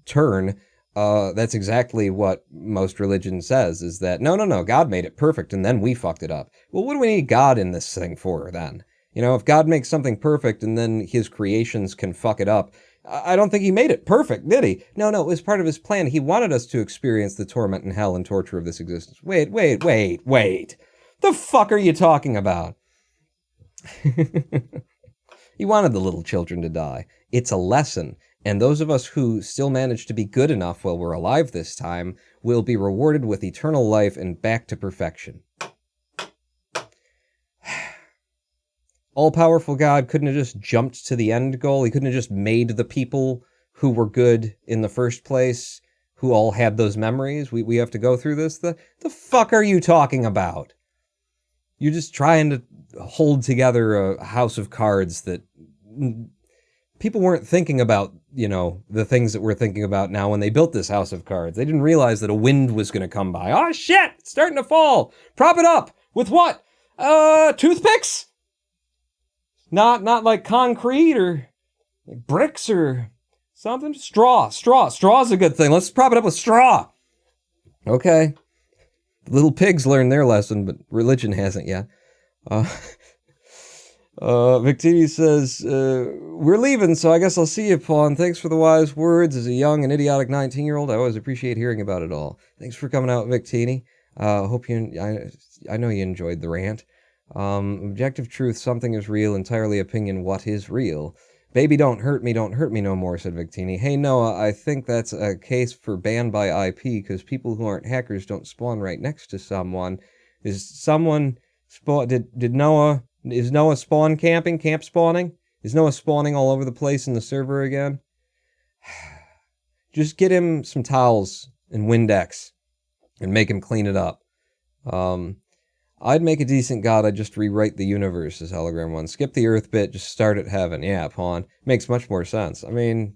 A: turn, that's exactly what most religion says, is that, no, God made it perfect, and then we fucked it up. Well, what do we need God in this thing for, then? If God makes something perfect, and then his creations can fuck it up, I don't think he made it perfect, did he? No, it was part of his plan. He wanted us to experience the torment and hell and torture of this existence. Wait. The fuck are you talking about? He wanted the little children to die. It's a lesson. And those of us who still manage to be good enough while we're alive this time will be rewarded with eternal life and back to perfection. All-powerful God couldn't have just jumped to the end goal. He couldn't have just made the people who were good in the first place, who all had those memories. We have to go through this. The fuck are you talking about? You're just trying to hold together a house of cards that people weren't thinking about, the things that we're thinking about now when they built this house of cards. They didn't realize that a wind was going to come by. Oh, shit! It's starting to fall! Prop it up! With what? Toothpicks? Not like concrete or like bricks or something? Straw. Straw's a good thing. Let's prop it up with straw. Okay. Little pigs learned their lesson, but religion hasn't yet. Victini says, we're leaving, so I guess I'll see you, Paul, and thanks for the wise words. As a young and idiotic 19-year-old, I always appreciate hearing about it all. Thanks for coming out, Victini. Hope I know you enjoyed the rant. Objective truth, something is real, entirely opinion, what is real. Baby, don't hurt me no more, said Victini. Hey, Noah, I think that's a case for banned by IP, because people who aren't hackers don't spawn right next to someone. Is someone did Noah... Is Noah camp spawning? Is Noah spawning all over the place in the server again? Just get him some towels and Windex and make him clean it up. I'd make a decent God, I'd just rewrite the universe, says Hologram 1. Skip the Earth bit, just start at heaven. Yeah, Pawn. Makes much more sense. I mean,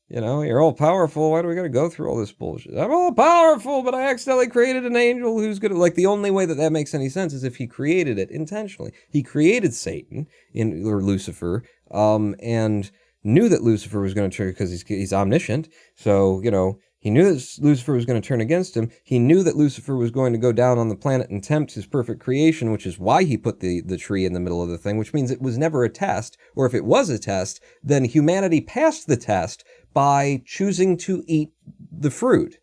A: you're all powerful. Why do we gotta go through all this bullshit? I'm all powerful, but I accidentally created an angel who's gonna... Like, the only way that makes any sense is if he created it intentionally. He created Satan, or Lucifer, and knew that Lucifer was gonna turn, because he's omniscient, so, he knew that Lucifer was going to turn against him. He knew that Lucifer was going to go down on the planet and tempt his perfect creation, which is why he put the tree in the middle of the thing, which means it was never a test. Or if it was a test, then humanity passed the test by choosing to eat the fruit.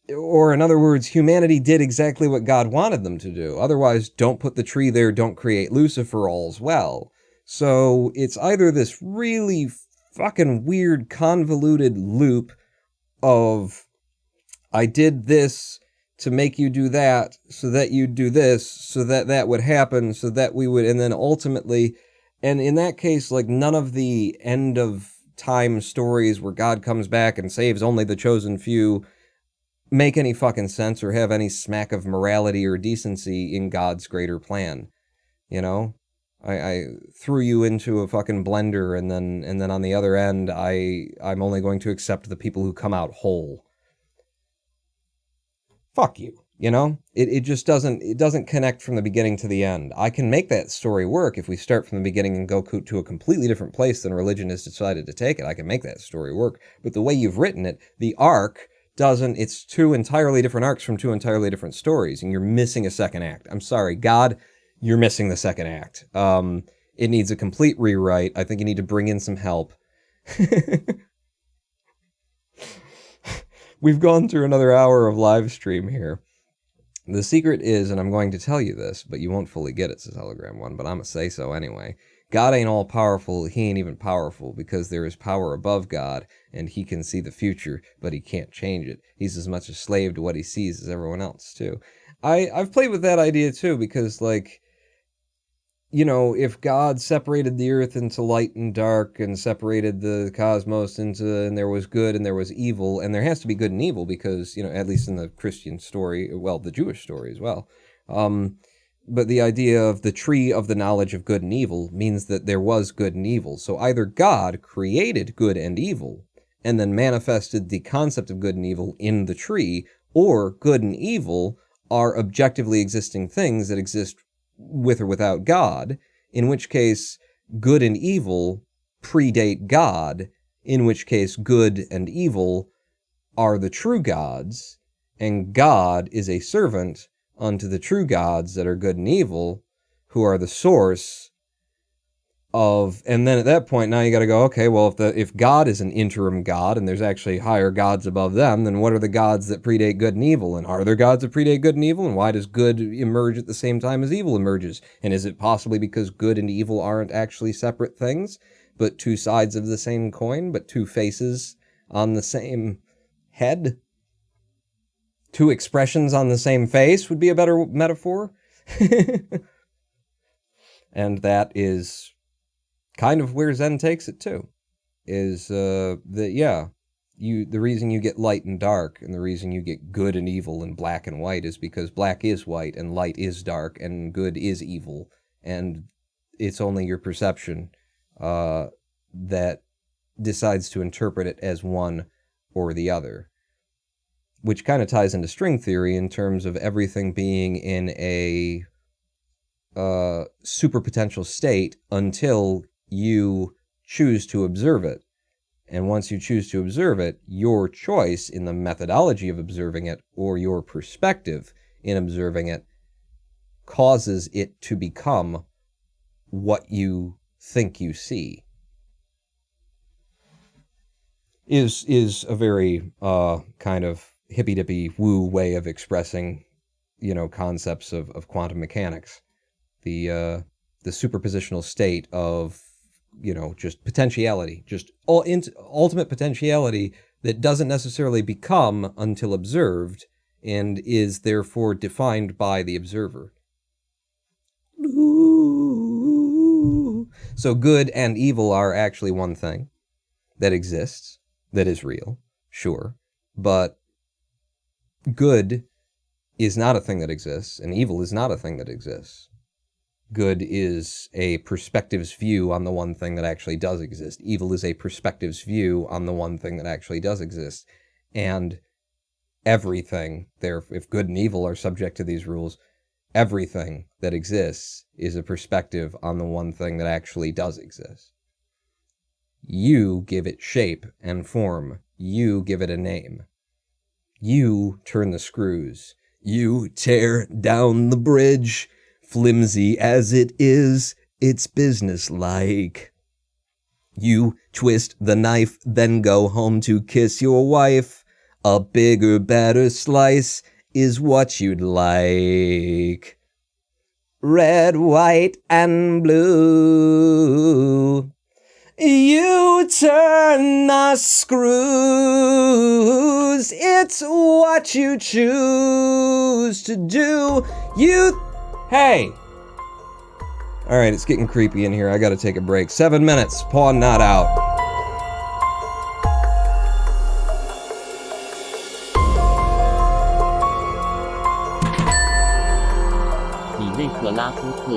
A: Or in other words, humanity did exactly what God wanted them to do. Otherwise, don't put the tree there, don't create Lucifer, all's well. So it's either this really fucking weird, convoluted loop of I did this to make you do that, so that you'd do this, so that that would happen, so that we would, and then ultimately, and in that case, like, none of the end of time stories where God comes back and saves only the chosen few make any fucking sense or have any smack of morality or decency in God's greater plan. I threw you into a fucking blender, and then on the other end, I'm only going to accept the people who come out whole. Fuck you, It just doesn't connect from the beginning to the end. I can make that story work if we start from the beginning and go to a completely different place than religion has decided to take it. I can make that story work. But the way you've written it, the arc doesn't. It's two entirely different arcs from two entirely different stories, and you're missing a second act. I'm sorry, God. You're missing the second act. It needs a complete rewrite. I think you need to bring in some help. We've gone through another hour of live stream here. The secret is, and I'm going to tell you this, but you won't fully get it, says Hologram 1, but I'm going to say so anyway. God ain't all powerful. He ain't even powerful, because there is power above God, and he can see the future, but he can't change it. He's as much a slave to what he sees as everyone else, too. I've played with that idea, too, because, like, if God separated the earth into light and dark and separated the cosmos and there was good and there was evil, and there has to be good and evil because, at least in the Christian story, well, the Jewish story as well. But the idea of the tree of the knowledge of good and evil means that there was good and evil. So either God created good and evil and then manifested the concept of good and evil in the tree, or good and evil are objectively existing things that exist with or without God, in which case good and evil predate God, in which case good and evil are the true gods, and God is a servant unto the true gods that are good and evil, who are the source of, and then at that point, now you got to go, okay, well, if God is an interim God, and there's actually higher gods above them, then what are the gods that predate good and evil? And are there gods that predate good and evil? And why does good emerge at the same time as evil emerges? And is it possibly because good and evil aren't actually separate things, but two sides of the same coin, but two faces on the same head? Two expressions on the same face would be a better metaphor. And that is kind of where Zen takes it too. Is the reason you get light and dark, and the reason you get good and evil and black and white is because black is white and light is dark and good is evil, and it's only your perception that decides to interpret it as one or the other. Which kind of ties into string theory in terms of everything being in a superpotential state until you choose to observe it. And once you choose to observe it, your choice in the methodology of observing it, or your perspective in observing it, causes it to become what you think you see. Is a very kind of hippy-dippy woo way of expressing, concepts of quantum mechanics. The superpositional state of, just potentiality, just ultimate potentiality that doesn't necessarily become until observed and is therefore defined by the observer. So good and evil are actually one thing that exists, that is real, sure, but good is not a thing that exists, and evil is not a thing that exists. Good is a perspective's view on the one thing that actually does exist. Evil is a perspective's view on the one thing that actually does exist. And everything, if good and evil are subject to these rules, everything that exists is a perspective on the one thing that actually does exist. You give it shape and form. You give it a name. You turn the screws. You tear down the bridge. Flimsy as it is, it's businesslike. You twist the knife, then go home to kiss your wife. A bigger, better slice is what you'd like. Red, white, and blue. You turn the screws. It's what you choose to do. Hey! Alright, it's getting creepy in here. I gotta take a break. 7 minutes. Pawn not out.
E: 克拉夫特。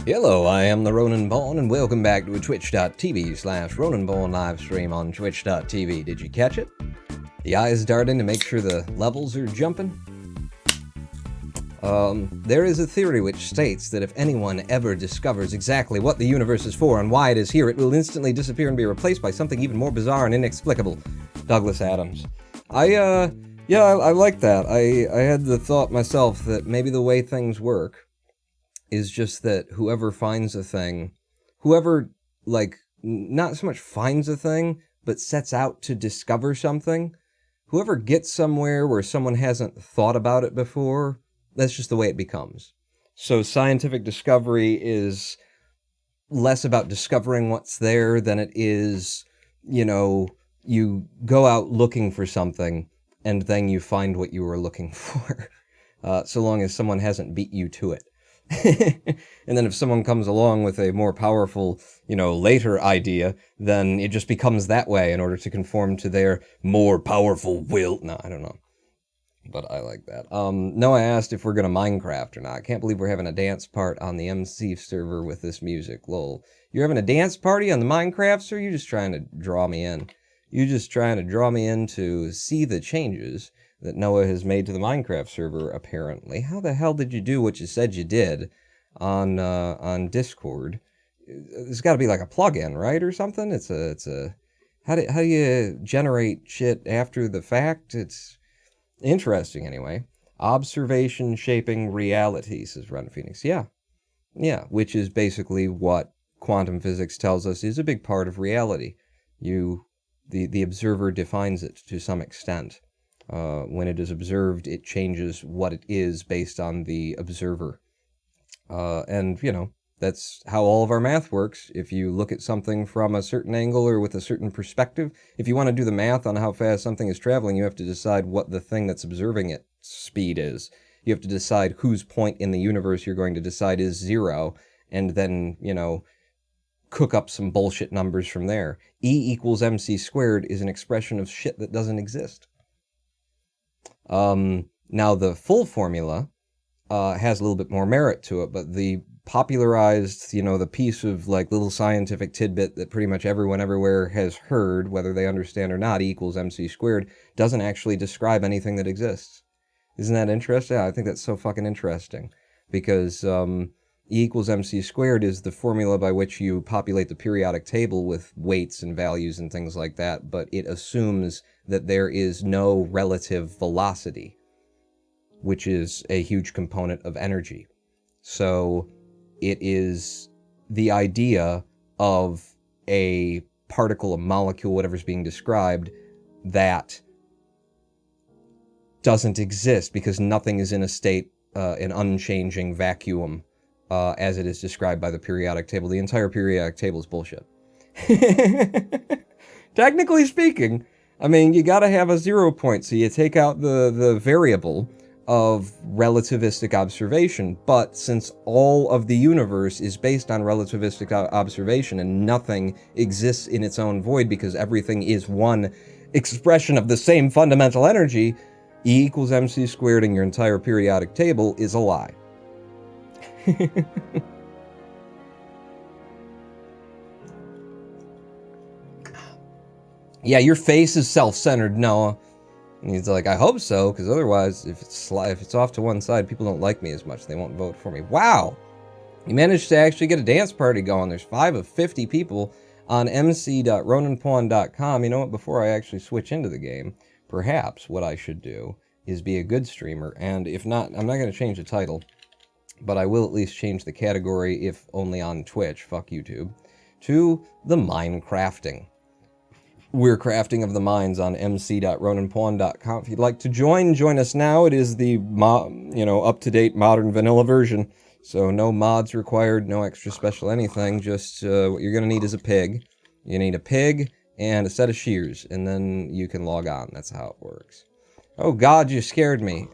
A: Hello, I am the Ronan Bond, and welcome back to a twitch.tv/Ronan Bond live stream on twitch.tv. Did you catch it? The eyes darting to make sure the levels are jumping? There is a theory which states that if anyone ever discovers exactly what the universe is for and why it is here, it will instantly disappear and be replaced by something even more bizarre and inexplicable. Douglas Adams. I like that. I had the thought myself that maybe the way things work is just that whoever finds a thing, whoever, like, not so much finds a thing, but sets out to discover something, whoever gets somewhere where someone hasn't thought about it before, that's just the way it becomes. So scientific discovery is less about discovering what's there than it is, you know, you go out looking for something and then you find what you were looking for, so long as someone hasn't beat you to it. And then if someone comes along with a more powerful, you know, later idea, then it just becomes that way in order to conform to their more powerful will. No, I don't know. But I like that. Noah asked if we're going to Minecraft or not. I can't believe we're having a dance part on the MC server with this music. Lol. You're having a dance party on the Minecraft, sir? You're just trying to draw me in. You're just trying to draw me in to see the changes that Noah has made to the Minecraft server, apparently. How the hell did you do what you said you did on Discord? There's got to be like a plugin, right, or something? It's a how do you generate shit after the fact? It's interesting, anyway. Observation shaping reality, says Ren Phoenix. Yeah, which is basically what quantum physics tells us is a big part of reality. The observer defines it to some extent. When it is observed, it changes what it is based on the observer. And, you know, that's how all of our math works. If you look at something from a certain angle or with a certain perspective, if you want to do the math on how fast something is traveling, you have to decide what the thing that's observing its speed is. You have to decide whose point in the universe you're going to decide is 0, and then, you know, cook up some bullshit numbers from there. E equals MC squared is an expression of shit that doesn't exist. Now the full formula has a little bit more merit to it, but the popularized, you know, the piece of like little scientific tidbit that pretty much everyone everywhere has heard, whether they understand or not, E equals MC squared, doesn't actually describe anything that exists. Isn't that interesting? I think that's so fucking interesting, because E equals MC squared is the formula by which you populate the periodic table with weights and values and things like that, but it assumes that there is no relative velocity, which is a huge component of energy. So it is the idea of a particle, a molecule, whatever's being described, that doesn't exist because nothing is in a state, an unchanging vacuum, as it is described by the periodic table. The entire periodic table is bullshit. Technically speaking, I mean, you gotta have a 0 point, so you take out the variable of relativistic observation. But since all of the universe is based on relativistic observation and nothing exists in its own void because everything is one expression of the same fundamental energy, E equals mc squared and your entire periodic table is a lie. Yeah, your face is self-centered, Noah. And he's like, I hope so, because otherwise, if it's off to one side, people don't like me as much. They won't vote for me. Wow! You managed to actually get a dance party going. There's 5 of 50 people on mc.ronanpawn.com. You know what? Before I actually switch into the game, perhaps what I should do is be a good streamer. And if not, I'm not going to change the title, but I will at least change the category, if only on Twitch, fuck YouTube, to the Minecrafting. We're crafting of the mines on mc.ronanpawn.com. If you'd like to join us now. It is the up-to-date modern vanilla version. So no mods required, no extra special anything. Just what you're going to need is a pig. You need a pig and a set of shears, and then you can log on. That's how it works. Oh God, you scared me.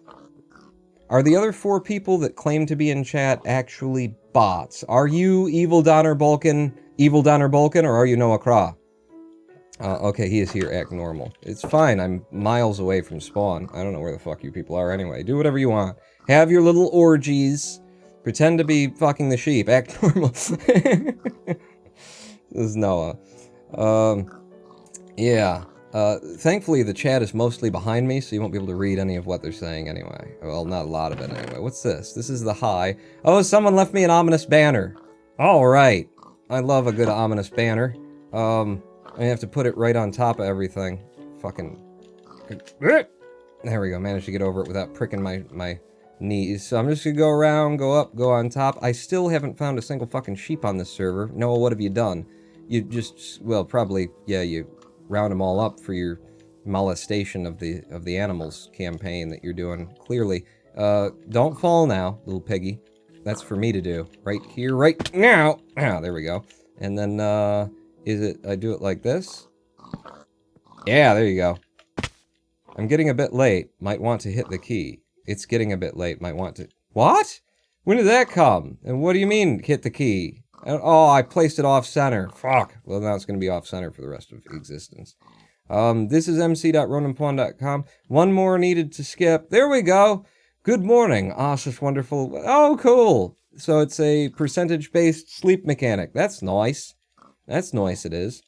A: Are the other 4 people that claim to be in chat actually bots? Are you Evil Donner Bulkin, or are you Noah Craw? Okay, he is here, act normal. It's fine, I'm miles away from spawn. I don't know where the fuck you people are anyway. Do whatever you want. Have your little orgies. Pretend to be fucking the sheep. Act normal. This is Noah. Yeah. Thankfully, the chat is mostly behind me, so you won't be able to read any of what they're saying anyway. Well, not a lot of it anyway. What's this? This is the high. Oh, someone left me an ominous banner. Alright. I love a good ominous banner. I have to put it right on top of everything. Fucking... There we go. Managed to get over it without pricking my knees. So I'm just gonna go around, go up, go on top. I still haven't found a single fucking sheep on this server. Noah, what have you done? You just... Well, probably... Yeah, you round them all up for your molestation of the animals campaign that you're doing. Clearly. Don't fall now, little piggy. That's for me to do. Right here, right now! Ah, there we go. And then, I do it like this? Yeah, there you go. I'm getting a bit late. Might want to hit the key. It's getting a bit late. Might want to... What? When did that come? And what do you mean, hit the key? Oh, I placed it off-center. Fuck. Well, now it's going to be off-center for the rest of existence. This is mc.ronanpawn.com. One more needed to skip. There we go. Good morning. Oh, such wonderful... Oh, cool. So it's a percentage-based sleep mechanic. That's nice. That's nice, it is.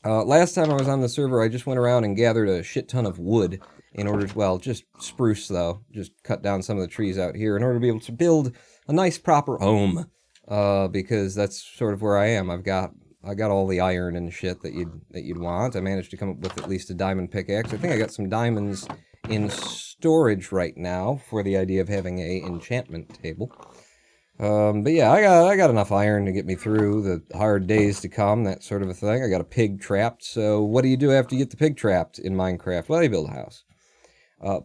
A: Last time I was on the server, I just went around and gathered a shit ton of wood in order to, well, just spruce, though. Just cut down some of the trees out here in order to be able to build a nice, proper home. Because that's sort of where I am. I got all the iron and shit that you'd want. I managed to come up with at least a diamond pickaxe. I think I got some diamonds in storage right now for the idea of having a enchantment table. But yeah, I got enough iron to get me through the hard days to come, that sort of a thing. I got a pig trapped, so what do you do after you get the pig trapped in Minecraft? Well, you build a house.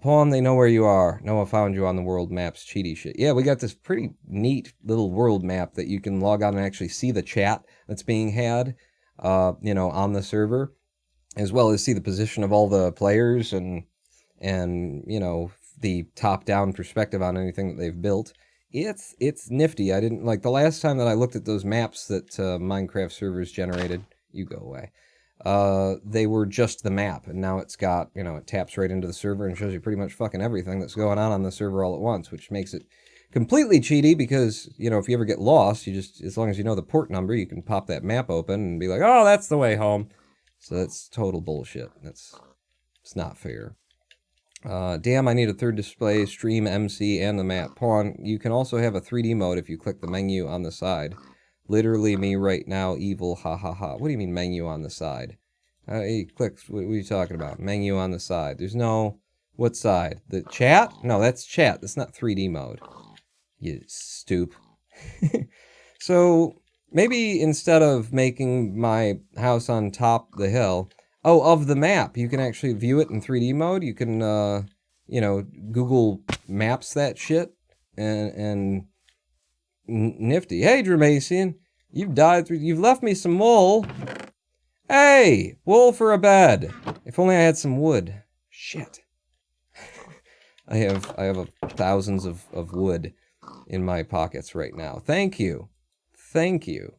A: Pawn, they know where you are. Noah found you on the world maps, cheaty shit. Yeah, we got this pretty neat little world map that you can log on and actually see the chat that's being had, on the server, as well as see the position of all the players and the top-down perspective on anything that they've built. It's nifty. I didn't like the last time that I looked at those maps that Minecraft servers generated. You go away. They were just the map, and now it's got, it taps right into the server and shows you pretty much fucking everything that's going on the server all at once, which makes it completely cheaty because, if you ever get lost, you just, as long as you know the port number, you can pop that map open and be like, oh, that's the way home. So that's total bullshit. It's not fair. Damn, I need a third display, stream, MC, and the map. Pawn, you can also have a 3D mode if you click the menu on the side. Literally me right now, evil, ha ha ha. What do you mean menu on the side? Hey, click, what are you talking about? Menu on the side. There's no, what side? The chat? No, that's chat. That's not 3D mode. You stoop. So, maybe instead of making my house on top of the hill, of the map, you can actually view it in 3D mode. You can, Google Maps that shit, and nifty. Hey, Dramacian, you've left me some wool. Hey, wool for a bed. If only I had some wood. Shit. I have thousands of wood in my pockets right now. Thank you. Thank you.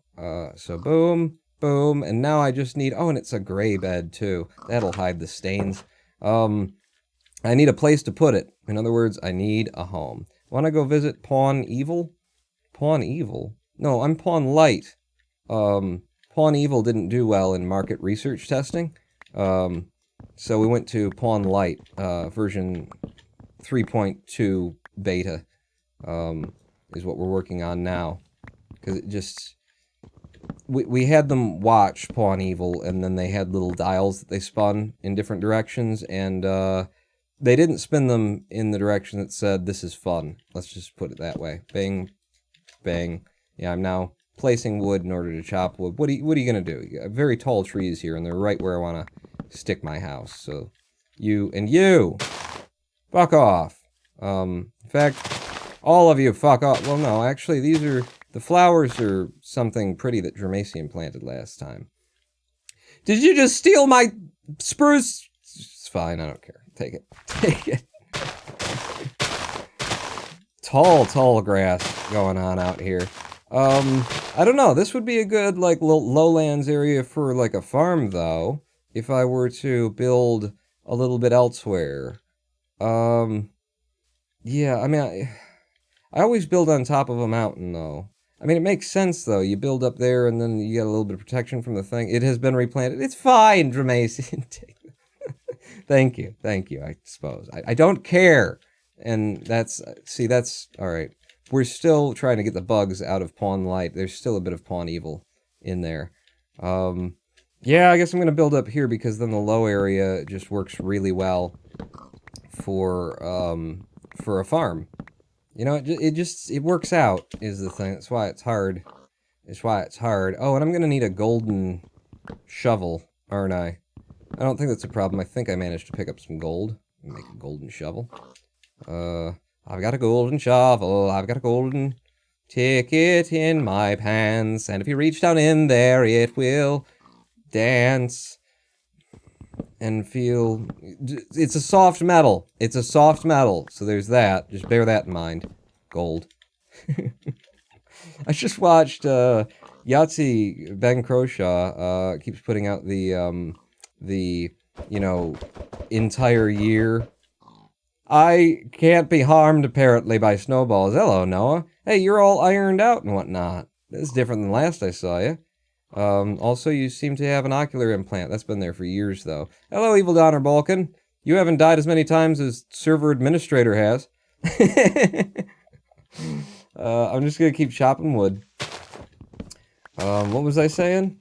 A: So boom, boom, and now I just need, oh, and it's a gray bed too. That'll hide the stains. I need a place to put it. In other words, I need a home. Wanna go visit Pawn Evil? Pawn Evil? No, I'm Pawn Light. Pawn Evil didn't do well in market research testing. So we went to Pawn Light, version 3.2 beta, is what we're working on now. Because it just... We had them watch Pawn Evil, and then they had little dials that they spun in different directions, and they didn't spin them in the direction that said, this is fun. Let's just put it that way. Bang, bang. Yeah, I'm now placing wood in order to chop wood. What are you going to do? You got very tall trees here, and they're right where I want to stick my house. So, you, fuck off. In fact, all of you, fuck off. Well, no, actually, these are... The flowers are something pretty that Dramatian planted last time. Did you just steal my spruce? It's fine, I don't care. Take it. Take it. Tall grass going on out here. I don't know. This would be a good, like, lowlands area for, like, a farm, though. If I were to build a little bit elsewhere. Yeah, I mean, I always build on top of a mountain, though. I mean, it makes sense, though. You build up there, and then you get a little bit of protection from the thing. It has been replanted. It's fine, Dramatian. Thank you, I suppose. I don't care. And that's... See, that's... Alright. We're still trying to get the bugs out of Pawn Light. There's still a bit of Pawn Evil in there. Yeah, I guess I'm going to build up here, because then the low area just works really well for a farm. You know, it works out, is the thing. That's why it's hard. Oh, and I'm gonna need a golden shovel, aren't I? I don't think that's a problem. I think I managed to pick up some gold and make a golden shovel. I've got a golden shovel. I've got a golden ticket in my pants. And if you reach down in there, it will dance. And feel... It's a soft metal. It's a soft metal. So there's that. Just bear that in mind. Gold. I just watched Yahtzee Ben Croshaw keeps putting out the you know, entire year. I can't be harmed apparently by snowballs. Hello, Noah. Hey, you're all ironed out and whatnot. This is different than last I saw you. Also, you seem to have an ocular implant. That's been there for years, though. Hello, Evil Donner Balkan. You haven't died as many times as Server Administrator has. I'm just gonna keep chopping wood. What was I saying?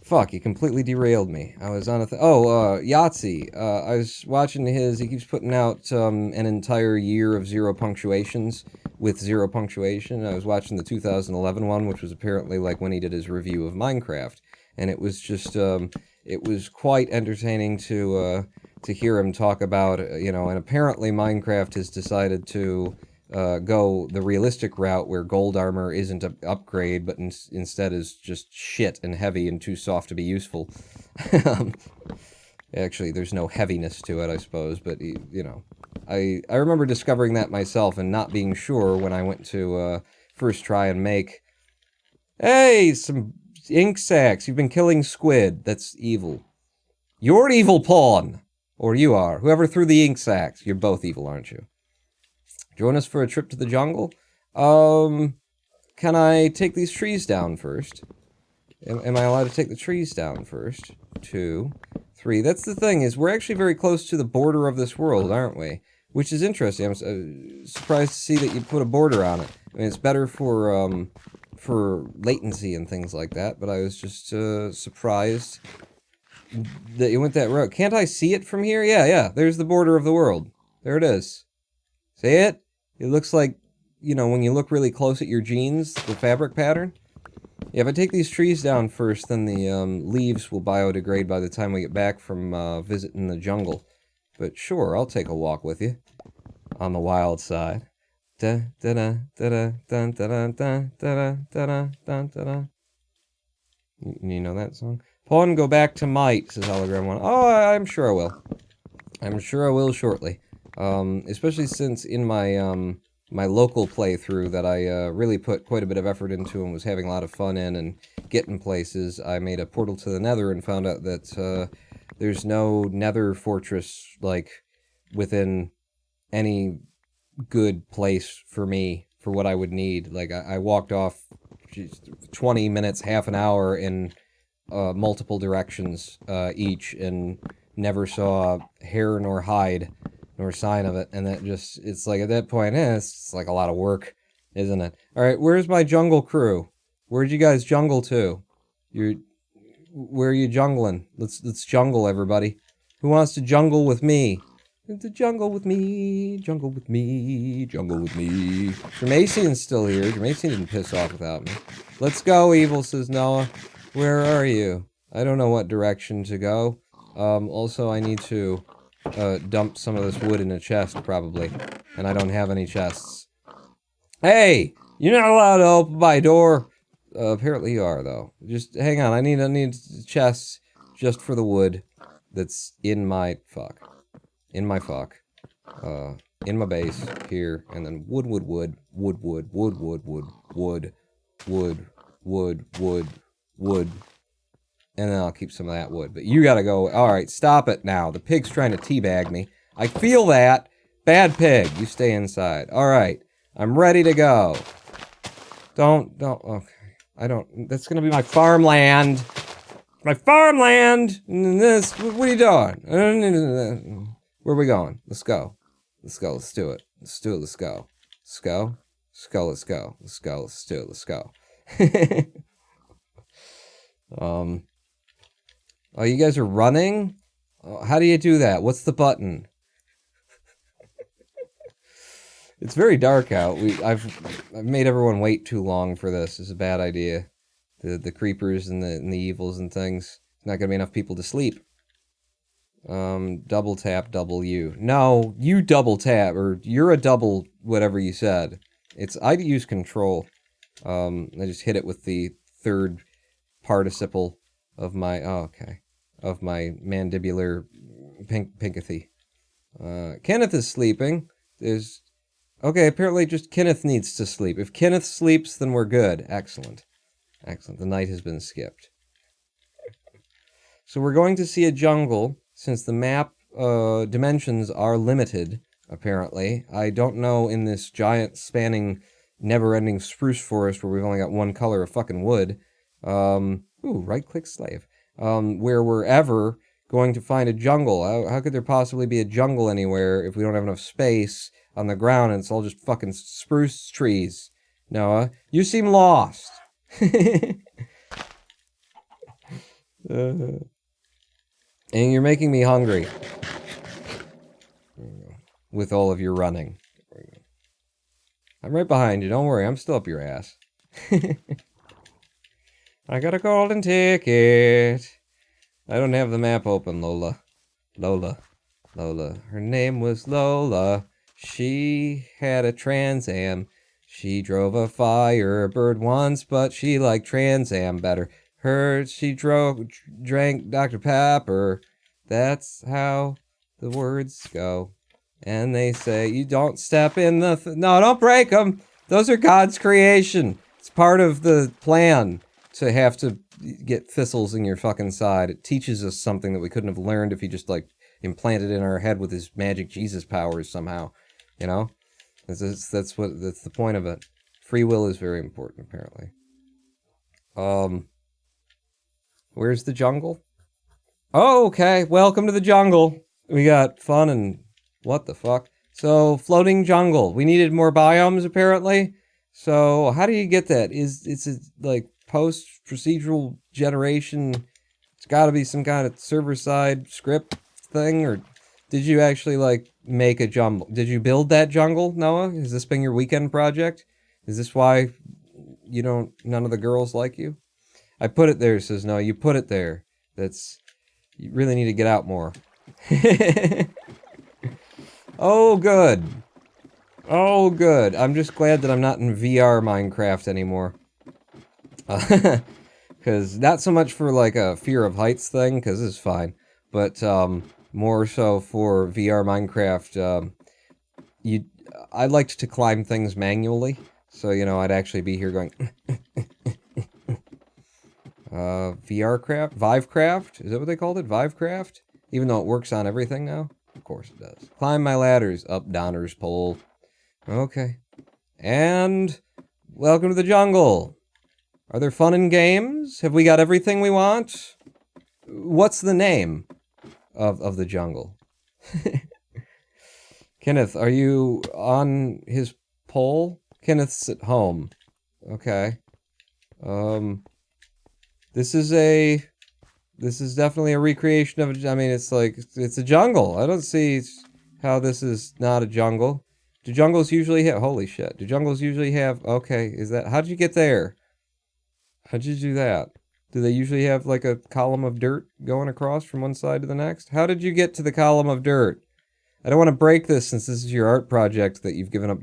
A: Fuck, you completely derailed me. I was on a Yahtzee. I was watching his, he keeps putting out an entire year of zero punctuations with zero punctuation. I was watching the 2011 one, which was apparently like when he did his review of Minecraft. And it was just, it was quite entertaining to hear him talk about, you know, and apparently Minecraft has decided to go the realistic route where gold armor isn't an upgrade, but instead is just shit and heavy and too soft to be useful. Actually, there's no heaviness to it, I suppose, but, you know. I remember discovering that myself and not being sure when I went to first try and make... Hey, some ink sacs. You've been killing squid. That's evil. You're an evil pawn! Or you are. Whoever threw the ink sacs. You're both evil, aren't you? Join us for a trip to the jungle? Can I take these trees down first? Am I allowed to take the trees down first? 2, 3. That's the thing, is we're actually very close to the border of this world, aren't we? Which is interesting. I'm surprised to see that you put a border on it. I mean, it's better for latency and things like that, but I was just surprised that you went that route. Can't I see it from here? Yeah, there's the border of the world. There it is. See it? It looks like, you know, when you look really close at your jeans, the fabric pattern. Yeah, if I take these trees down first, then the leaves will biodegrade by the time we get back from visiting the jungle. But sure, I'll take a walk with you on the wild side. Da da da da da da da da da da da. You know that song? Pawn, go back to might, says Hologram 1. Oh, I'm sure I will. I'm sure I will shortly. Especially since in my my local playthrough that I really put quite a bit of effort into and was having a lot of fun in and getting places, I made a portal to the Nether and found out that there's no Nether fortress like within any good place for me for what I would need. Like I walked off 20 minutes, half an hour in multiple directions each and never saw hair nor hide nor sign of it, and that just, it's like at that point, it's like a lot of work, isn't it? Alright, where's my jungle crew? Where'd you guys jungle to? Where are you jungling? Let's jungle, everybody. Who wants to jungle with me? To jungle with me, jungle with me, jungle with me. Jermacian's still here. Jermacian didn't piss off without me. Let's go, Evil, says Noah. Where are you? I don't know what direction to go. Also, I need to dump some of this wood in a chest, probably. And I don't have any chests. Hey! You're not allowed to open my door! Apparently you are, though. Just hang on, I need chests just for the wood that's in my fuck. In my fuck. In my base, here, and then wood, and then I'll keep some of that wood. But you gotta go. Alright, stop it now. The pig's trying to teabag me. I feel that. Bad pig. You stay inside. Alright. I'm ready to go. Don't, okay. That's gonna be my farmland. My farmland! And this, what are you doing? Where are we going? Let's go. Let's go, let's do it. Let's do it, let's go. Let's go. Let's go, let's go. Let's go, let's do it, let's go. Oh, you guys are running? Oh, how do you do that? What's the button? It's very dark out. I've made everyone wait too long for this. It's a bad idea. The creepers and the evils and things. There's not gonna be enough people to sleep. Double tap W. No, you double tap, or you're a double whatever you said. I'd use control. I just hit it with the third participle of my, of my mandibular pinkathy. Kenneth is sleeping. Okay, apparently just Kenneth needs to sleep. If Kenneth sleeps, then we're good. Excellent. Excellent. The night has been skipped. So we're going to see a jungle, since the map dimensions are limited, apparently. I don't know in this giant, spanning, never-ending spruce forest where we've only got one color of fucking wood. Ooh, right-click slave. Where we're ever going to find a jungle. How could there possibly be a jungle anywhere if we don't have enough space on the ground and it's all just fucking spruce trees? Noah, you seem lost. And you're making me hungry. With all of your running. I'm right behind you, don't worry, I'm still up your ass. I got a golden ticket. I don't have the map open, Lola. Lola. Her name was Lola. She had a Trans Am. She drove a Firebird once, but she liked Trans Am better. She drank Dr. Pepper. That's how the words go. And they say, you don't step in the... No, don't break them. Those are God's creation. It's part of the plan to have to get thistles in your fucking side. It teaches us something that we couldn't have learned if he just, like, implanted in our head with his magic Jesus powers somehow. You know? That's the point of it. Free will is very important, apparently. Where's the jungle? Oh, okay. Welcome to the jungle. We got fun and what the fuck? So, floating jungle. We needed more biomes, apparently. So, how do you get that? It's a, like, post-procedural generation? It's gotta be some kind of server-side script thing, or did you actually, like, make a jungle? Did you build that jungle, Noah? Has this been your weekend project? Is this why none of the girls like you? I put it there, says no, you put it there. You really need to get out more. Oh, good. Oh, good. I'm just glad that I'm not in VR Minecraft anymore. Because not so much for, like, a fear of heights thing, because this is fine. But, more so for VR Minecraft, I liked to climb things manually. So, you know, I'd actually be here going... VRcraft? Vivecraft? Is that what they called it? Vivecraft? Even though it works on everything now? Of course it does. Climb my ladders. Up Donner's pole. Okay. And... welcome to the jungle. Are there fun and games? Have we got everything we want? What's the name of the jungle? Kenneth, are you on his pole? Kenneth's at home. Okay. This is definitely a recreation of I mean, it's like, it's a jungle. I don't see how this is not a jungle. Do jungles usually have, holy shit, do jungles usually have, okay, is that, how'd you get there? How'd you do that? Do they usually have like a column of dirt going across from one side to the next? How did you get to the column of dirt? I don't want to break this since this is your art project that you've given up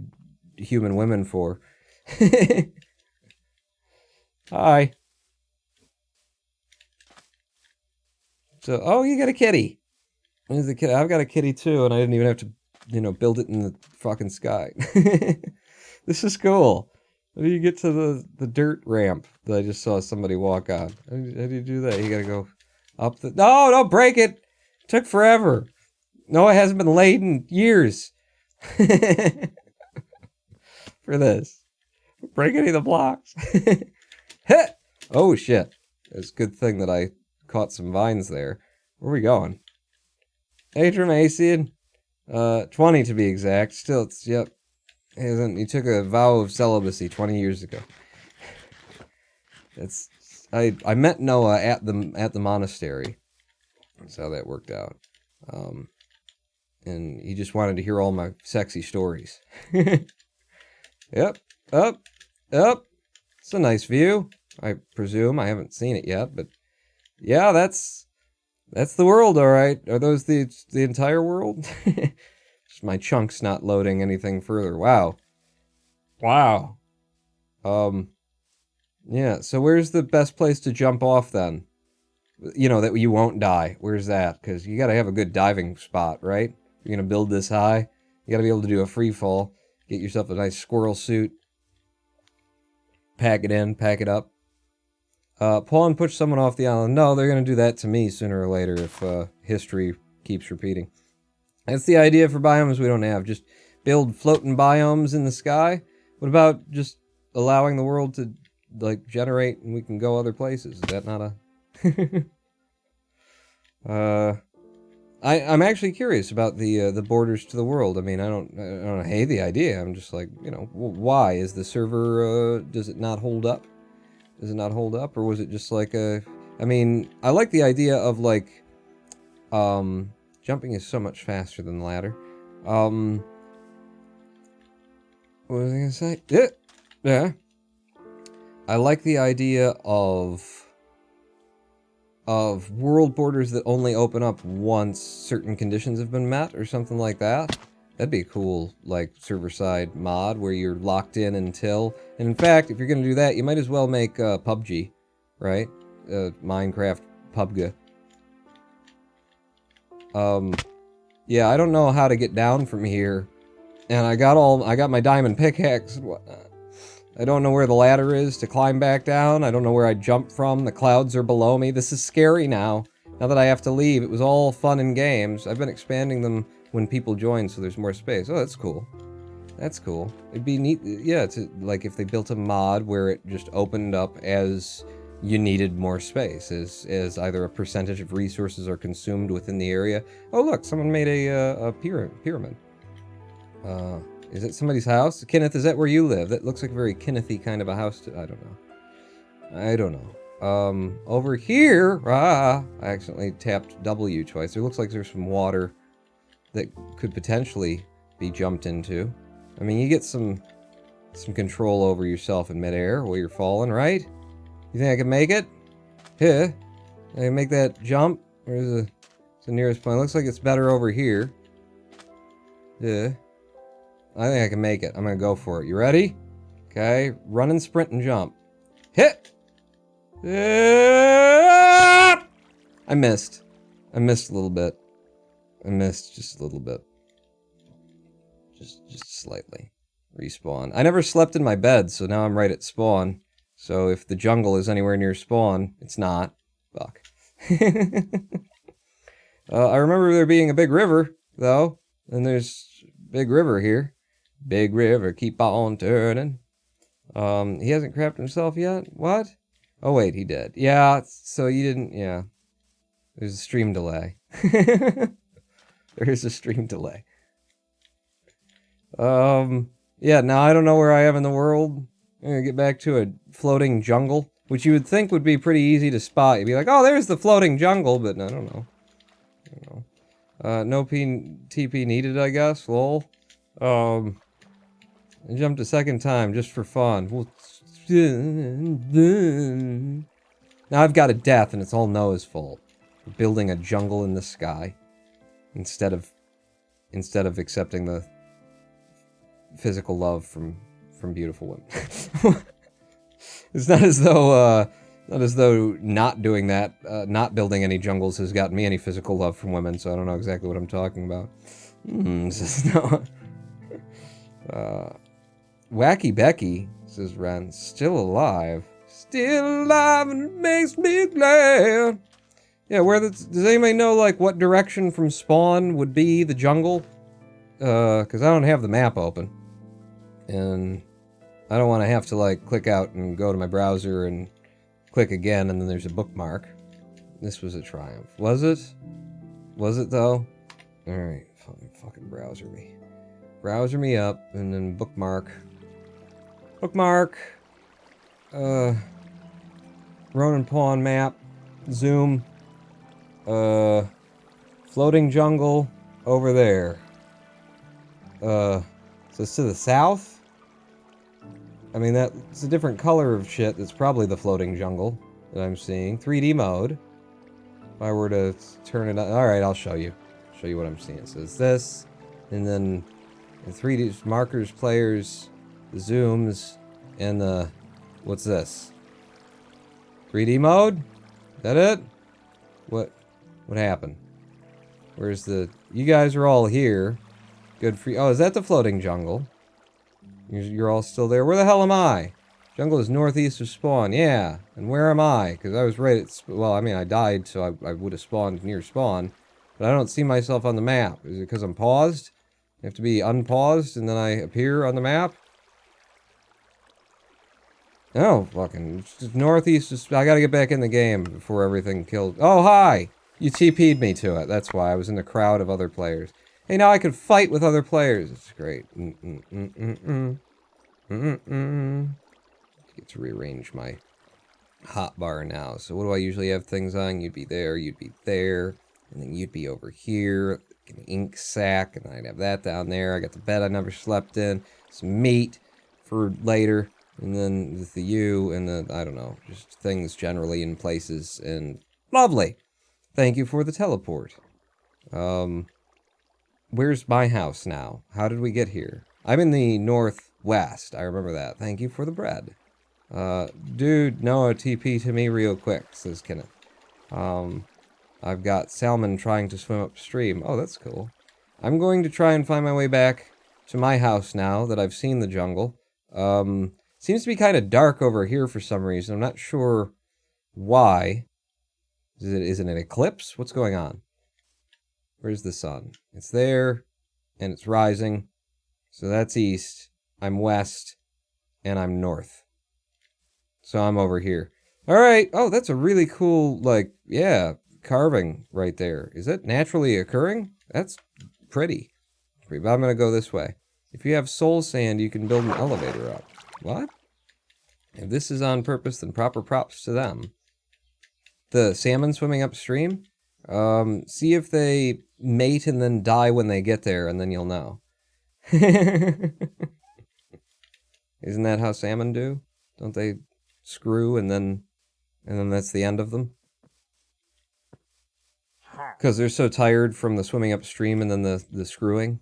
A: human women for. Hi. So, oh, you got a kitty. There's a kitty. I've got a kitty too, and I didn't even have to, you know, build it in the fucking sky. This is cool. How do you get to the dirt ramp that I just saw somebody walk on? How do you do that? You gotta go up the... No, don't break it! It took forever. No, it hasn't been laid in years. For this. Break any of the blocks. Oh, shit. It's a good thing that I caught some vines there. Where are we going? Atramacian. 20 to be exact. Still, it's, yep. He took a vow of celibacy 20 years ago. It's... I met Noah at the monastery. That's how that worked out. And he just wanted to hear all my sexy stories. Yep. Up. It's a nice view, I presume. I haven't seen it yet, but... yeah, that's the world, alright. Are those the entire world? Just my chunk's not loading anything further. Wow. Yeah, so where's the best place to jump off then? You know, that you won't die. Where's that? Because you gotta have a good diving spot, right? You're gonna build this high. You gotta be able to do a free fall. Get yourself a nice squirrel suit. Pack it in, pack it up. Pull and push someone off the island. No, they're gonna do that to me sooner or later if history keeps repeating. That's the idea for biomes we don't have. Just build floating biomes in the sky. What about just allowing the world to, like, generate and we can go other places? Is that not a... I'm actually curious about the borders to the world. I mean, I don't hate the idea. I'm just like, you know, why? Is the server, does it not hold up? Does it not hold up? Or was it just like a... I mean, I like the idea of, like, jumping is so much faster than the ladder. What was I gonna say? Yeah. I like the idea of world borders that only open up once certain conditions have been met, or something like that. That'd be a cool, like, server-side mod where you're locked in until... And in fact, if you're gonna do that, you might as well make PUBG, right? Minecraft PUBG. Yeah, I don't know how to get down from here. And I got my diamond pickaxe and whatnot. I don't know where the ladder is to climb back down. I don't know where I jumped from. The clouds are below me. This is scary now. Now that I have to leave, it was all fun and games. I've been expanding them when people join, so there's more space. Oh, that's cool. That's cool. It'd be neat, yeah, to, like, if they built a mod where it just opened up as you needed more space, as either a percentage of resources are consumed within the area. Oh, look, someone made a pyramid. Is it somebody's house? Kenneth, is that where you live? That looks like a very Kennethy kind of a house. I don't know. Over here, I accidentally tapped W twice. It looks like there's some water that could potentially be jumped into. I mean, you get some control over yourself in midair while you're falling, right? You think I can make it? Yeah. I can make that jump? Where's the nearest point? Looks like it's better over here. Yeah. I think I can make it. I'm gonna go for it. You ready? Okay. Run and sprint and jump. Hit! I missed. I missed a little bit. I missed just a little bit. Just slightly. Respawn. I never slept in my bed, so now I'm right at spawn. So if the jungle is anywhere near spawn, it's not. Fuck. I remember there being a big river, though. And there's big river here. Big river, keep on turning. He hasn't crapped himself yet? What? Oh, wait, he did. Yeah, so you didn't, yeah. There's a stream delay. There is a stream delay. Yeah, now I don't know where I am in the world. I'm gonna get back to a floating jungle, which you would think would be pretty easy to spot. You'd be like, oh, there's the floating jungle, but I don't know. No TP needed, I guess. Lol. I jumped a second time just for fun. Now I've got a death, and it's all Noah's fault. For building a jungle in the sky instead of accepting the physical love from beautiful women. It's not as though not doing that, not building any jungles has gotten me any physical love from women, so I don't know exactly what I'm talking about. Says no. Wacky Becky, says Ren, still alive. Still alive and it makes me glad. Yeah, does anybody know, like, what direction from spawn would be the jungle? Because I don't have the map open. And I don't want to have to, like, click out and go to my browser and click again, and then there's a bookmark. This was a triumph. Was it? Was it, though? Alright, fucking browser me. Browser me up, and then bookmark. Bookmark. Ronan Pawn map. Zoom. Floating jungle over there. So it's to the south? I mean, it's a different color of shit. That's probably the floating jungle that I'm seeing. 3D mode. If I were to turn it on. Alright, I'll show you. Show you what I'm seeing. So it's this, and then the 3D markers, players, the zooms, and the... What's this? 3D mode? Is that it? What happened? Where's the... You guys are all here. Good for you. Oh, is that the floating jungle? You're all still there. Where the hell am I? Jungle is northeast of spawn. Yeah. And where am I? Because I was right at... Well, I mean, I died, so I would have spawned near spawn. But I don't see myself on the map. Is it because I'm paused? You have to be unpaused, and then I appear on the map? Oh, fucking... It's northeast... I gotta get back in the game before everything killed... Oh, hi! You TP'd me to it. That's why. I was in the crowd of other players. Hey, now I can fight with other players. It's great. Get to rearrange my hotbar now. So what do I usually have things on? You'd be there, and then you'd be over here. An ink sack, and I'd have that down there. I got the bed I never slept in. Some meat for later. And then with the U and the, I don't know, just things generally in places. And lovely. Thank you for the teleport. Where's my house now? How did we get here? I'm in the northwest. I remember that. Thank you for the bread. Dude, Noah, TP to me real quick, says Kenneth. I've got salmon trying to swim upstream. Oh, that's cool. I'm going to try and find my way back to my house now that I've seen the jungle. Seems to be kind of dark over here for some reason. I'm not sure why. Is it an eclipse? What's going on? Where's the sun? It's there, and it's rising. So that's east. I'm west, and I'm north. So I'm over here. Alright. Oh, that's a really cool, like, yeah, carving right there. Is it naturally occurring? That's pretty. But I'm going to go this way. If you have soul sand, you can build an elevator up. What? If this is on purpose, then proper props to them. The salmon swimming upstream? See if they mate and then die when they get there, and then you'll know. Isn't that how salmon do? Don't they screw and then that's the end of them? Because they're so tired from the swimming upstream and then the screwing.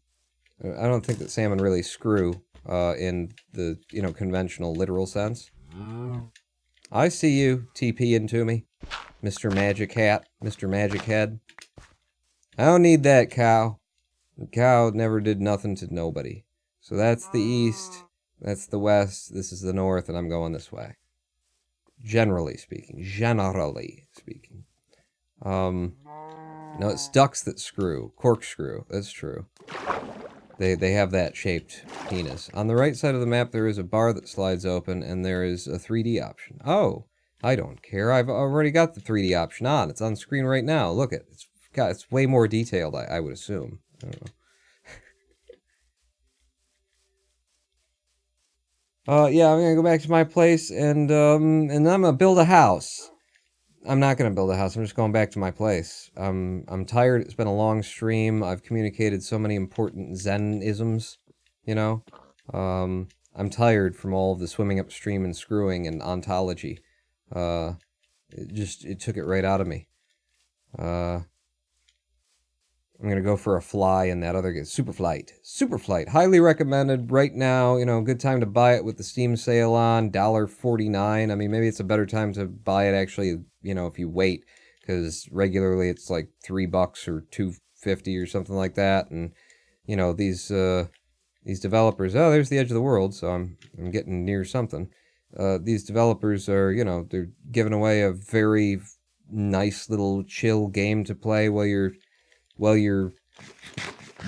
A: I don't think that salmon really screw in the, conventional literal sense. I see you TP into me, Mr. Magic Hat, Mr. Magic Head. I don't need that cow. The cow never did nothing to nobody. So that's the east, that's the west, this is the north, and I'm going this way. Generally speaking. No, it's ducks that screw. Corkscrew, that's true. They have that shaped penis. On the right side of the map, there is a bar that slides open, and there is a 3D option. Oh, I don't care. I've already got the 3D option on. It's on screen right now. Look at it. It's way more detailed, I would assume. I don't know. Yeah, I'm gonna go back to my place, and I'm gonna build a house. I'm not gonna build a house. I'm just going back to my place. I'm tired. It's been a long stream. I've communicated so many important Zen-isms, you know. I'm tired from all of the swimming upstream and screwing and ontology. It took it right out of me. I'm gonna go for a fly in that other game. Superflight. Superflight. Highly recommended right now. You know, good time to buy it with the Steam sale on. $1.49. I mean, maybe it's a better time to buy it actually, you know, if you wait. Because regularly it's like $3 or $2.50 or something like that. And, you know, these developers, oh, there's the edge of the world, so I'm getting near something. These developers are, you know, they're giving away a very nice little chill game to play while you're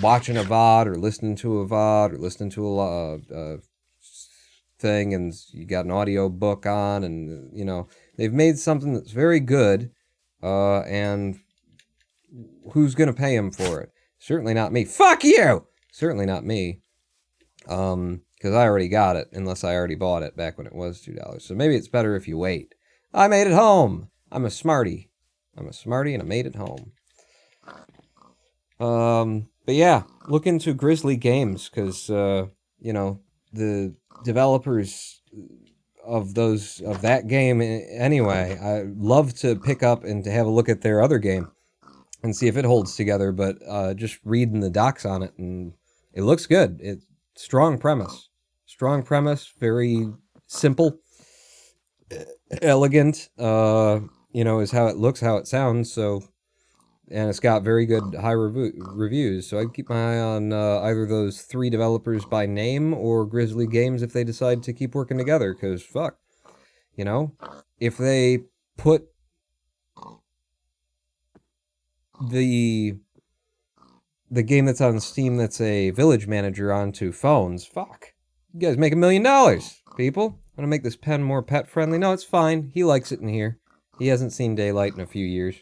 A: watching a VOD or listening to a VOD or listening to a thing, and you got an audio book on, and, you know, they've made something that's very good, and who's going to pay them for it? Certainly not me. Fuck you! Certainly not me. Because I already got it, unless I already bought it back when it was $2. So maybe it's better if you wait. I made it home! I'm a smarty. And I made it home. But yeah, look into GrizzlyGames, because, you know, the developers of that game anyway, I love to pick up and to have a look at their other game and see if it holds together, but just reading the docs on it, and it looks good. Strong premise, very simple, elegant, you know, is how it looks, how it sounds, so... And it's got very good high reviews, so I'd keep my eye on either those 3 developers by name or GrizzlyGames if they decide to keep working together, because fuck, you know, if they put the game that's on Steam that's a village manager onto phones, fuck, you guys make $1 million, people. I'm gonna make this pen more pet friendly. No, it's fine. He likes it in here. He hasn't seen daylight in a few years.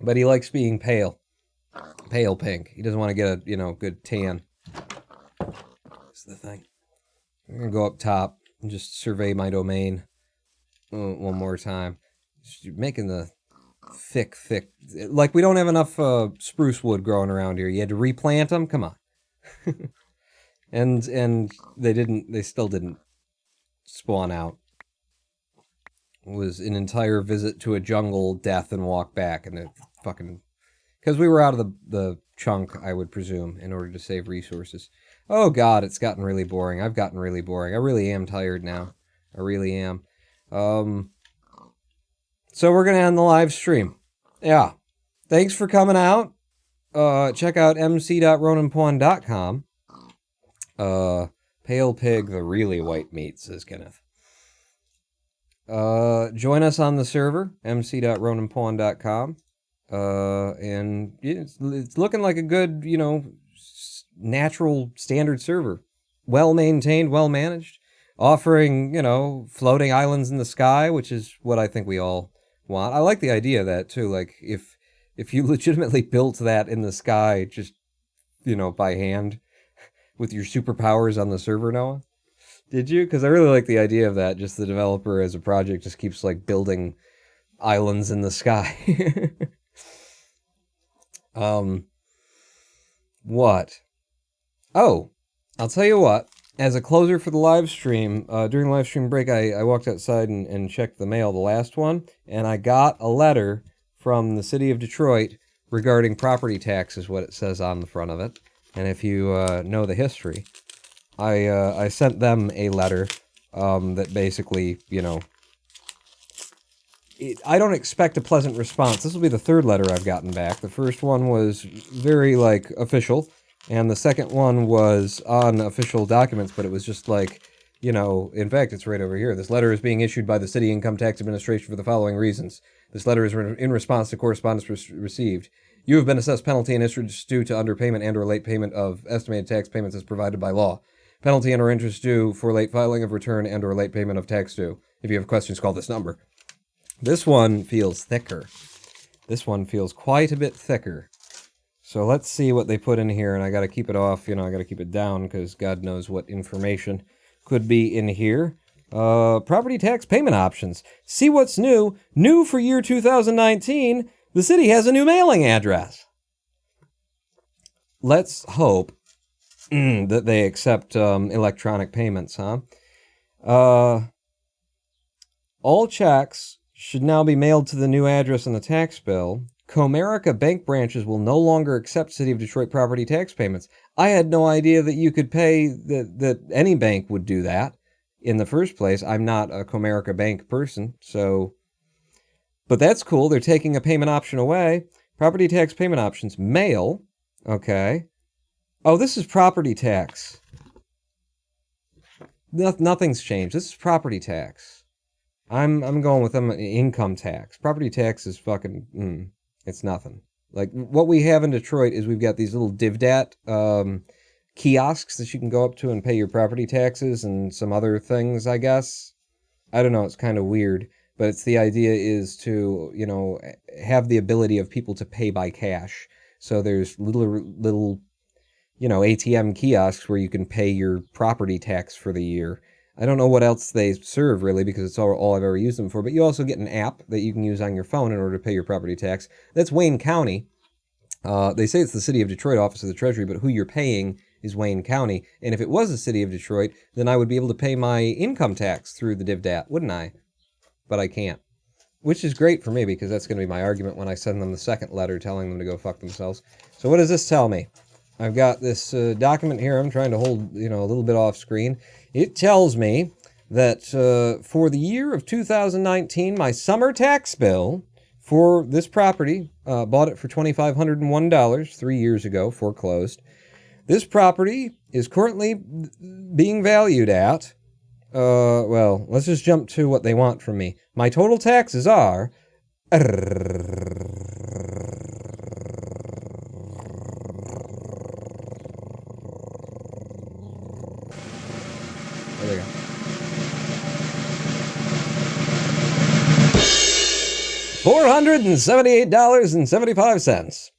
A: But he likes being pale. Pale pink. He doesn't want to get a, you know, good tan. That's the thing. I'm going to go up top and just survey my domain one more time. Just making the thick... Like, we don't have enough spruce wood growing around here. You had to replant them? Come on. and they still didn't spawn out. It was an entire visit to a jungle, death, and walk back, and it fucking... Because we were out of the chunk, I would presume, in order to save resources. Oh god, it's gotten really boring. I've gotten really boring. I really am tired now. I really am. So we're going to end the live stream. Yeah. Thanks for coming out. Check out mc.roninpawn.com. Pale pig, the really white meat, says Kenneth. Join us on the server, mc.roninpawn.com. And it's looking like a good, you know, natural standard server. Well-maintained, well-managed. Offering, you know, floating islands in the sky, which is what I think we all want. I like the idea of that, too. Like, if you legitimately built that in the sky, just, you know, by hand, with your superpowers on the server, Noah. Did you? Because I really like the idea of that. Just the developer as a project just keeps, like, building islands in the sky. What? Oh, I'll tell you what. As a closer for the live stream, during the live stream break, I walked outside and checked the mail, the last one, and I got a letter from the city of Detroit regarding property tax, is what it says on the front of it. And if you know the history, I sent them a letter that basically, you know, I don't expect a pleasant response. This will be the third letter I've gotten back. The first one was very, like, official. And the second one was on official documents, but it was just like, you know, in fact, it's right over here. This letter is being issued by the City Income Tax Administration for the following reasons. This letter is in response to correspondence received. You have been assessed penalty and interest due to underpayment and or late payment of estimated tax payments as provided by law. Penalty and or interest due for late filing of return and or late payment of tax due. If you have questions, call this number. This one feels thicker. This one feels quite a bit thicker. So let's see what they put in here, and I got to keep it off, you know, I got to keep it down because God knows what information could be in here. Property tax payment options. See what's new. New for year 2019. The city has a new mailing address. Let's hope that they accept electronic payments, huh? All checks should now be mailed to the new address on the tax bill. Comerica bank branches will no longer accept City of Detroit property tax payments. I had no idea that you could pay, that any bank would do that in the first place. I'm not a Comerica bank person, so... But that's cool. They're taking a payment option away. Property tax payment options. Mail. Okay. Oh, this is property tax. Nothing's changed. This is property tax. I'm going with them income tax. Property tax is fucking... It's nothing. Like, what we have in Detroit is we've got these little DivDat kiosks that you can go up to and pay your property taxes and some other things, I guess. I don't know, it's kind of weird. But it's the idea is to, you know, have the ability of people to pay by cash. So there's little, you know, ATM kiosks where you can pay your property tax for the year. I don't know what else they serve, really, because it's all I've ever used them for. But you also get an app that you can use on your phone in order to pay your property tax. That's Wayne County. They say it's the City of Detroit Office of the Treasury, but who you're paying is Wayne County. And if it was the City of Detroit, then I would be able to pay my income tax through the DivDat, wouldn't I? But I can't. Which is great for me, because that's going to be my argument when I send them the second letter telling them to go fuck themselves. So what does this tell me? I've got this document here I'm trying to hold, you know, a little bit off screen. It tells me that for the year of 2019, my summer tax bill for this property, bought it for $2,501 3 years ago, foreclosed. This property is currently being valued at, well, let's just jump to what they want from me. My total taxes are... There we go. $478.75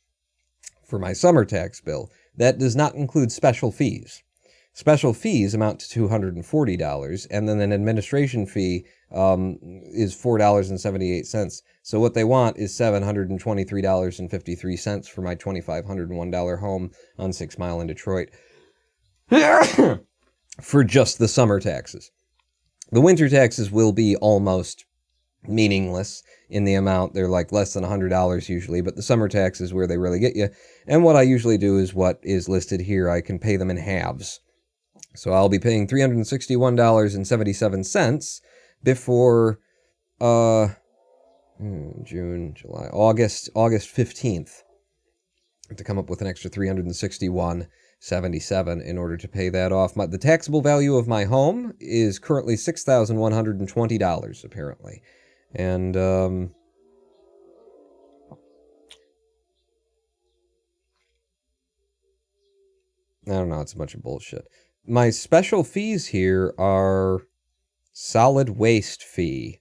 A: for my summer tax bill. That does not include special fees. Special fees amount to $240, and then an administration fee is $4.78. So what they want is $723.53 for my $2,501 home on 6 Mile in Detroit. For just the summer taxes. The winter taxes will be almost meaningless in the amount. They're like less than $100 usually, but the summer tax is where they really get you. And what I usually do is what is listed here. I can pay them in halves. So I'll be paying $361.77 before June, July, August 15th to come up with an extra $361.77 in order to pay that off. The taxable value of my home is currently $6,120 apparently. And I don't know, it's a bunch of bullshit. My special fees here are solid waste fee.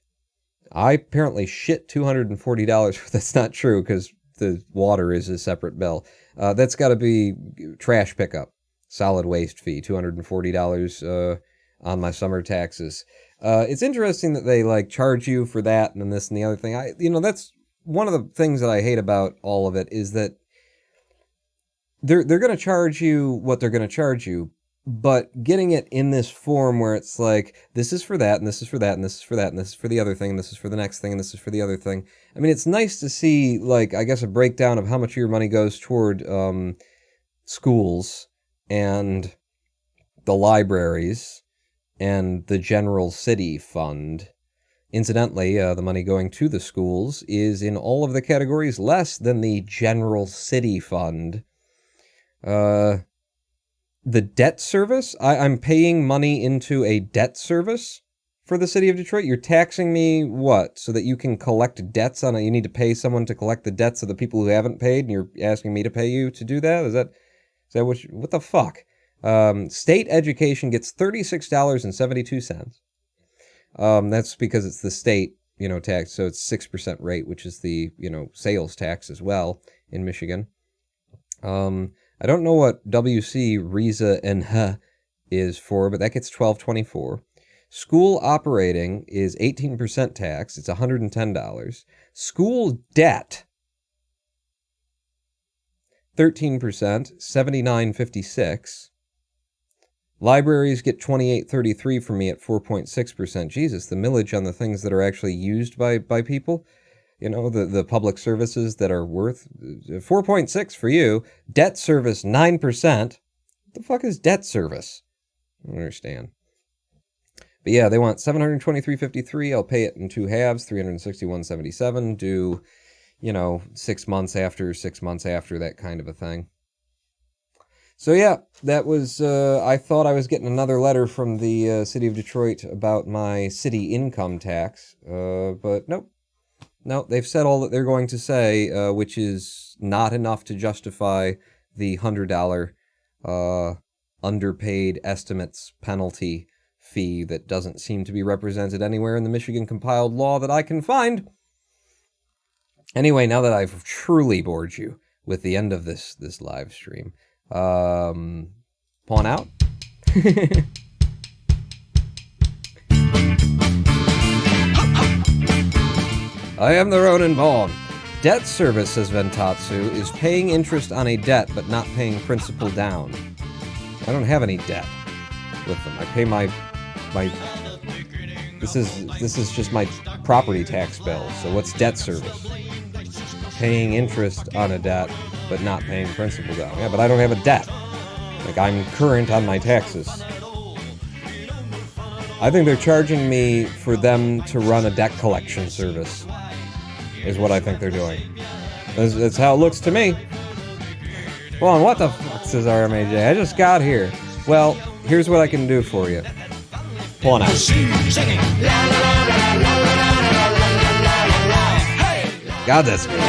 A: I apparently shit $240. That's not true because the water is a separate bill. That's got to be trash pickup. Solid waste fee, $240 on my summer taxes. It's interesting that they like charge you for that and then this and the other thing. That's one of the things that I hate about all of it is that they're going to charge you what they're going to charge you, but getting it in this form where it's like, this is for that, and this is for that, and this is for that, and this is for the other thing, and this is for the next thing, and this is for the other thing. I mean, it's nice to see, like, I guess a breakdown of how much of your money goes toward schools and the libraries and the general city fund. Incidentally, the money going to the schools is in all of the categories less than the general city fund. the debt service? I'm paying money into a debt service for the city of Detroit? You're taxing me what? So that you can collect debts on it? You need to pay someone to collect the debts of the people who haven't paid, and you're asking me to pay you to do that? Is that what the fuck? State education gets $36.72. That's because it's the state, tax. So it's 6% rate, which is the, sales tax as well in Michigan. I don't know what WC, Riza, and H is for, but that gets $12.24. School operating is 18% tax. It's $110. School debt, 13%, $79.56. Libraries get $28.33 from me at 4.6%. Jesus, the millage on the things that are actually used by people, the public services that are worth 4.6 for you. Debt service, 9%. What the fuck is debt service? I don't understand. But yeah, they want $723.53. I'll pay it in 2 halves, $361.77. Do, 6 months after, that kind of a thing. So yeah, that was, I thought I was getting another letter from the city of Detroit about my city income tax, but nope. No, they've said all that they're going to say, which is not enough to justify the $100 underpaid estimates penalty fee that doesn't seem to be represented anywhere in the Michigan compiled law that I can find. Anyway, now that I've truly bored you with the end of this live stream, pawn out. I am the Ronin Pawn. Debt service, says Ventatsu, is paying interest on a debt but not paying principal down. I don't have any debt with them. I pay my this is just my property tax bill. So what's debt service? Paying interest on a debt but not paying principal down. Yeah, but I don't have a debt. Like, I'm current on my taxes. I think they're charging me for them to run a debt collection service, is what I think they're doing. That's how it looks to me. Well, what the fuck, says RMAJ? I just got here. Well, here's what I can do for you. Pawn out. God, that's good.